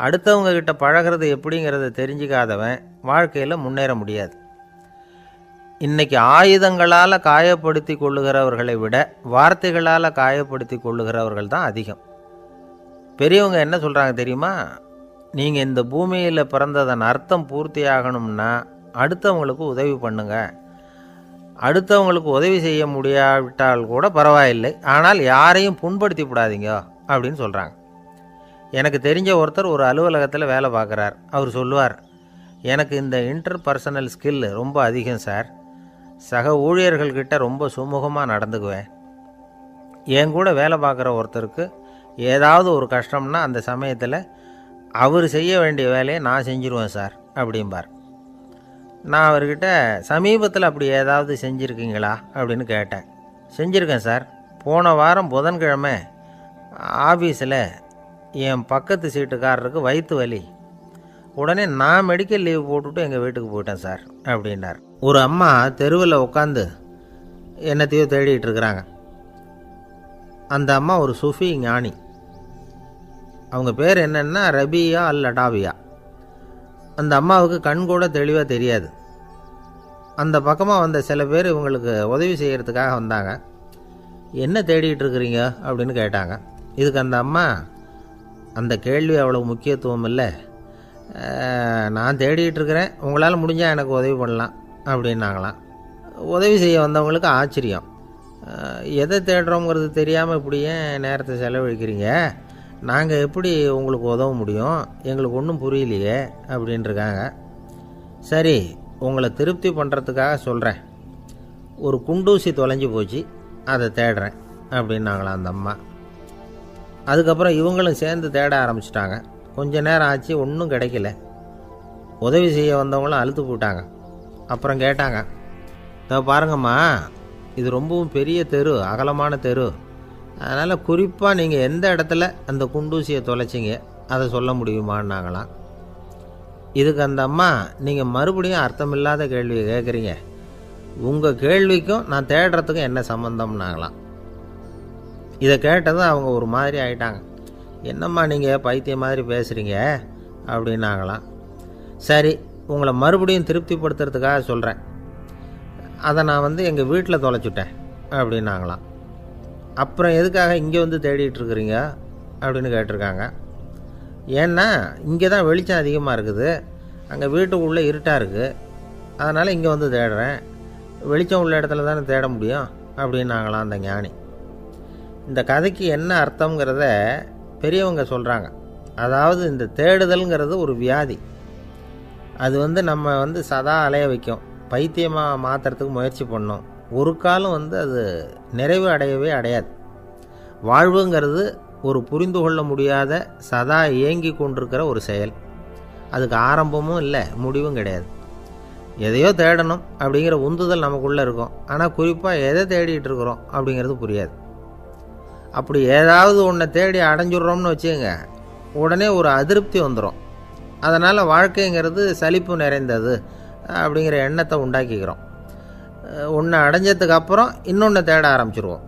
அடுத்தவங்கக்கிட்ட பழகிறது எப்படிங்கிறத தெரிஞ்சிக்காதவன் வாழ்க்கையில் முன்னேற முடியாது. இன்றைக்கி ஆயுதங்களால் காயப்படுத்தி கொள்ளுகிறவர்களை விட வார்த்தைகளால் காயப்படுத்தி கொள்ளுகிறவர்கள் தான் அதிகம். பெரியவங்க என்ன சொல்கிறாங்க தெரியுமா? நீங்கள் இந்த பூமியில் பிறந்ததன் அர்த்தம் பூர்த்தி ஆகணும்னா அடுத்தவங்களுக்கு உதவி பண்ணுங்க. அடுத்தவங்களுக்கு உதவி செய்ய முடியாவிட்டால் கூட பரவாயில்லை, ஆனால் யாரையும் புண்படுத்தி விடாதீங்க அப்படின்னு சொல்கிறாங்க. எனக்கு தெரிஞ்ச ஒருத்தர் ஒரு அலுவலகத்தில் வேலை பார்க்குறார். அவர் சொல்லுவார், எனக்கு இந்த இன்டர் பர்சனல் ஸ்கில் ரொம்ப அதிகம் சார், சக ஊழியர்கள்கிட்ட ரொம்ப சுமூகமாக நடந்துக்குவேன். என் கூட வேலை பார்க்குற ஒருத்தருக்கு ஏதாவது ஒரு கஷ்டம்னா அந்த சமயத்தில் அவர் செய்ய வேண்டிய வேலையை நான் செஞ்சுருவேன் சார் அப்படிம்பார். நான் அவர்கிட்ட சமீபத்தில் அப்படி ஏதாவது செஞ்சுருக்கீங்களா அப்படின்னு கேட்டேன். செஞ்சுருக்கேன் சார். போன வாரம் புதன்கிழமை ஆஃபீஸில் என் பக்கத்து சீட்டுக்காரருக்கு வயிற்று வலி, உடனே நான் மெடிக்கல் லீவ் போட்டுவிட்டு எங்கள் வீட்டுக்கு போயிட்டேன் சார் அப்படின்னார். ஒரு அம்மா தெருவில் உட்காந்து என்னத்தையோ தேடிட்டு இருக்கிறாங்க. அந்த அம்மா ஒரு சூஃபி ஞானி. அவங்க பேர் என்னென்னா ரபியா அல் அடாவியா. அந்த அம்மாவுக்கு கண் கூட தெளிவாக தெரியாது. அந்த பக்கமாக வந்த சில பேர் இவங்களுக்கு உதவி செய்கிறதுக்காக வந்தாங்க. என்ன தேடிட்டு இருக்கிறீங்க அப்படின்னு கேட்டாங்க. இதுக்கு அந்த அம்மா, அந்த கேள்வி அவ்வளோ முக்கியத்துவம் இல்லை, நான் தேடிட்டு இருக்கிறேன், உங்களால் முடிஞ்சால் எனக்கு உதவி பண்ணலாம் அப்படின்னாங்களாம். உதவி செய்ய வந்தவங்களுக்கு ஆச்சரியம். எதை தேடுறோங்கிறது தெரியாமல் இப்படி ஏன் நேரத்தை செலவழிக்கிறீங்க, நாங்கள் எப்படி உங்களுக்கு உதவ முடியும், எங்களுக்கு ஒன்றும் புரியலையே அப்படின்ட்டுருக்காங்க. சரி, உங்களை திருப்தி பண்ணுறதுக்காக சொல்கிறேன், ஒரு குண்டூசி தொலைஞ்சி போச்சு, அதை தேடுறேன் அப்படின்னாங்களாம் அந்த அம்மா. அதுக்கப்புறம் இவங்களும் சேர்ந்து தேட ஆரம்பிச்சிட்டாங்க. கொஞ்ச நேரம் ஆச்சு, ஒன்றும் கிடைக்கல. உதவி செய்ய வந்தவங்களும் அழுத்து போட்டாங்க. அப்புறம் கேட்டாங்க, இதை பாருங்கம்மா, இது ரொம்பவும் பெரிய தெரு, அகலமான தெரு, அதனால் குறிப்பாக நீங்கள் எந்த இடத்துல அந்த குண்டூசியை தொலைச்சிங்க அதை சொல்ல முடியுமான்னாங்களாம். இதுக்கு அந்த அம்மா, நீங்கள் மறுபடியும் அர்த்தமில்லாத கேள்வியை கேட்குறீங்க, உங்கள் கேள்விக்கும் நான் தேடுறதுக்கும் என்ன சம்மந்தம்னாங்களாம். இதை கேட்டதும் அவங்க ஒரு மாதிரி ஆயிட்டாங்க. என்னம்மா நீங்கள் பைத்தியம் மாதிரி பேசுகிறீங்க அப்படின்னாங்களாம். சரி, உங்களை மறுபடியும் திருப்திப்படுத்துறதுக்காக சொல்கிறேன். அதை நான் எங்கள் வீட்டில் தொலைச்சுட்டேன் அப்படின்னாங்களாம். அப்புறம் எதுக்காக இங்கே வந்து தேடிட்டு இருக்கிறீங்க அப்படின்னு கேட்டிருக்காங்க. ஏன்னா இங்கே தான் வெளிச்சம் அதிகமாக இருக்குது, அங்கே வீட்டுக்குள்ளே இருட்டாக இருக்குது, அதனால் இங்கே வந்து தேடுறேன். வெளிச்சம் உள்ள இடத்துல தானே தேட முடியும் அப்படின்னாங்களாம் அந்த ஞானி. இந்த கதைக்கு என்ன அர்த்தங்கிறத பெரியவங்க சொல்கிறாங்க. அதாவது இந்த தேடுதல்ங்கிறது ஒரு வியாதி. அது நம்ம சதா அலைய வைக்கும், பைத்தியமாக மாற்றுறதுக்கு முயற்சி பண்ணோம். ஒரு காலம் அது நிறைவு அடையவே அடையாது. வாழ்வுங்கிறது ஒரு புரிந்து கொள்ள முடியாத சதா இயங்கி கொண்டிருக்கிற ஒரு செயல். அதுக்கு ஆரம்பமும் இல்லை, முடிவும் கிடையாது. எதையோ தேடணும் அப்படிங்கிற உந்துதல் நமக்குள்ளே இருக்கும். ஆனால் குறிப்பாக எதை தேடிட்டு இருக்கிறோம் அப்படிங்கிறது புரியாது. அப்படி ஏதாவது ஒன்றை தேடி அடைஞ்சிடுறோம்னு வச்சுக்கோங்க, உடனே ஒரு அதிருப்தி வந்துடும். அதனால் வாழ்க்கைங்கிறது சலிப்பு நிறைந்தது அப்படிங்கிற எண்ணத்தை உண்டாக்கிக்கிறோம். ஒன்று அடைஞ்சதுக்கு அப்புறம் இன்னொன்று தேட ஆரம்பிச்சிருவோம்.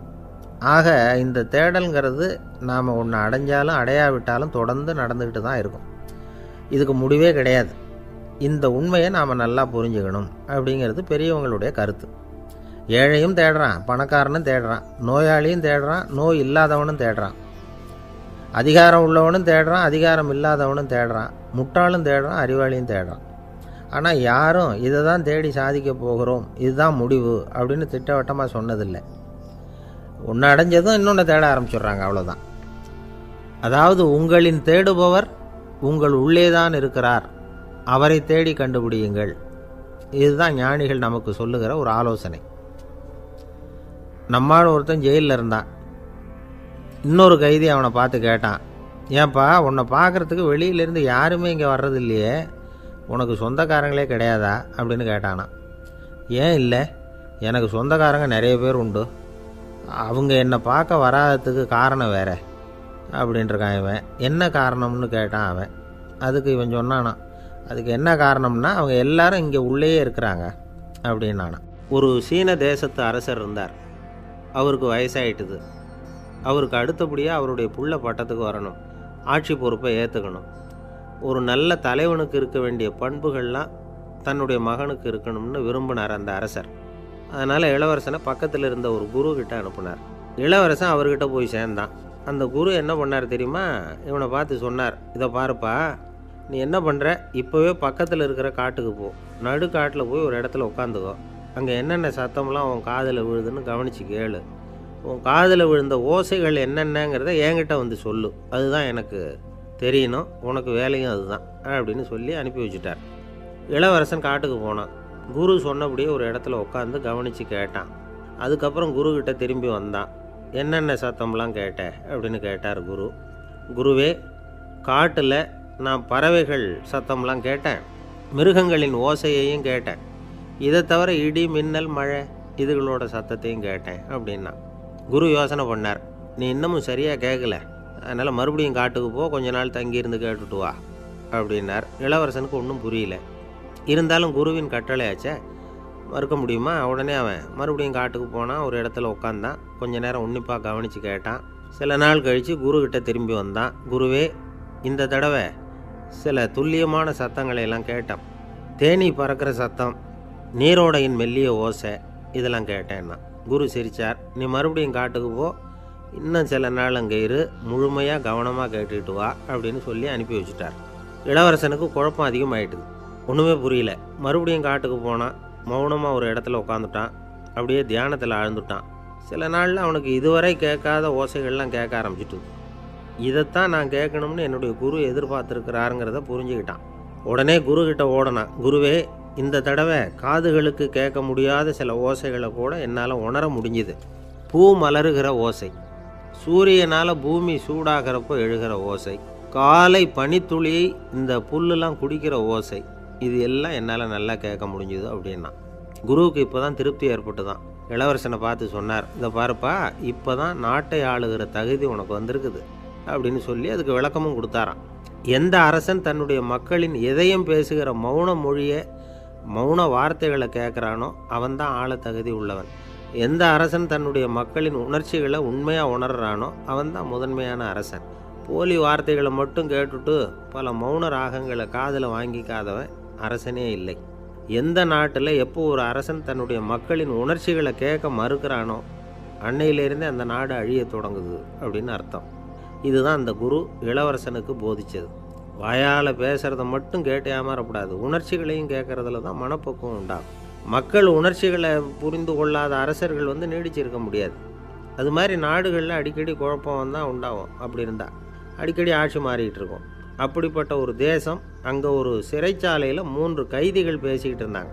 ஆக இந்த தேடல்ங்கிறது நாம் ஒன்று அடைஞ்சாலும் அடையாவிட்டாலும் தொடர்ந்து நடந்துக்கிட்டு தான் இருக்கும். இதுக்கு முடிவே கிடையாது. இந்த உண்மையை நாம் நல்லா புரிஞ்சுக்கணும் அப்படிங்கிறது பெரியவங்களுடைய கருத்து. ஏழையும் தேடுறான், பணக்காரனும் தேடுறான், நோயாளியும் தேடுறான், நோய் இல்லாதவனும் தேடுறான், அதிகாரம் உள்ளவனும் தேடுறான், அதிகாரம் இல்லாதவனும் தேடுறான், முட்டாளும் தேடுறான், அறிவாளியும் தேடுறான். ஆனால் யாரும் இதை தான் தேடி சாதிக்க போகிறோம், இதுதான் முடிவு அப்படின்னு திட்டவட்டமாக சொன்னதில்லை. ஒன்று அடைஞ்சதும் இன்னொன்று தேட ஆரம்பிச்சிடுறாங்க, அவ்வளோதான். அதாவது உங்களின் தேடுபவர் உங்கள் உள்ளே தான் இருக்கிறார், அவரை தேடி கண்டுபிடியுங்கள். இதுதான் ஞானிகள் நமக்கு சொல்லுகிற ஒரு ஆலோசனை. நம்மால் ஒருத்தன் ஜெயிலில் இருந்தான். இன்னொரு கைதி அவனை பார்த்து கேட்டான், ஏன்பா உன்னை பார்க்குறதுக்கு வெளியிலேருந்து யாருமே இங்கே வர்றது இல்லையே, உனக்கு சொந்தக்காரங்களே கிடையாதா அப்படின்னு கேட்டானான். ஏன் இல்லை, எனக்கு சொந்தக்காரங்க நிறைய பேர் உண்டு, அவங்க என்னை பார்க்க வராததுக்கு காரணம் வேற அப்படின்ட்டுருக்கான் இவன். என்ன காரணம்னு கேட்டான் அவன். அதுக்கு இவன் சொன்னானான், அதுக்கு என்ன காரணம்னா அவங்க எல்லாரும் இங்கே உள்ளேயே இருக்கிறாங்க அப்படின்னானா. ஒரு சீன தேசத்து அரசர் இருந்தார். அவருக்கு வயசாயிட்டுது. அவருக்கு அடுத்தபடியாக அவருடைய புள்ள பட்டத்துக்கு வரணும், ஆட்சி பொறுப்பை ஏற்றுக்கணும். ஒரு நல்ல தலைவனுக்கு இருக்க வேண்டிய பண்புகள்லாம் தன்னுடைய மகனுக்கு இருக்கணும்னு விரும்பினார் அந்த அரசர். அதனால் இளவரசனை பக்கத்தில் இருந்த ஒரு குரு கிட்ட அனுப்புனார். இளவரசன் அவர்கிட்ட போய் சேர்ந்தான். அந்த குரு என்ன பண்ணார் தெரியுமா, இவனை பார்த்து சொன்னார், இதை பாருப்பா, நீ என்ன பண்ணுற, இப்போவே பக்கத்தில் இருக்கிற காட்டுக்கு போ, நடு காட்டில் போய் ஒரு இடத்துல உட்காந்துக்கோ, அங்கே என்னென்ன சத்தம்லாம் உன் காதில் விழுதுன்னு கவனித்து கேளு, உன் காதில் விழுந்த ஓசைகள் என்னென்னங்கிறத என்கிட்ட வந்து சொல்லு, அதுதான் எனக்கு தெரியணும், உனக்கு வேலையும் அதுதான் அப்படின்னு சொல்லி அனுப்பி வச்சுட்டார். இளவரசன் காட்டுக்கு போனான். குரு சொன்னபடியே ஒரு இடத்துல உட்காந்து கவனித்து கேட்டான். அதுக்கப்புறம் குருக்கிட்ட திரும்பி வந்தான். என்னென்ன சத்தம்லாம் கேட்ட அப்படின்னு கேட்டார் குரு. குருவே, காட்டில் நான் பறவைகள் சத்தம்லாம் கேட்டேன், மிருகங்களின் ஓசையையும் கேட்டேன், இதை தவிர இடி மின்னல் மழை இதுகளோட சத்தத்தையும் கேட்டேன் அப்படின்னா. குரு யோசனை பண்ணார், நீ இன்னமும் சரியாக கேட்கல, அதனால் மறுபடியும் காட்டுக்கு போ, கொஞ்ச நாள் தங்கியிருந்து கேட்டுட்டு வா அப்படின்னார். இளவரசனுக்கு ஒன்றும் புரியல. இருந்தாலும் குருவின் கட்டளையாச்சே, மறுக்க முடியுமா? உடனே அவன் மறுபடியும் காட்டுக்கு போனான். ஒரு இடத்துல உட்காந்தான். கொஞ்ச நேரம் உன்னிப்பாக கவனித்து கேட்டான். சில நாள் கழித்து குருக்கிட்ட திரும்பி வந்தான். குருவே, இந்த தடவை சில துல்லியமான சத்தங்களை எல்லாம் கேட்டான். தேனீ பறக்கிற சத்தம், நீரோடையின் மெல்லிய ஓசை, இதெல்லாம் கேட்டேன்னா. குரு சிரித்தார். நீ மறுபடியும் காட்டுக்கு போ, இன்னும் சில நாள் அங்கே இரு, முழுமையாக கவனமாக கேட்டுக்கிட்டு வா அப்படின்னு சொல்லி அனுப்பி வச்சுட்டார். இளவரசனுக்கு குழப்பம் அதிகமாகிட்டுது. ஒன்றுமே புரியல. மறுபடியும் காட்டுக்கு போனான். மௌனமாக ஒரு இடத்துல உட்காந்துட்டான். அப்படியே தியானத்தில் ஆழ்ந்துட்டான். சில நாளில் அவனுக்கு இதுவரை கேட்காத ஓசைகள்லாம் கேட்க ஆரம்பிச்சிட்டுது. இதைத்தான் நான் கேட்கணும்னு என்னுடைய குரு எதிர்பார்த்துருக்கிறாருங்கிறத புரிஞ்சுக்கிட்டான். உடனே குருக்கிட்ட ஓடனான். குருவே, இந்த தடவை காதுகளுக்கு கேட்க முடியாத சில ஓசைகளை கூட என்னால் உணர முடிஞ்சுது. பூ மலருகிற ஓசை, சூரியனால் பூமி சூடாகிறப்போ எழுகிற ஓசை, காலை பனித்துளி இந்த புல்லுலாம் குடிக்கிற ஓசை, இது எல்லாம் என்னால் நல்லா கேட்க முடிஞ்சுது அப்படின்னா. குருவுக்கு இப்போ தான் திருப்தி ஏற்பட்டு தான். இளவரசனை பார்த்து சொன்னார், இதை பாருப்பா, இப்போ தான் நாட்டை ஆளுகிற தகுதி உனக்கு வந்திருக்குது அப்படின்னு சொல்லி அதுக்கு விளக்கமும் கொடுத்தாராம். எந்த அரசன் தன்னுடைய மக்களின் எதையும் பேசுகிற மௌன மொழியை மௌன வார்த்தைகளை கேட்குறானோ அவன்தான் ஆள தகுதி உள்ளவன். எந்த அரசன் தன்னுடைய மக்களின் உணர்ச்சிகளை உண்மையாக உணர்றானோ அவன்தான் முதன்மையான அரசன். போலி வார்த்தைகளை மட்டும் கேட்டுட்டு பல மௌன ராகங்களை காதில் வாங்கிக்காதவன் அரசனே இல்லை. எந்த நாட்டில் எப்போ ஒரு அரசன் தன்னுடைய மக்களின் உணர்ச்சிகளை கேட்க மறுக்கிறானோ அன்னையிலேருந்தே அந்த நாடு அழிய தொடங்குது அப்படின்னு அர்த்தம். இதுதான் அந்த குரு இளவரசனுக்கு போதிச்சது. வாயால் பேசுகிறத மட்டும் கேட்டு ஏமாறக்கூடாது, உணர்ச்சிகளையும் கேட்குறதுல தான் மனப்பக்குவம் உண்டாகும். மக்கள் உணர்ச்சிகளை புரிந்து கொள்ளாத அரசர்கள் நீடிச்சிருக்க முடியாது. அது மாதிரி நாடுகளில் அடிக்கடி குழப்பம் தான் உண்டாகும். அப்படி இருந்தால் அடிக்கடி ஆட்சி மாறிக்கிட்டு இருக்கும். அப்படிப்பட்ட ஒரு தேசம், அங்கே ஒரு சிறைச்சாலையில் 3 கைதிகள் பேசிக்கிட்டு இருந்தாங்க.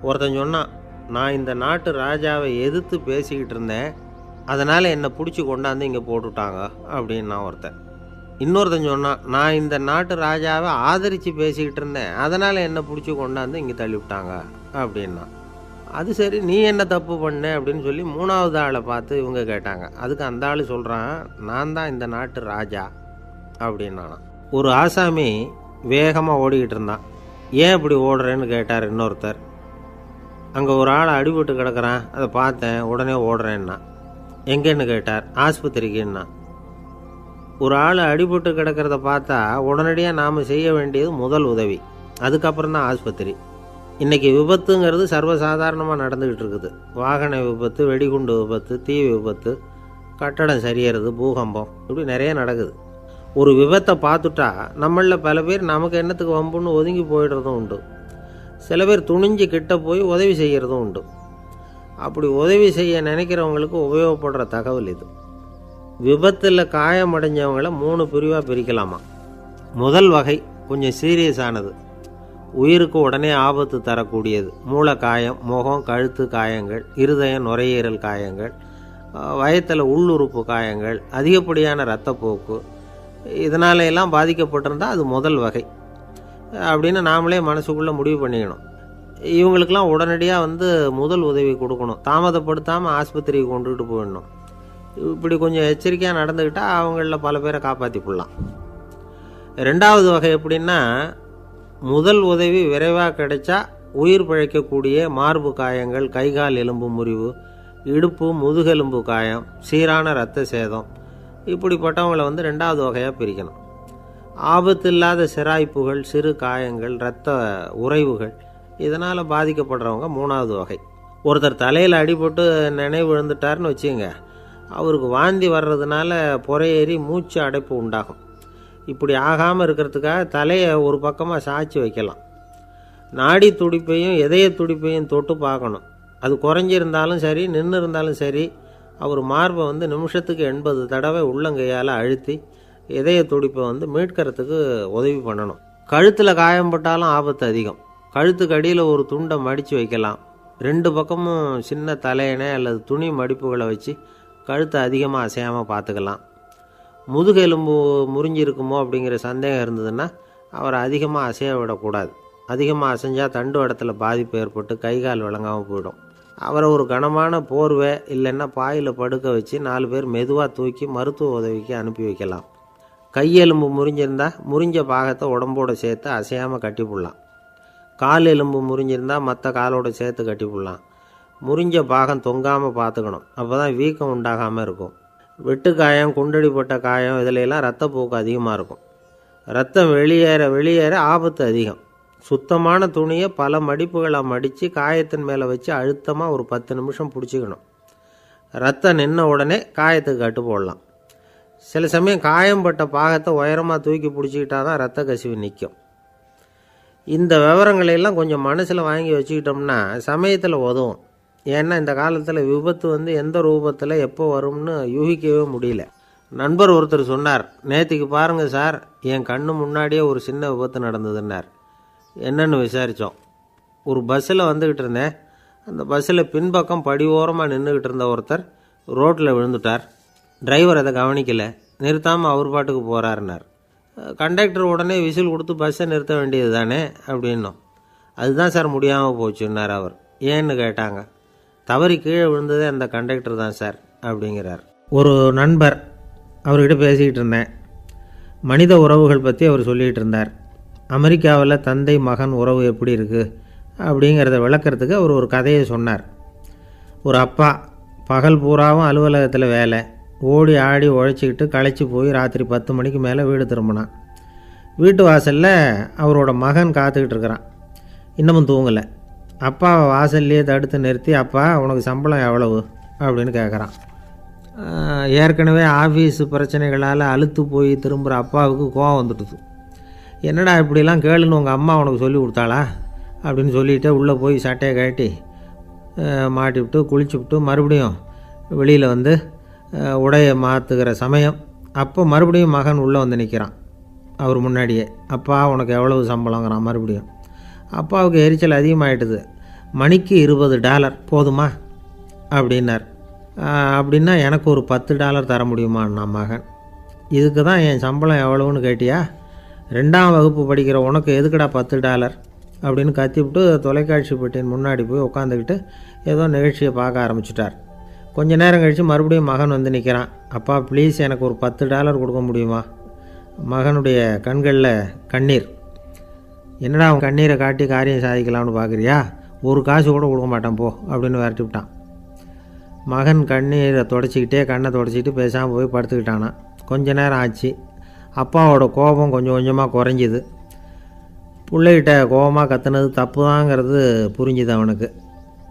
ஒருத்தன் சொன்னான், நான் இந்த நாட்டு ராஜாவை எதிர்த்து பேசிக்கிட்டு இருந்தேன், அதனால் என்னை பிடிச்சி கொண்டாந்து இங்கே போட்டுவிட்டாங்க அப்படின்னா ஒருத்தன். இன்னொருத்தன் சொன்னான், நான் இந்த நாட்டு ராஜாவை ஆதரித்து பேசிக்கிட்டு இருந்தேன், அதனால் என்னை பிடிச்சி கொண்டாந்து இங்கே தள்ளிவிட்டாங்க அப்படின்னா. அது சரி, நீ என்ன தப்பு பண்ண அப்படின்னு சொல்லி 3வது ஆளை பார்த்து இவங்க கேட்டாங்க. அதுக்கு அந்த ஆள் சொல்கிறான், நான் தான் இந்த நாட்டு ராஜா அப்படின்னானா. ஒரு ஆசாமி வேகமாக ஓடிக்கிட்டு இருந்தான். ஏன் இப்படி ஓடுறேன்னு கேட்டார் இன்னொருத்தர். அங்கே ஒரு ஆள் அடிபட்டு கிடக்கிறான், அதை பார்த்தேன், உடனே ஓடுறேன்னா. எங்கேன்னு கேட்டார். ஆஸ்பத்திரிக்குன்னா. ஒரு ஆள் அடிபட்டு கிடக்கிறத பார்த்தா உடனடியாக நாம் செய்ய வேண்டியது முதல் உதவி, அதுக்கப்புறம் தான் ஆஸ்பத்திரி. இன்றைக்கி விபத்துங்கிறது சர்வசாதாரணமாக நடந்துக்கிட்டு இருக்குது. வாகன விபத்து, வெடிகுண்டு விபத்து, தீ விபத்து, கட்டடம் சரியறது, பூகம்பம், இப்படி நிறைய நடக்குது. ஒரு விபத்தை பார்த்துட்டா நம்மளில் பல பேர் நமக்கு என்னத்துக்கு வம்புன்னு ஒதுங்கி போயிடுறதும் உண்டு. சில பேர் துணிஞ்சு கிட்ட போய் உதவி செய்கிறதும் உண்டு. அப்படி உதவி செய்ய நினைக்கிறவங்களுக்கு உபயோகப்படுற தகவல் இது. விபத்தில் காயமடைஞ்சவங்களை 3 பிரிவாக பிரிக்கலாமா. முதல் வகை கொஞ்சம் சீரியஸானது, உயிருக்கு உடனே ஆபத்து தரக்கூடியது. மூளை காயம், முகம், கழுத்து காயங்கள், இருதயம், நுரையீரல் காயங்கள், வயத்தில் உள்ளுறுப்பு காயங்கள், அதிகப்படியான இரத்தப்போக்கு, இதனால எல்லாம் பாதிக்கப்பட்டிருந்தால் அது முதல் வகை அப்படின்னு நாமளே மனசுக்குள்ளே முடிவு பண்ணிக்கணும். இவங்களுக்கெல்லாம் உடனடியாக முதல் உதவி கொடுக்கணும். தாமதப்படுத்தாமல் ஆஸ்பத்திரிக்கு கொண்டுகிட்டு போயிடணும். இப்படி கொஞ்சம் எச்சரிக்கையாக நடந்துக்கிட்டால் அவங்களில் பல பேரை காப்பாற்றி போடலாம். 2வது வகை எப்படின்னா, முதல் உதவி விரைவாக கிடைச்சா உயிர் பிழைக்கக்கூடிய மார்பு காயங்கள், கைகால் எலும்பு முறிவு, இடுப்பு முதுகெலும்பு காயம், சீரான இரத்த சேதம், இப்படிப்பட்டவங்களை 2வது வகையாக பிரிக்கணும். ஆபத்து இல்லாத சிராய்ப்புகள், சிறு காயங்கள், இரத்த உறைவுகள், இதனால் பாதிக்கப்படுறவங்க 3வது வகை. ஒருத்தர் தலையில் அடிபட்டு நினைவு இழந்துட்டார்னு வச்சுங்க, அவருக்கு வாந்தி வர்றதுனால புறையேறி மூச்சு அடைப்பு உண்டாகும். இப்படி ஆகாமல் இருக்கிறதுக்காக தலையை ஒரு பக்கமாக சாய்ச்சி வைக்கலாம். நாடி துடிப்பையும் இதய துடிப்பையும் தொட்டு பார்க்கணும். அது குறைஞ்சிருந்தாலும் சரி, நின்று இருந்தாலும் சரி, அவர் மார்பை நிமிஷத்துக்கு 80 தடவை உள்ளங்கையால் அழுத்தி இதய துடிப்பை மீட்கிறதுக்கு உதவி பண்ணணும். கழுத்தில் காயம்பட்டாலும் ஆபத்து அதிகம். கழுத்துக்கு அடியில் ஒரு துண்டை மடித்து வைக்கலாம். 2 பக்கமும் சின்ன தலையணை அல்லது துணி மடிப்புகளை வச்சு கழுத்தை அதிகமாக அசையாமல் பார்த்துக்கலாம். முதுகெலும்பு முறிஞ்சிருக்குமோ அப்படிங்கிற சந்தேகம் இருந்ததுன்னா அவரை அதிகமாக அசைய விடக்கூடாது. அதிகமாக அசைஞ்சால் தண்டு இடத்துல பாதிப்பு ஏற்பட்டு கைகால் விளங்காமல் போயிடும். அவரை ஒரு கனமான போர்வை இல்லைன்னா பாயில் படுக்க வச்சு 4 பேர் மெதுவாக தூக்கி மருத்துவ உதவிக்கு அனுப்பி வைக்கலாம். கையெலும்பு முறிஞ்சிருந்தால் முறிஞ்ச பாகத்தை உடம்போடு சேர்த்து அசையாமல் கட்டி போடலாம். கால் எலும்பு முறிஞ்சிருந்தால் மற்ற காலோடு சேர்த்து கட்டி போடலாம். முறிஞ்ச பாகம் தொங்காமல் பார்த்துக்கணும், அப்போ தான் வீக்கம் உண்டாகாமல் இருக்கும். வெட்டு காயம், குண்டடிப்பட்ட காயம், இதிலெல்லாம் ரத்தப்போக்கு அதிகமாக இருக்கும். ரத்தம் வெளியேற ஆபத்து அதிகம். சுத்தமான துணியை பல மடிப்புகளை மடித்து காயத்தின் மேலே வச்சு அழுத்தமாக ஒரு 10 நிமிஷம் பிடிச்சிக்கணும். ரத்தம் நின்ன உடனே காயத்துக்கு கட்டு போடலாம். சில சமயம் காயம்பட்ட பாகத்தை உயரமாக தூக்கி பிடிச்சிக்கிட்டா தான் ரத்த கசிவு நிற்கும். இந்த விவரங்களையெல்லாம் கொஞ்சம் மனசில் வாங்கி வச்சுக்கிட்டோம்னா சமயத்தில் உதவும். ஏன்னா இந்த காலத்தில் விபத்து எந்த ரூபத்தில் எப்போ வரும்னு யூகிக்கவே முடியல. நண்பர் ஒருத்தர் சொன்னார், நேற்றுக்கு பாருங்கள் சார், என் கண்ணு முன்னாடியே ஒரு சின்ன விபத்து நடந்ததுன்னார். என்னன்னு விசாரித்தோம். ஒரு பஸ்ஸில் வந்துக்கிட்டு இருந்தேன். அந்த பஸ்ஸில் பின்பக்கம் படி ஓரமாக நின்றுக்கிட்டு இருந்த ஒருத்தர் ரோட்டில் விழுந்துட்டார். டிரைவர் அதை கவனிக்கலை, நிறுத்தாமல் அவர் பாட்டுக்கு போகிறாருன்னார். கண்டக்டர் உடனே விசில் கொடுத்து பஸ்ஸை நிறுத்த வேண்டியது தானே அப்படின்னோம். அதுதான் சார் முடியாமல் போச்சுன்னார் அவர். ஏன்னு கேட்டாங்க. தவறி கீழே விழுந்ததே அந்த கண்டக்டர் தான் சார் அப்படிங்கிறார். ஒரு நண்பர், அவர்கிட்ட பேசிக்கிட்டு இருந்தேன். மனித உறவுகள் பற்றி அவர் சொல்லிகிட்டு இருந்தார். அமெரிக்காவில் தந்தை மகன் உறவு எப்படி இருக்குது, அப்படிங்கிறத விளக்கறதுக்கு அவர் ஒரு கதையை சொன்னார். ஒரு அப்பா பகல் பூராவும் அலுவலகத்தில் வேலை, ஓடி ஆடி உழைச்சிக்கிட்டு களைச்சி போய் ராத்திரி 10 மணிக்கு மேலே வீடு திரும்பினான். வீட்டு வாசலில் அவரோட மகன் காத்துக்கிட்டு இருக்கிறான். இன்னமும் தூங்கலை. அப்பாவை வாசல்லையே தடுத்து நிறுத்தி, அப்பா உனக்கு சம்பளம் எவ்வளவு அப்படின்னு கேட்குறான். ஏற்கனவே ஆஃபீஸ் பிரச்சனைகளால் அலுத்து போய் திரும்புகிற அப்பாவுக்கு கோவம் வந்துடுது. என்னடா இப்படிலாம் கேளுன்னு உங்கள் அம்மா உனக்கு சொல்லி கொடுத்தாளா அப்படின்னு சொல்லிவிட்டு உள்ளே போய் சட்டையை கட்டி மாட்டிவிட்டு குளிச்சுவிட்டு மறுபடியும் வெளியில் வந்து உடையை மாற்றுகிற சமயம் அப்போ மறுபடியும் மகன் உள்ளே வந்து நிற்கிறான் அவர் முன்னாடியே. அப்பா உனக்கு எவ்வளவு சம்பளங்கிறான் மறுபடியும். அப்பாவுக்கு எரிச்சல் அதிகமாகிட்டுது. மணிக்கு $20 போதுமா அப்படின்னார். அப்படின்னா எனக்கு ஒரு $10 தர முடியுமான்னா மகன். இதுக்கு தான் என் சம்பளம் எவ்வளவுன்னு கேட்டியா? 2ஆம் வகுப்பு படிக்கிற உனக்கு எதுக்குடா $10 அப்படின்னு கத்திவிட்டு தொலைக்காட்சி பெட்டியின் முன்னாடி போய் உட்காந்துக்கிட்டு ஏதோ நிகழ்ச்சியை பார்க்க ஆரம்பிச்சிட்டார். கொஞ்ச நேரம் கழித்து மறுபடியும் மகன் வந்து நிற்கிறான். அப்பா ப்ளீஸ் எனக்கு ஒரு $10 கொடுக்க முடியுமா? மகனுடைய கண்களில் கண்ணீர். என்னடா அவன் கண்ணீரை காட்டி காரியம் சாதிக்கலாம்னு பார்க்குறியா? ஒரு காசு கூட கொடுக்க மாட்டான் போ அப்படின்னு விரட்டி விட்டான். மகன் கண்ணீரை தொடச்சிக்கிட்டே கண்ணை தொடச்சிக்கிட்டு பேசாமல் போய் படுத்துக்கிட்டானா. கொஞ்ச நேரம் ஆச்சு. அப்பாவோட கோபம் கொஞ்சம் கொஞ்சமாக குறைஞ்சிது. பிள்ளைகிட்ட கோபமாக கத்துனது தப்பு தாங்கிறது புரிஞ்சுது அவனுக்கு.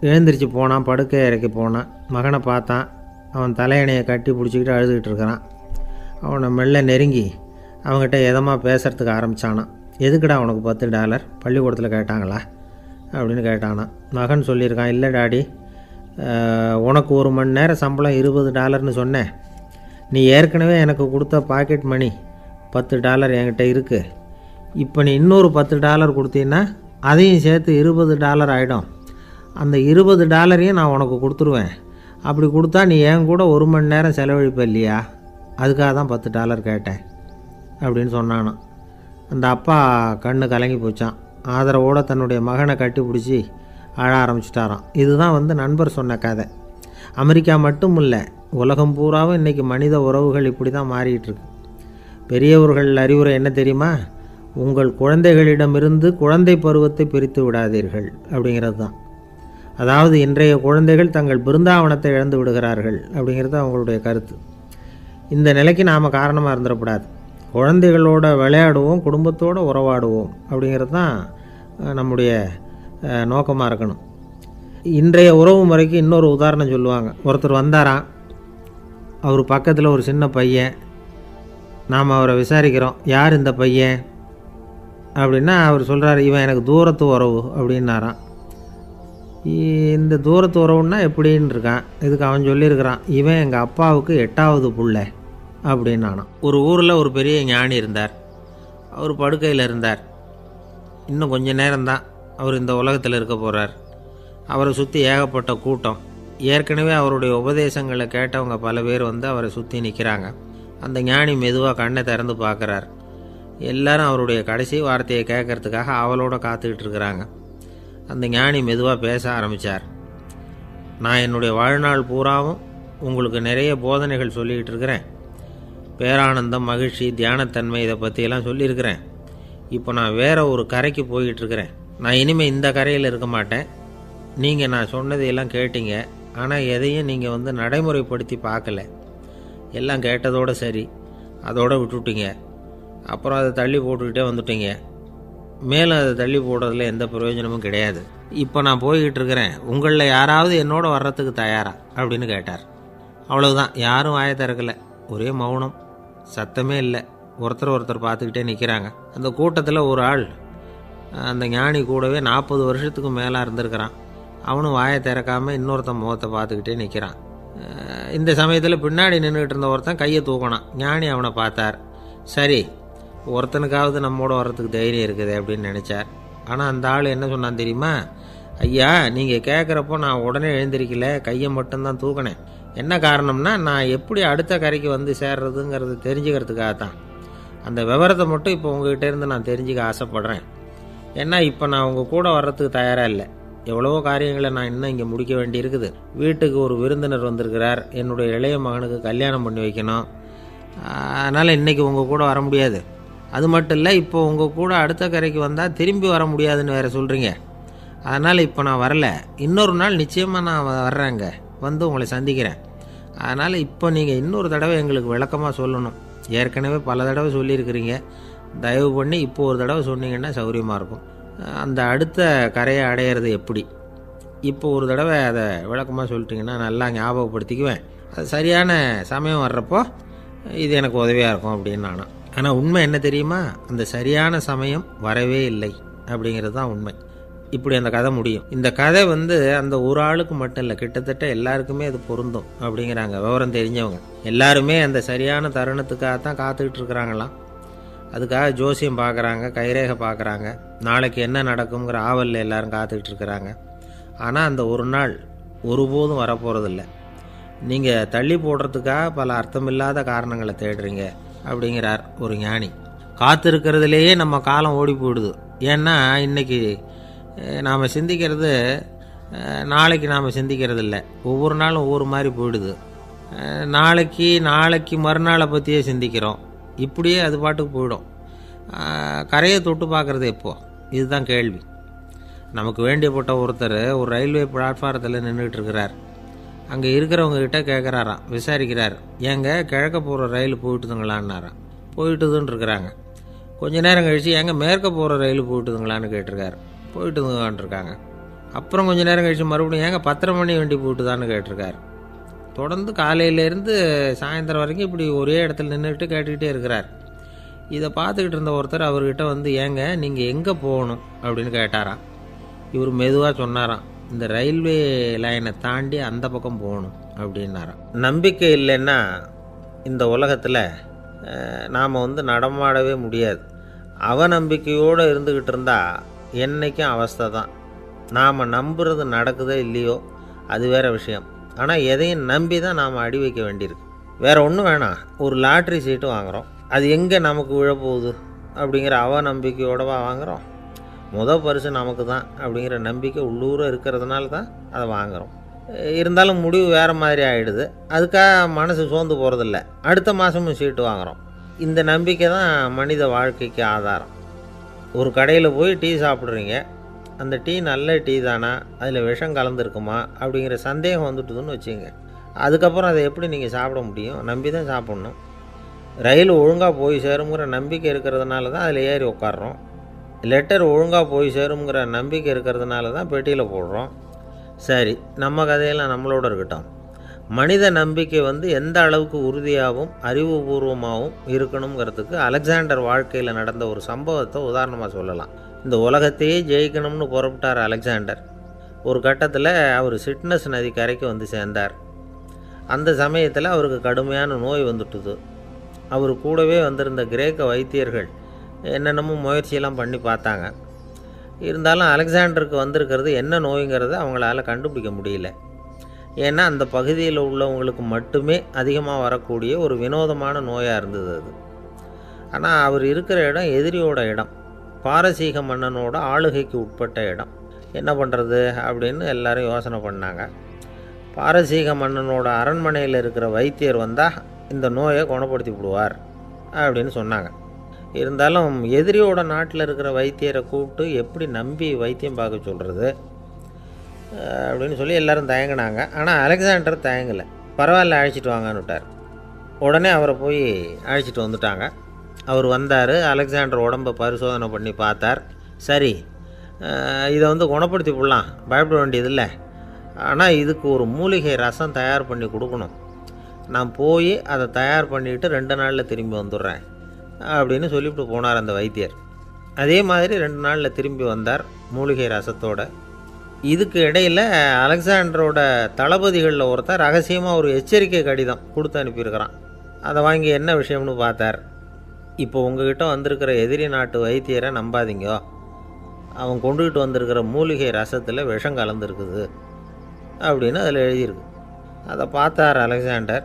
எழுந்திரிச்சு போனான், படுக்கை இறக்கி போனான். மகனை பார்த்தான். அவன் தலையணையை கட்டி பிடிச்சிக்கிட்டு அழுதுகிட்டு இருக்கிறான். அவனை மெல்ல நெருங்கி அவங்ககிட்ட எதமாக பேசுகிறதுக்கு ஆரம்பித்தானான். எதுக்குடா உனக்கு $10 பள்ளிக்கூடத்தில் கேட்டாங்களா அப்படின்னு கேட்டானான். மகன் சொல்லியிருக்கான், இல்லை டாடி, உனக்கு 1 மணி நேரம் சம்பளம் $20ன்னு சொன்னேன். நீ ஏற்கனவே எனக்கு கொடுத்த பாக்கெட் மணி $10 என்கிட்ட இருக்குது. இப்போ நீ இன்னொரு $10 கொடுத்தீன்னா அதையும் சேர்த்து $20 ஆகிடும். அந்த $20 நான் உனக்கு கொடுத்துருவேன். அப்படி கொடுத்தா நீ என் கூட 1 மணி நேரம் செலவழிப்ப இல்லையா? அதுக்காக தான் $10 கேட்டேன் அப்படின்னு சொன்னானான். அந்த அப்பா கண்ணு கலங்கி போச்சான். ஆதரவோடு தன்னுடைய மகனை கட்டி பிடிச்சி அழ ஆரம்பிச்சிட்டாராம். இதுதான் நண்பர் சொன்ன கதை. அமெரிக்கா மட்டும் இல்லை, உலகம் பூராவும் இன்றைக்கி மனித உறவுகள் இப்படி தான் மாறிட்டுருக்கு. பெரியவர்கள் அறிவுரை என்ன தெரியுமா? உங்கள் குழந்தைகளிடமிருந்து குழந்தை பருவத்தை பிரித்து விடாதீர்கள் அப்படிங்கிறது தான். அதாவது இன்றைய குழந்தைகள் தங்கள் பிருந்தாவனத்தை இழந்து விடுகிறார்கள் அப்படிங்கிறது அவங்களுடைய கருத்து. இந்த நிலைக்கு நாம் காரணமாக இருந்துடக்கூடாது. குழந்தைகளோட விளையாடுவோம், குடும்பத்தோடு உறவாடுவோம் அப்படிங்கிறது தான் நம்முடைய நோக்கமாக இருக்கணும். இன்றைய உறவு முறைக்கு இன்னொரு உதாரணம் சொல்லுவாங்க. ஒருத்தர் வந்தாராம். அவர் பக்கத்தில் ஒரு சின்ன பையன். நாம் அவரை விசாரிக்கிறோம், யார் இந்த பையன் அப்படின்னா அவர் சொல்கிறார், இவன் எனக்கு தூரத்து உறவு அப்படின்னாராம். இந்த தூரத்து உறவுன்னா எப்படின்னு இருக்கான். இதுக்கு அவன் சொல்லியிருக்கிறான், இவன் எங்கள் அப்பாவுக்கு 8வது புள்ளை அப்படின்னானான். ஒரு ஊரில் ஒரு பெரிய ஞானி இருந்தார். அவர் படுக்கையில் இருந்தார். இன்னும் கொஞ்சம் நேரம்தான் அவர் இந்த உலகத்தில் இருக்க போகிறார். அவரை சுற்றி ஏகப்பட்ட கூட்டம். ஏற்கனவே அவருடைய உபதேசங்களை கேட்டவங்க பல பேர் அவரை சுற்றி நிற்கிறாங்க. அந்த ஞானி மெதுவாக கண்ணை திறந்து பார்க்குறார். எல்லாரும் அவருடைய கடைசி வார்த்தையை கேட்கறதுக்காக அவளோட காத்துக்கிட்டு இருக்கிறாங்க. அந்த ஞானி மெதுவாக பேச ஆரம்பித்தார். நான் என்னுடைய வாழ்நாள் பூராவும் உங்களுக்கு நிறைய போதனைகள் சொல்லிக்கிட்டு இருக்கிறேன். பேரானந்தம், மகிழ்ச்சி, தியானத்தன்மை இதை பற்றியெல்லாம் சொல்லியிருக்கிறேன். இப்போ நான் வேறு ஒரு கரைக்கு போய்கிட்டுருக்கிறேன். நான் இனிமேல் இந்த கரையில் இருக்க மாட்டேன். நீங்கள் நான் சொன்னதையெல்லாம் கேட்டீங்க, ஆனால் எதையும் நீங்கள் நடைமுறைப்படுத்தி பார்க்கல. எல்லாம் கேட்டதோடு சரி, அதோடு விட்டுவிட்டீங்க. அப்புறம் அதை தள்ளி போட்டுக்கிட்டே வந்துட்டீங்க. மேலும் அதை தள்ளி போடுறதுல எந்த பிரயோஜனமும் கிடையாது. இப்போ நான் போய்கிட்டு இருக்கிறேன். உங்களில் யாராவது என்னோட வர்றதுக்கு தயாரா அப்படின்னு கேட்டார். அவ்வளவுதான். யாரும் வாயை திறக்கலை. ஒரே மௌனம், சத்தமே இல்லை. ஒருத்தர் பார்த்துக்கிட்டே நிற்கிறாங்க. அந்த கூட்டத்தில் ஒரு ஆள் அந்த ஞானி கூடவே 40 வருஷத்துக்கு மேலே இருந்திருக்கிறான். அவனும் வாயை திறக்காமல் இன்னொருத்தன் முகத்தை பார்த்துக்கிட்டே நிற்கிறான். இந்த சமயத்தில் பின்னாடி நின்றுக்கிட்டு இருந்த ஒருத்தன் கையை தூக்கினான். ஞானி அவனை பார்த்தார். சரி, ஒருத்தனுக்காவது நம்மோட வர்றதுக்கு தைரியம் இருக்குது அப்படின்னு நினச்சார். ஆனால் அந்த ஆள் என்ன சொன்னான் தெரியுமா? ஐயா, நீங்கள் கேட்குறப்போ நான் உடனே எழுந்திருக்கல, கையை மட்டும்தான் தூக்கினேன். என்ன காரணம்னா, நான் எப்படி அடுத்த கரைக்கு சேர்றதுங்கிறது தெரிஞ்சுக்கிறதுக்காக தான். அந்த விவரத்தை மட்டும் இப்போ உங்ககிட்ட இருந்து நான் தெரிஞ்சுக்க ஆசைப்பட்றேன். ஏன்னா இப்போ நான் உங்கள் கூட வர்றதுக்கு தயாராக இல்லை. எவ்வளவோ காரியங்களை நான் இன்னும் இங்கே முடிக்க வேண்டி இருக்குது. வீட்டுக்கு ஒரு விருந்தினர் வந்திருக்கிறார். என்னுடைய இளைய மகனுக்கு கல்யாணம் பண்ணி வைக்கணும். அதனால் இன்றைக்கி உங்கள் கூட வர முடியாது. அது மட்டும் இல்லை, இப்போ உங்கள் கூட அடுத்த கரைக்கு வந்தால் திரும்பி வர முடியாதுன்னு வேறு சொல்கிறீங்க. அதனால் இப்போ நான் வரல, இன்னொரு நாள் நிச்சயமாக நான் வர்றேங்க, வந்து உங்களை சந்திக்கிறேன். அதனால் இப்போ நீங்கள் இன்னொரு தடவை எங்களுக்கு விளக்கமாக சொல்லணும். ஏற்கனவே பல தடவை சொல்லியிருக்கிறீங்க, தயவு பண்ணி இப்போ ஒரு தடவை சொன்னீங்கன்னா சௌகரியமாக இருக்கும். அந்த அடுத்த கரையை அடையிறது எப்படி, இப்போ ஒரு தடவை அதை விளக்கமாக சொல்லிட்டிங்கன்னா நல்லா ஞாபகப்படுத்திக்குவேன். அது சரியான சமயம் வர்றப்போ இது எனக்கு உதவியாக இருக்கும் அப்படின்னு நானும். ஆனால் உண்மை என்ன தெரியுமா, அந்த சரியான சமயம் வரவே இல்லை அப்படிங்கிறது தான் உண்மை. இப்படி அந்த கதை முடியும். இந்த கதை அந்த ஒரு ஆளுக்கு மட்டும் இல்லை, கிட்டத்தட்ட எல்லாருக்குமே அது பொருந்தும் அப்படிங்கிறாங்க விவரம் தெரிஞ்சவங்க. எல்லாருமே அந்த சரியான தருணத்துக்காகத்தான் காத்துக்கிட்டு இருக்கிறாங்களாம். அதுக்காக ஜோசியம் பார்க்குறாங்க, கைரேகை பார்க்குறாங்க, நாளைக்கு என்ன நடக்குங்கிற ஆவலில் எல்லோரும் காத்துக்கிட்டு இருக்கிறாங்க. ஆனால் அந்த ஒரு நாள் ஒருபோதும் வரப்போகிறதில்ல. நீங்கள் தள்ளி போடுறதுக்காக பல அர்த்தமில்லாத காரணங்களை தேடுறீங்க அப்படிங்கிறார் ஒரு ஞானி. காத்திருக்கிறதுலேயே நம்ம காலம் ஓடி போயிடுது. ஏன்னா இன்றைக்கி நாம் சிந்திக்கிறது நாளைக்கு நாம் சிந்திக்கிறது இல்லை, ஒவ்வொரு நாளும் ஒவ்வொரு மாதிரி போயிடுது. நாளைக்கு மறுநாளை பற்றியே சிந்திக்கிறோம். இப்படியே அது பாட்டுக்கு போயிடும். கரையை தொட்டு பார்க்குறது எப்போ, இதுதான் கேள்வி. நமக்கு வேண்டியப்பட்ட ஒருத்தர் ஒரு ரயில்வே பிளாட்ஃபாரத்தில் நின்றுட்டு இருக்கிறார். அங்கே இருக்கிறவங்ககிட்ட கேட்குறாராம், விசாரிக்கிறார், ஏங்க கிழக்க போகிற ரயில் போயிட்டுதுங்களான்னாராம். போயிட்டுதுன்னு இருக்கிறாங்க. கொஞ்ச நேரம் கழித்து ஏங்க மேற்க போகிற ரயில் போயிட்டுதுங்களான்னு கேட்டிருக்காரு. போயிட்டுதுங்களான் இருக்காங்க. அப்புறம் கொஞ்சம் நேரம் கழித்து மறுபடியும் ஏங்க 10:30 மணி வண்டி போயிட்டுதான்னு கேட்டிருக்காரு. தொடர்ந்து காலையிலேருந்து சாயந்தரம் வரைக்கும் இப்படி ஒரே இடத்துல நின்றுட்டு கேட்டுக்கிட்டே இருக்கிறார். இதை பார்த்துக்கிட்டு இருந்த ஒருத்தர் அவர்கிட்ட ஏங்க நீங்கள் எங்கே போகணும் அப்படின்னு கேட்டாராம். இவர் மெதுவாக சொன்னாராம், இந்த ரயில்வே லைனை தாண்டி அந்த பக்கம் போகணும் அப்படின்னாராம். நம்பிக்கை இல்லைன்னா இந்த உலகத்தில் நாம் நடமாடவே முடியாது. அவநம்பிக்கையோடு இருந்துக்கிட்டு இருந்தால் என்றைக்கும் அவஸ்தை தான். நாம் நம்புறது நடக்குதோ இல்லையோ அது வேறு விஷயம். ஆனால் எதையும் நம்பி தான் நாம் அடி வைக்க வேண்டியிருக்கு. வேறு ஒன்றும் வேணாம், ஒரு லாட்ரி சீட்டு வாங்குகிறோம், அது எங்கே நமக்கு விழப்போகுது அப்படிங்கிற அவநம்பிக்கையோடவா வாங்குகிறோம். பரிசு நமக்கு தான் அப்படிங்கிற நம்பிக்கை உள்ளூர இருக்கிறதுனால தான் அதை வாங்குகிறோம். இருந்தாலும் முடிவு வேறு மாதிரி ஆகிடுது. அதுக்காக மனசு சோர்ந்து போகிறதில்ல, அடுத்த மாதமும் சீட்டு வாங்குகிறோம். இந்த நம்பிக்கை தான் மனித வாழ்க்கைக்கு ஆதாரம். ஒரு கடையில் போய் டீ சாப்பிட்றீங்க, அந்த டீ நல்ல டீ தானா, அதில் விஷம் கலந்துருக்குமா அப்படிங்கிற சந்தேகம் வந்துட்டுதுன்னு வச்சுங்க. அதுக்கப்புறம் அதை எப்படி நீங்கள் சாப்பிட முடியும்? நம்பி தான் சாப்பிட்ணும். ரயில் ஒழுங்காக போய் சேருங்கிற நம்பிக்கை இருக்கிறதுனால தான் அதில் ஏறி உட்காடுறோம். லெட்டர் ஒழுங்காக போய் சேருங்கிற நம்பிக்கை இருக்கிறதுனால தான் பெட்டியில் போடுறோம். சரி, நம்ம கதையெல்லாம் நம்மளோட இருக்கட்டும். மனித நம்பிக்கை எந்த அளவுக்கு உறுதியாகவும் அறிவுபூர்வமாகவும் இருக்கணுங்கிறதுக்கு அலெக்சாண்டர் வாழ்க்கையில் நடந்த ஒரு சம்பவத்தை உதாரணமாக சொல்லலாம். இந்த உலகத்தையே ஜெயிக்கணும்னு புறப்பட்டார் அலெக்சாண்டர். ஒரு கட்டத்தில் அவர் சிட்னஸ் நதி கரைக்கு சேர்ந்தார். அந்த சமயத்தில் அவருக்கு கடுமையான நோய் வந்துட்டுது. அவர் கூடவே வந்திருந்த கிரேக்க வைத்தியர்கள் என்னென்னமோ முயற்சியெல்லாம் பண்ணி பார்த்தாங்க. இருந்தாலும் அலெக்சாண்டருக்கு வந்திருக்கிறது என்ன நோய்ங்கிறத அவங்களால கண்டுபிடிக்க முடியல. ஏன்னா அந்த பகுதியில் உள்ளவங்களுக்கு மட்டுமே அதிகமாக வரக்கூடிய ஒரு வினோதமான நோயாக இருந்தது அது. ஆனால் அவர் இருக்கிற இடம் எதிரியோட இடம், பாரசீக மன்னனோட ஆளுகைக்கு உட்பட்ட இடம். என்ன பண்ணுறது அப்படின்னு எல்லாரும் யோசனை பண்ணாங்க. பாரசீக மன்னனோட அரண்மனையில் இருக்கிற வைத்தியர் வந்தால் இந்த நோயை குணப்படுத்தி விடுவார் அப்படின்னு சொன்னாங்க. இருந்தாலும் எதிரியோட நாட்டில் இருக்கிற வைத்தியரை கூப்பிட்டு எப்படி நம்பி வைத்தியம் பார்க்க சொல்கிறது அப்படின்னு சொல்லி எல்லோரும் தயங்கினாங்க. ஆனால் அலெக்சாண்டர் தயங்கலை. பரவாயில்ல, அழைச்சிட்டு வாங்கன்னு விட்டார். உடனே அவரை போய் அழைச்சிட்டு வந்துட்டாங்க. அவர் வந்தார். அலெக்சாண்டர் உடம்பை பரிசோதனை பண்ணி பார்த்தார். சரி, இதை குணப்படுத்தி விடலாம், பயப்பட வேண்டியதில்லை. ஆனால் இதுக்கு ஒரு மூலிகை ரசம் தயார் பண்ணி கொடுக்கணும். நான் போய் அதை தயார் பண்ணிவிட்டு 2 நாளில் திரும்பி வந்துடுறேன் அப்படின்னு சொல்லிவிட்டு போனார் அந்த வைத்தியர். அதே மாதிரி 2 நாளில் திரும்பி வந்தார் மூலிகை ரசத்தோட. இதுக்கு இடையில் அலெக்சாண்டரோட தளபதிகளில் ஒருத்தர் ரகசியமாக ஒரு எச்சரிக்கை கடிதம் கொடுத்து அனுப்பியிருக்கிறான். அதை வாங்கி என்ன விஷயம்னு பார்த்தார். இப்போ உங்ககிட்ட வந்திருக்கிற எதிரி நாட்டு வைத்தியரை நம்பாதீங்க, அவன் கொண்டுகிட்டு வந்திருக்கிற மூலிகை ரசத்தில் விஷம் கலந்துருக்குது அப்படின்னு அதில் எழுதியிருக்கு. அதை பார்த்தார் அலெக்சாண்டர்.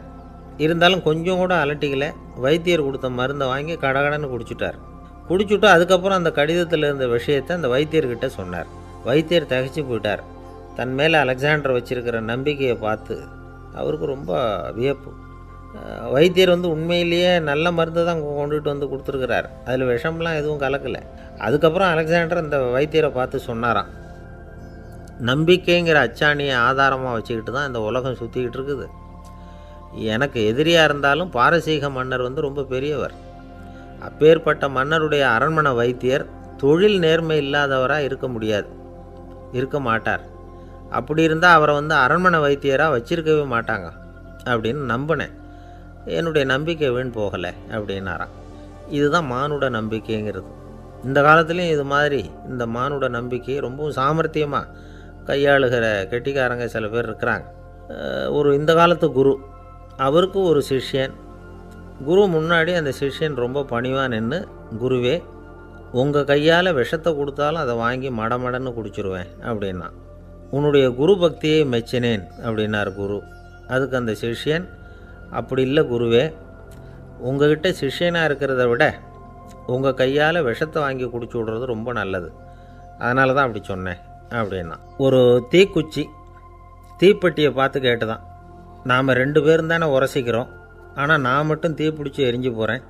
இருந்தாலும் கொஞ்சம் கூட அலட்டிக்கலை. வைத்தியர் கொடுத்த மருந்தை வாங்கி கடகடன்னு குடிச்சுட்டு அதுக்கப்புறம் அந்த கடிதத்தில் இருந்த விஷயத்தை அந்த வைத்தியர்கிட்ட சொன்னார். வைத்தியர் தகைச்சு போயிட்டார். தன் மேலே அலெக்சாண்டர் வச்சுருக்கிற நம்பிக்கையை பார்த்து அவருக்கு ரொம்ப வியப்பு. வைத்தியர் உண்மையிலேயே நல்ல மருந்து தான் கொண்டுகிட்டு கொடுத்துருக்கிறார், அதில் விஷம்லாம் எதுவும் கலக்கலை. அதுக்கப்புறம் அலெக்சாண்டர் அந்த வைத்தியரை பார்த்து சொன்னாராம், நம்பிக்கைங்கிற அச்சாணியை ஆதாரமாக வச்சுக்கிட்டு தான் இந்த உலகம் சுற்றிக்கிட்டு இருக்குது. எனக்கு எதிரியாக இருந்தாலும் பாரசீக மன்னர் ரொம்ப பெரியவர். அப்பேற்பட்ட மன்னருடைய அரண்மனை வைத்தியர் தொழில் நேர்மை இல்லாதவராக இருக்க மாட்டார். அப்படி இருந்தால் அவரை அரண்மனை வைத்தியராக வச்சிருக்கவே மாட்டாங்க அப்படின்னு நம்பினேன். என்னுடைய நம்பிக்கை வீண் போகலை அப்படின்னாராம். இதுதான் மானுட நம்பிக்கைங்கிறது. இந்த காலத்துலேயும் இது மாதிரி இந்த மானுட நம்பிக்கையை ரொம்பவும் சாமர்த்தியமாக கையாளுகிற கெட்டிக்காரங்க சில பேர் இருக்கிறாங்க. இந்த காலத்து குரு, அவருக்கு ஒரு சிஷ்யன். குரு முன்னாடி அந்த சிஷ்யன் ரொம்ப பணிவாக நின்று, குருவே, உங்கள் கையால் விஷத்தை கொடுத்தாலும் அதை வாங்கி மடமடன்னு குடிச்சிருவேன் அப்படின்னா. உன்னுடைய குரு பக்தியை மெச்சினேன் அப்படின்னார் குரு. அதுக்கு அந்த சிஷ்யன், அப்படி இல்லை குருவே, உங்ககிட்ட சிஷ்யனாக இருக்கிறத விட உங்கள் கையால் விஷத்தை வாங்கி குடிச்சு விட்றது ரொம்ப நல்லது, அதனால தான் அப்படி சொன்னேன் அப்படின்னா. ஒரு தீக்குச்சி தீப்பெட்டியை பார்த்து கேட்டுதான், நாம் 2 பேரும் தானே உரசிக்கிறோம், ஆனால் நான் மட்டும் தீப்பிடிச்சி எரிஞ்சு போகிறேன்,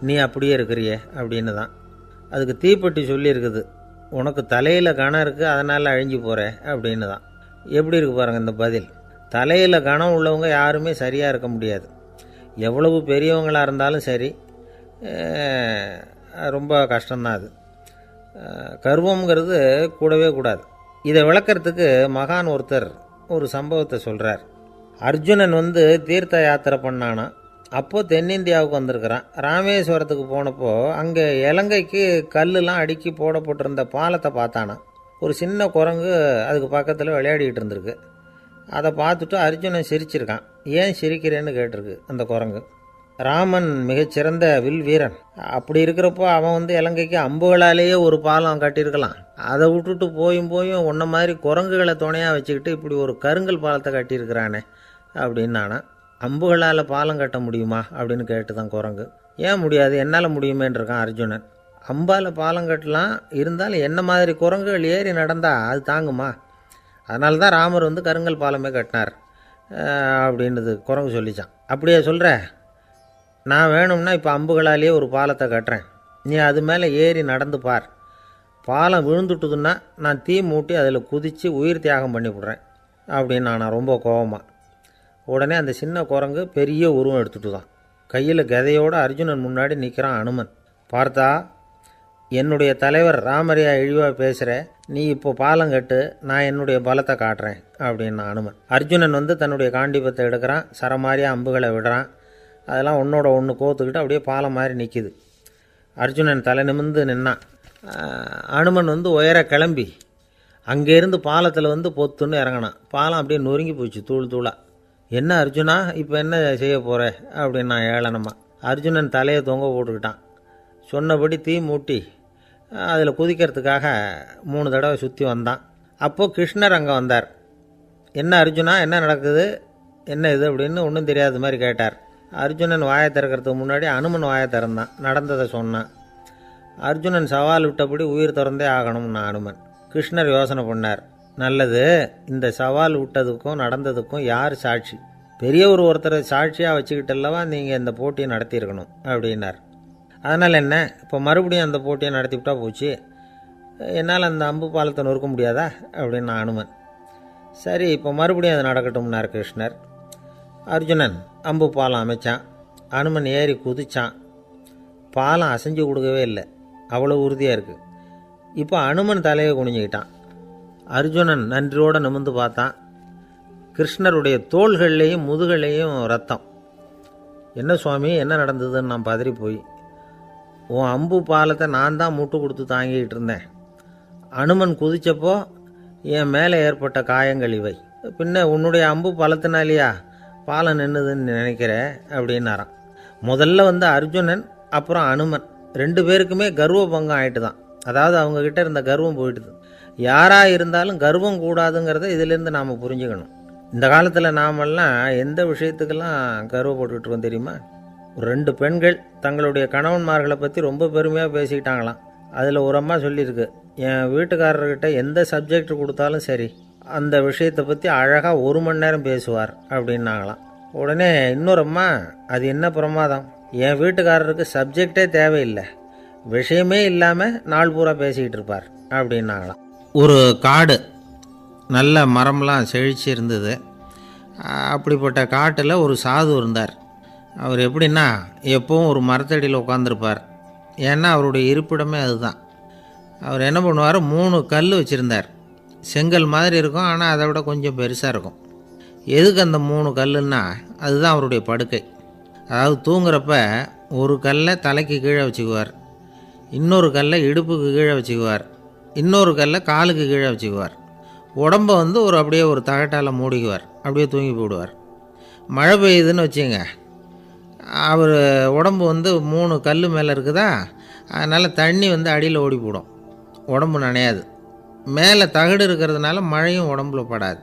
நீ அப்படியே இருக்கிறியே அப்படின்னு தான். அதுக்கு தீப்பெட்டி சொல்லியிருக்குது, உனக்கு தலையில் கணம் இருக்குது அதனால் அழிஞ்சு போகிற அப்படின்னு தான். எப்படி இருக்குது பாருங்கள் இந்த பதில். தலையில் கணம் உள்ளவங்க யாருமே சரியாக இருக்க முடியாது. எவ்வளவு பெரியவங்களாக இருந்தாலும் சரி, ரொம்ப கஷ்டம்தான் அது. கர்வங்கிறது கூடவே கூடாது. இதை விளக்கிறதுக்கு மகான் ஒருத்தர் ஒரு சம்பவத்தை சொல்கிறார். அர்ஜுனன் தீர்த்த யாத்திரை பண்ணானா. அப்போது தென்னிந்தியாவுக்கு வந்திருக்கிறான். ராமேஸ்வரத்துக்கு போனப்போ அங்கே இலங்கைக்கு கல்லுலாம் அடுக்கி போடப்பட்டிருந்த பாலத்தை பார்த்தானா. ஒரு சின்ன குரங்கு அதுக்கு பக்கத்தில் விளையாடிக்கிட்டு இருந்திருக்கு. அதை பார்த்துட்டு அர்ஜுனன் சிரிச்சிருக்கான். ஏன் சிரிக்கிறேன்னு கேட்டிருக்கு அந்த குரங்கு. ராமன் மிகச்சிறந்த வில் வீரன். அப்படி இருக்கிறப்போ அவன் இலங்கைக்கு அம்புகளாலேயே ஒரு பாலம் கட்டியிருக்கலாம். அதை விட்டுட்டு போயும் உன்ன மாதிரி குரங்குகளை துணையாக வச்சுக்கிட்டு இப்படி ஒரு கருங்கல் பாலத்தை கட்டியிருக்கிறானே அப்படின்னு நானா. அம்புகளால் பாலம் கட்ட முடியுமா அப்படின்னு கேட்டு தான் குரங்கு. ஏன் முடியாது, என்னால் முடியுமேன்னு இருக்கான் அர்ஜுனன். அம்பால் பாலம் கட்டலாம், இருந்தாலும் என்ன மாதிரி குரங்குகள் ஏறி நடந்தால் அது தாங்குமா? அதனால தான் ராமர் கருங்கல் பாலமே கட்டினார் அப்படின்றது குரங்கு சொல்லிச்சான். அப்படியே சொல்கிற, நான் வேணும்னா இப்போ அம்புகளாலேயே ஒரு பாலத்தை கட்டுறேன், நீ அது மேலே ஏறி நடந்து பார். பாலம் விழுந்துட்டுதுன்னா நான் தீ மூட்டி அதில் குதித்து உயிர் தியாகம் பண்ணி விட்றேன் அப்படின்னு நான் ரொம்ப கோபமாக. உடனே அந்த சின்ன குரங்கு பெரிய உருவம் எடுத்துட்டு தான் கையில் கதையோடு அர்ஜுனன் முன்னாடி நிற்கிறான் அனுமன். பார்த்தா, என்னுடைய தலைவர் ராமரையா இழிவாக பேசுகிற, நீ இப்போ பாலம் கட்டு, நான் என்னுடைய பலத்தை காட்டுறேன் அப்படின்னா அனுமன். அர்ஜுனன் தன்னுடைய காண்டிபத்தை எடுக்கிறான், சரமாரியாக அம்புகளை விடுறான். அதெல்லாம் ஒன்றோட ஒன்று கோத்துக்கிட்டு அப்படியே பாலம் மாதிரி நிற்கிது. அர்ஜுனன் தலை நிமிர்ந்து நின்னான். அனுமன் உயர கிளம்பி அங்கேருந்து பாலத்தில் பொத்துன்னு இறங்கினான். பாலம் அப்படியே நொறுங்கி போச்சு தூள் தூளாக. என்ன அர்ஜுனா, இப்போ என்ன செய்ய போகிற அப்படின்னா ஏளனமா. அர்ஜுனன் தலையை தொங்க போட்டுக்கிட்டான். சொன்னபடி தீ மூட்டி அதில் குதிக்கிறதுக்காக 3 தடவை சுற்றி வந்தான். அப்போது கிருஷ்ணர் அங்கே வந்தார். என்ன அர்ஜுனா, என்ன நடக்குது, என்ன இது அப்படின்னு ஒன்றும் தெரியாத மாதிரி கேட்டார். அர்ஜுனன் வாயை திறக்கிறதுக்கு முன்னாடி அனுமன் வாயை திறந்தான், நடந்ததை சொன்னான். அர்ஜுனன் சவால் விட்டபடி உயிர் திறந்தே ஆகணும்னா அனுமன். கிருஷ்ணர் யோசனை பண்ணார். நல்லது, இந்த சவால் விட்டதுக்கும் நடந்ததுக்கும் யார் சாட்சி? ஒருத்தரை சாட்சியாக வச்சுக்கிட்டல்லவா நீங்கள் இந்த போட்டியை நடத்தியிருக்கணும் அப்படின்னார். அதனால் என்ன, இப்போ மறுபடியும் அந்த போட்டியை நடத்திவிட்டா போச்சு, என்னால் அந்த அம்பு பாலத்தை நொறுக்க முடியாதா அப்படின்னா அனுமன். சரி, இப்போ மறுபடியும் அது நடக்கட்டும்னார் கிருஷ்ணர். அர்ஜுனன் அம்பு பாலம் அமைச்சான். அனுமன் ஏறி குதிச்சான். பாலம் அசைஞ்சு கொடுக்கவே இல்லை, அவ்வளோ உறுதியாக இருக்குது. இப்போ அனுமன் தலையை குனிஞ்சிக்கிட்டான். அர்ஜுனன் நன்றியோடு நிமிர்ந்து பார்த்தான். கிருஷ்ணருடைய தோள்கள்லேயும் முதுகள்லேயும் ரத்தம். என்ன சுவாமி, என்ன நடந்ததுன்னு நான் பதறி போய், உன் அம்பு பாலத்தை நான் தான் மூட்டு கொடுத்து தாங்கிக்கிட்டு இருந்தேன். அனுமன் குதித்தப்போ என் மேலே ஏற்பட்ட காயங்கள் இவை. பின்ன உன்னுடைய அம்பு பலத்தினாலேயா பாலம் நின்றுதுன்னு நினைக்கிற அப்படின்னாரான். முதல்ல அர்ஜுனன் அப்புறம் அனுமன் 2 பேருக்குமே கர்வ பங்கம் ஆகிட்டு தான். அதாவது அவங்கக்கிட்ட இருந்த கர்வம் போயிட்டுது. யாராக இருந்தாலும் கர்வம் கூடாதுங்கிறத இதிலேருந்து நாம் புரிஞ்சுக்கணும். இந்த காலத்தில் நாமெல்லாம் எந்த விஷயத்துக்கெல்லாம் கர்வப்பட்டுக்கிட்டு இருக்கோம் தெரியுமா? 2 பெண்கள் தங்களுடைய கணவன்மார்களை பற்றி ரொம்ப பெருமையாக பேசிக்கிட்டாங்களாம். அதில் ஒரு அம்மா சொல்லியிருக்கு, என் வீட்டுக்காரர்கிட்ட எந்த சப்ஜெக்ட் கொடுத்தாலும் சரி அந்த விஷயத்தை பற்றி அழகாக 1 மணி நேரம் பேசுவார் அப்படின்னாங்களாம். உடனே இன்னொரு அம்மா, அது என்ன பிரமாதம், என் வீட்டுக்காரருக்கு சப்ஜெக்டே தேவையில்லை, விஷயமே இல்லாமல் நாள் பூரா பேசிக்கிட்டு இருப்பார் அப்படின்னாங்களாம். ஒரு காடு, நல்ல மரம்லாம் செழிச்சு இருந்தது. அப்படிப்பட்ட காட்டில் ஒரு சாது இருந்தார். அவர் எப்படின்னா எப்போவும் ஒரு மரத்தடியில் உட்காந்துருப்பார். ஏன்னா அவருடைய இருப்பிடமே அதுதான். அவர் என்ன பண்ணுவார், 3 கல் வச்சுருந்தார். செங்கல் மாதிரி இருக்கும், ஆனால் அதை விட கொஞ்சம் பெருசாக இருக்கும். எதுக்கு அந்த 3 கல்லுன்னா அதுதான் அவருடைய படுக்கை. அதாவது தூங்குறப்ப ஒரு கல்லை தலைக்கு கீழே வச்சுக்குவார், இன்னொரு கல்லை இடுப்புக்கு கீழே வச்சுக்குவார், இன்னொரு கல்லை காலுக்கு கீழே வச்சுக்குவார். உடம்பை ஒரு அப்படியே ஒரு தகட்டால் மூடிக்குவார், அப்படியே தூங்கி போடுவார். மழை பெய்யுதுன்னு வச்சுங்க, அவர் உடம்பு 3 கல் மேலே இருக்குதா, அதனால் தண்ணி அடியில் ஓடி போடும், உடம்பு நனையாது. மேலே தகடு இருக்கிறதுனால மழையும் உடம்புல படாது.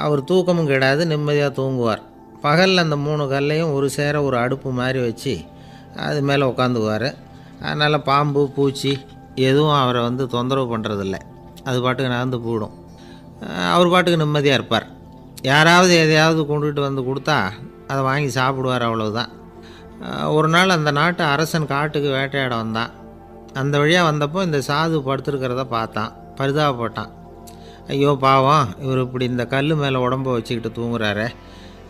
அவர் தூக்கமும் கெடாது, நிம்மதியாக தூங்குவார். பகலில் அந்த 3 கல்லையும் ஒரு சேர ஒரு அடுப்பு மாதிரி வச்சு அது மேலே உட்காந்துக்குவார். அதனால் பாம்பு பூச்சி எதுவும் அவரை தொந்தரவு பண்ணுறதில்ல. அது பாட்டுக்கு நடந்து போயிடும். அவர் பாட்டுக்கு நிம்மதியாக இருப்பார். யாராவது எதையாவது கொண்டுகிட்டு கொடுத்தா அதை வாங்கி சாப்பிடுவார், அவ்வளவுதான். ஒரு நாள் அந்த நாட்டு அரசன் காட்டுக்கு வேட்டையாட வந்தான். அந்த வழியாக வந்தப்போ இந்த சாது படுத்துருக்கிறத பார்த்தான், பரிதாபப்பட்டான். ஐயோ பாவம், இவர் இப்படி இந்த கல் மேலே உடம்பை வச்சுக்கிட்டு தூங்குறாரே,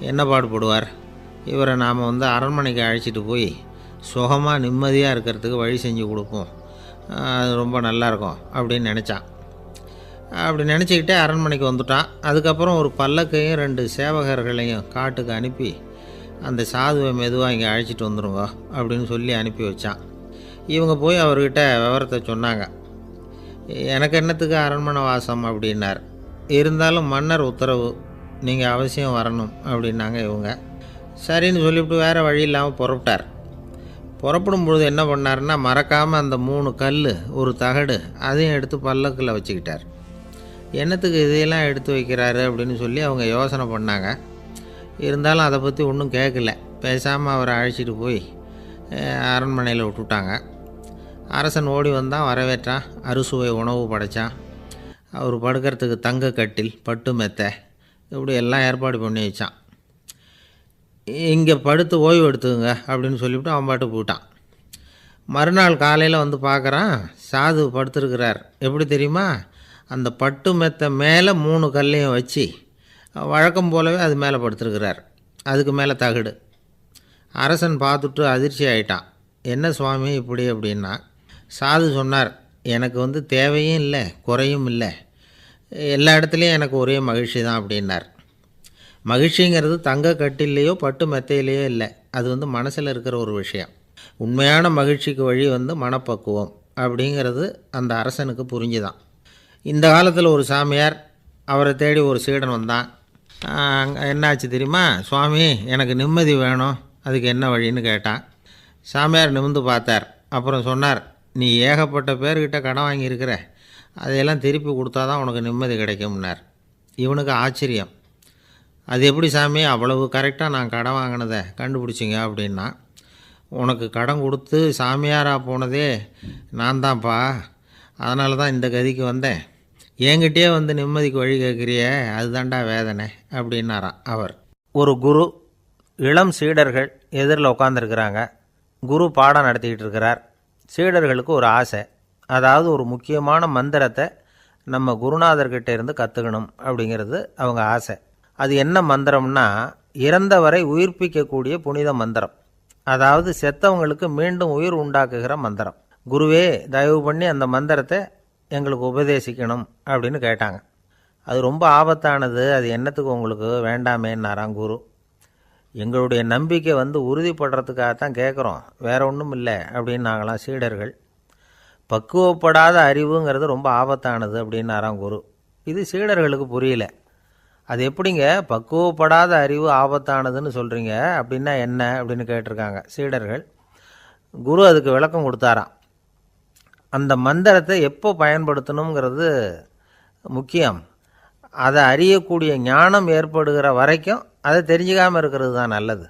என்ன பாடுபடுவார். இவரை நாம் அரண்மனைக்கு அழைச்சிட்டு போய் சுகமாக நிம்மதியாக இருக்கிறதுக்கு வழி செஞ்சு கொடுப்போம், அது ரொம்ப நல்லாயிருக்கும் அப்படின்னு நினச்சான். அப்படி நினச்சிக்கிட்டே அரண்மனைக்கு வந்துட்டான். அதுக்கப்புறம் ஒரு பல்லக்கையும் 2 சேவகர்களையும் காட்டுக்கு அனுப்பி அந்த சாதுவை மெதுவாக இங்கே அழைச்சிட்டு வந்துடுங்க அப்படின்னு சொல்லி அனுப்பி வச்சான். இவங்க போய் அவர்கிட்ட விவரத்தை சொன்னாங்க. எனக்கு என்னத்துக்கு அரண்மனை வாசம் அப்படின்னார். இருந்தாலும் மன்னர் உத்தரவு, நீங்கள் அவசியம் வரணும் அப்படின்னாங்க இவங்க. சரின்னு சொல்லிவிட்டு வேறு வழி இல்லாமல் புறப்பட்டார். புறப்படும் பொழுது என்ன பண்ணார்னா, மறக்காமல் அந்த 3 கல் ஒரு தகடு அதையும் எடுத்து பல்லக்கில் வச்சுக்கிட்டார். என்னத்துக்கு இதையெல்லாம் எடுத்து வைக்கிறாரு அப்படின்னு சொல்லி அவங்க யோசனை பண்ணாங்க. இருந்தாலும் அதை பற்றி ஒன்றும் கேட்கல. பேசாமல் அவரை அழைச்சிட்டு போய் அரண்மனையில் விட்டுட்டாங்க. அரசன் ஓடி வந்தான், வரவேற்றான், அறுசுவை உணவு படைத்தான். அவர் படுக்கிறதுக்கு தங்க கட்டில், பட்டு மெத்தை, இப்படி எல்லாம் ஏற்பாடு பண்ணி வச்சான். இங்கே படுத்து ஓய்வு எடுத்துங்க அப்படின்னு சொல்லிவிட்டு அவன் பாட்டு போயிட்டான். மறுநாள் காலையில் பார்க்குறான், சாது படுத்துருக்கிறார். எப்படி தெரியுமா, அந்த பட்டு மெத்தை மேலே 3 கல்லையும் வச்சு வழக்கம் போலவே அது மேலே படுத்துருக்கிறார். அதுக்கு மேலே தகடு. அரசன் பார்த்துட்டு அதிர்ச்சி ஆகிட்டான். என்ன சுவாமி இப்படி அப்படின்னா, சாது சொன்னார், எனக்கு தேவையும் இல்லை குறையும் இல்லை, எல்லா இடத்துலையும் எனக்கு ஒரே மகிழ்ச்சி தான் அப்படின்னார். மகிழ்ச்சிங்கிறது தங்க கட்டிலேயோ பட்டு மெத்தையிலேயோ இல்லை, அது மனசில் இருக்கிற ஒரு விஷயம். உண்மையான மகிழ்ச்சிக்கு வழி மனப்பக்குவம் அப்படிங்கிறது அந்த அரசனுக்கு புரிஞ்சுதான். இந்த காலத்தில் ஒரு சாமியார், அவரை தேடி ஒரு சீடன் வந்தான். என்னாச்சு தெரியுமா, சுவாமி எனக்கு நிம்மதி வேணும், அதுக்கு என்ன வழின்னு கேட்டான். சாமியார் நிமிர்ந்து பார்த்தார். அப்புறம் சொன்னார், நீ ஏகப்பட்ட பேர்கிட்ட கடன் வாங்கியிருக்கிற, அதையெல்லாம் திருப்பி கொடுத்தா தான் உனக்கு நிம்மதி கிடைக்கும்னார். இவனுக்கு ஆச்சரியம். அது எப்படி சாமி அவ்வளவு கரெக்டாக நான் கடன் வாங்கினதை கண்டுபிடிச்சிங்க அப்படின்னா, உனக்கு கடன் கொடுத்து சாமியாராக போனதே நான் தான்ப்பா, அதனால தான் இந்த கதிக்கு வந்தேன். என்கிட்டயே நிம்மதிக்கு வழி கேட்குறியே, அதுதான்டா வேதனை அப்படின்னாராம் அவர். ஒரு குரு, இளம் சீடர்கள் எதிரில் உட்காந்துருக்கிறாங்க. குரு பாடம் நடத்திக்கிட்டு இருக்கிறார். சீடர்களுக்கு ஒரு ஆசை, அதாவது ஒரு முக்கியமான மந்திரத்தை நம்ம குருநாதர்கிட்ட இருந்து கற்றுக்கணும் அப்படிங்கிறது அவங்க ஆசை. அது என்ன மந்திரம்னா, இறந்தவரை உயிர்ப்பிக்கக்கூடிய புனித மந்திரம், அதாவது செத்தவங்களுக்கு மீண்டும் உயிர் உண்டாக்குகிற மந்திரம். குருவே தயவு பண்ணி அந்த மந்திரத்தை எங்களுக்கு உபதேசிக்கணும் அப்படின்னு கேட்டாங்க. அது ரொம்ப ஆபத்தானது, அது என்னத்துக்கு உங்களுக்கு வேண்டாமேன்னாராம் குரு. எங்களுடைய நம்பிக்கை உறுதிப்படுறதுக்காகத்தான் கேட்குறோம், வேற ஒன்றும் இல்லை அப்படின்னாங்களாம் சீடர்கள். பக்குவப்படாத அறிவுங்கிறது ரொம்ப ஆபத்தானது அப்படின்னாராம் குரு. இது சீடர்களுக்கு புரியல. அது எப்படிங்க பக்குவப்படாத அறிவு ஆபத்தானதுன்னு சொல்கிறீங்க, அப்படின்னா என்ன அப்படின்னு கேட்டிருக்காங்க சீடர்கள். குரு அதுக்கு விளக்கம் கொடுத்தாராம். அந்த மந்திரத்தை எப்போ பயன்படுத்தணுங்கிறது முக்கியம், அதை அறியக்கூடிய ஞானம் ஏற்படுகிற வரைக்கும் அதை தெரிஞ்சுக்காமல் இருக்கிறது தான் நல்லது,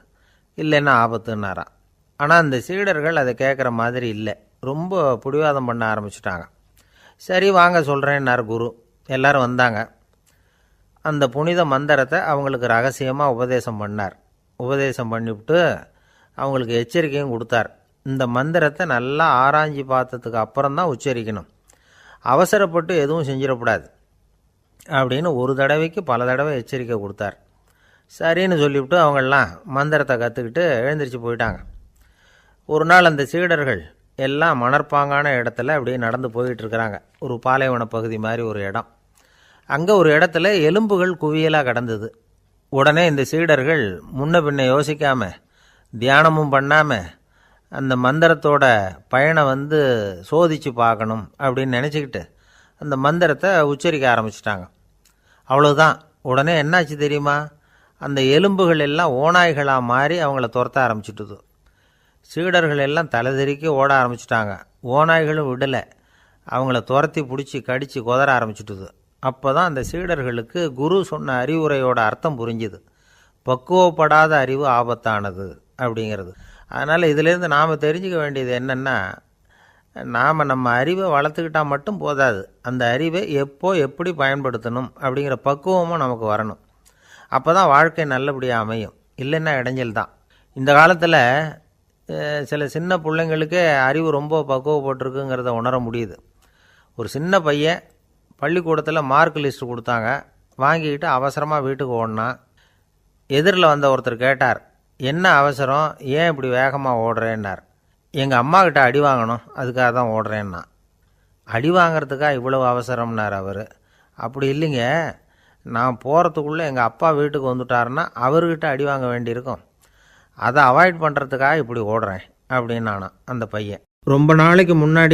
இல்லைன்னா ஆபத்துன்னாராம். ஆனால் அந்த சீடர்கள் அதை கேட்குற மாதிரி இல்லை, ரொம்ப பிடிவாதம் பண்ண ஆரம்பிச்சுட்டாங்க. சரி வாங்க சொல்கிறேன்னார் குரு. எல்லோரும் வந்தாங்க. அந்த புனித மந்திரத்தை அவங்களுக்கு ரகசியமாக உபதேசம் பண்ணார். உபதேசம் பண்ணிவிட்டு அவங்களுக்கு எச்சரிக்கையும் கொடுத்தார். இந்த மந்திரத்தை நல்லா ஆராய்ச்சி பார்த்ததுக்கு அப்புறம்தான் உச்சரிக்கணும், அவசரப்பட்டு எதுவும் செஞ்சிடக்கூடாது. அப்படின்னு ஒரு தடவைக்கு பல தடவை எச்சரிக்கை கொடுத்தார். சரின்னு சொல்லிவிட்டு அவங்கெல்லாம் மந்திரத்தை கற்றுக்கிட்டு எழுந்திரிச்சு போயிட்டாங்க. ஒரு நாள் அந்த சீடர்கள் எல்லாம் மணற்பாங்கான இடத்துல அப்படியே நடந்து போயிட்டுருக்குறாங்க. ஒரு பாலைவன பகுதி மாதிரி ஒரு இடம். அங்கே ஒரு இடத்துல எலும்புகள் குவியலாக கிடந்தது. உடனே இந்த சீடர்கள் முன்ன பின்ன யோசிக்காமல், தியானமும் பண்ணாமல், அந்த மந்திரத்தோட பயனை சோதித்து பார்க்கணும் அப்படின்னு நினச்சிக்கிட்டு அந்த மந்திரத்தை உச்சரிக்க ஆரம்பிச்சிட்டாங்க. அவ்வளோதான். உடனே என்னாச்சு தெரியுமா? அந்த எலும்புகள் எல்லாம் ஓநாய்களாக மாறி அவங்கள துரத்த ஆரம்பிச்சிட்டுது. சீடர்கள் எல்லாம் தலைதெறிக்கி ஓட ஆரம்பிச்சிட்டாங்க. ஓநாய்களும் விடலை, அவங்கள துரத்தி பிடிச்சி கடித்து கொதற ஆரம்பிச்சிட்டுது. அப்போ தான் அந்த சீடர்களுக்கு குரு சொன்ன அறிவுரையோட அர்த்தம் புரிஞ்சுது. பக்குவப்படாத அறிவு ஆபத்தானது அப்படிங்கிறது. அதனால் இதிலேருந்து நாம் தெரிஞ்சுக்க வேண்டியது என்னென்னா, நாம் நம்ம அறிவை வளர்த்துக்கிட்டால் மட்டும் போதாது, அந்த அறிவை எப்போ எப்படி பயன்படுத்தணும் அப்படிங்கிற பக்குவமும் நமக்கு வரணும். அப்போ தான் வாழ்க்கை நல்லபடியாக அமையும். இல்லைன்னா இடைஞ்சல் தான். இந்த காலத்தில் சில சின்ன பிள்ளைங்களுக்கே அறிவு ரொம்ப பக்குவப்பட்டிருக்குங்கிறத உணர முடியுது. ஒரு சின்ன பையன் பள்ளிக்கூடத்தில் மார்க் லிஸ்ட்டு கொடுத்தாங்க, வாங்கிக்கிட்டு அவசரமாக வீட்டுக்கு ஓடினான். எதிரில் வந்த ஒருத்தர் கேட்டார், என்ன அவசரம், ஏன் இப்படி வேகமாக ஓடுறேன்னார். எங்கள் அம்மாக்கிட்ட அடி வாங்கணும், அதுக்காக தான் ஓடுறேன்னா. அடி வாங்கிறதுக்காக இவ்வளவு அவசரம்னார் அவர். அப்படி இல்லைங்க, நான் போகிறதுக்குள்ளே எங்கள் அப்பா வீட்டுக்கு வந்துட்டாருன்னா அவர்கிட்ட அடி வாங்க வேண்டியிருக்கும், அதை அவாய்ட் பண்ணுறதுக்காக இப்படி ஓடுறேன் அப்படின்னு நானா அந்த பையன். ரொம்ப நாளைக்கு முன்னாடி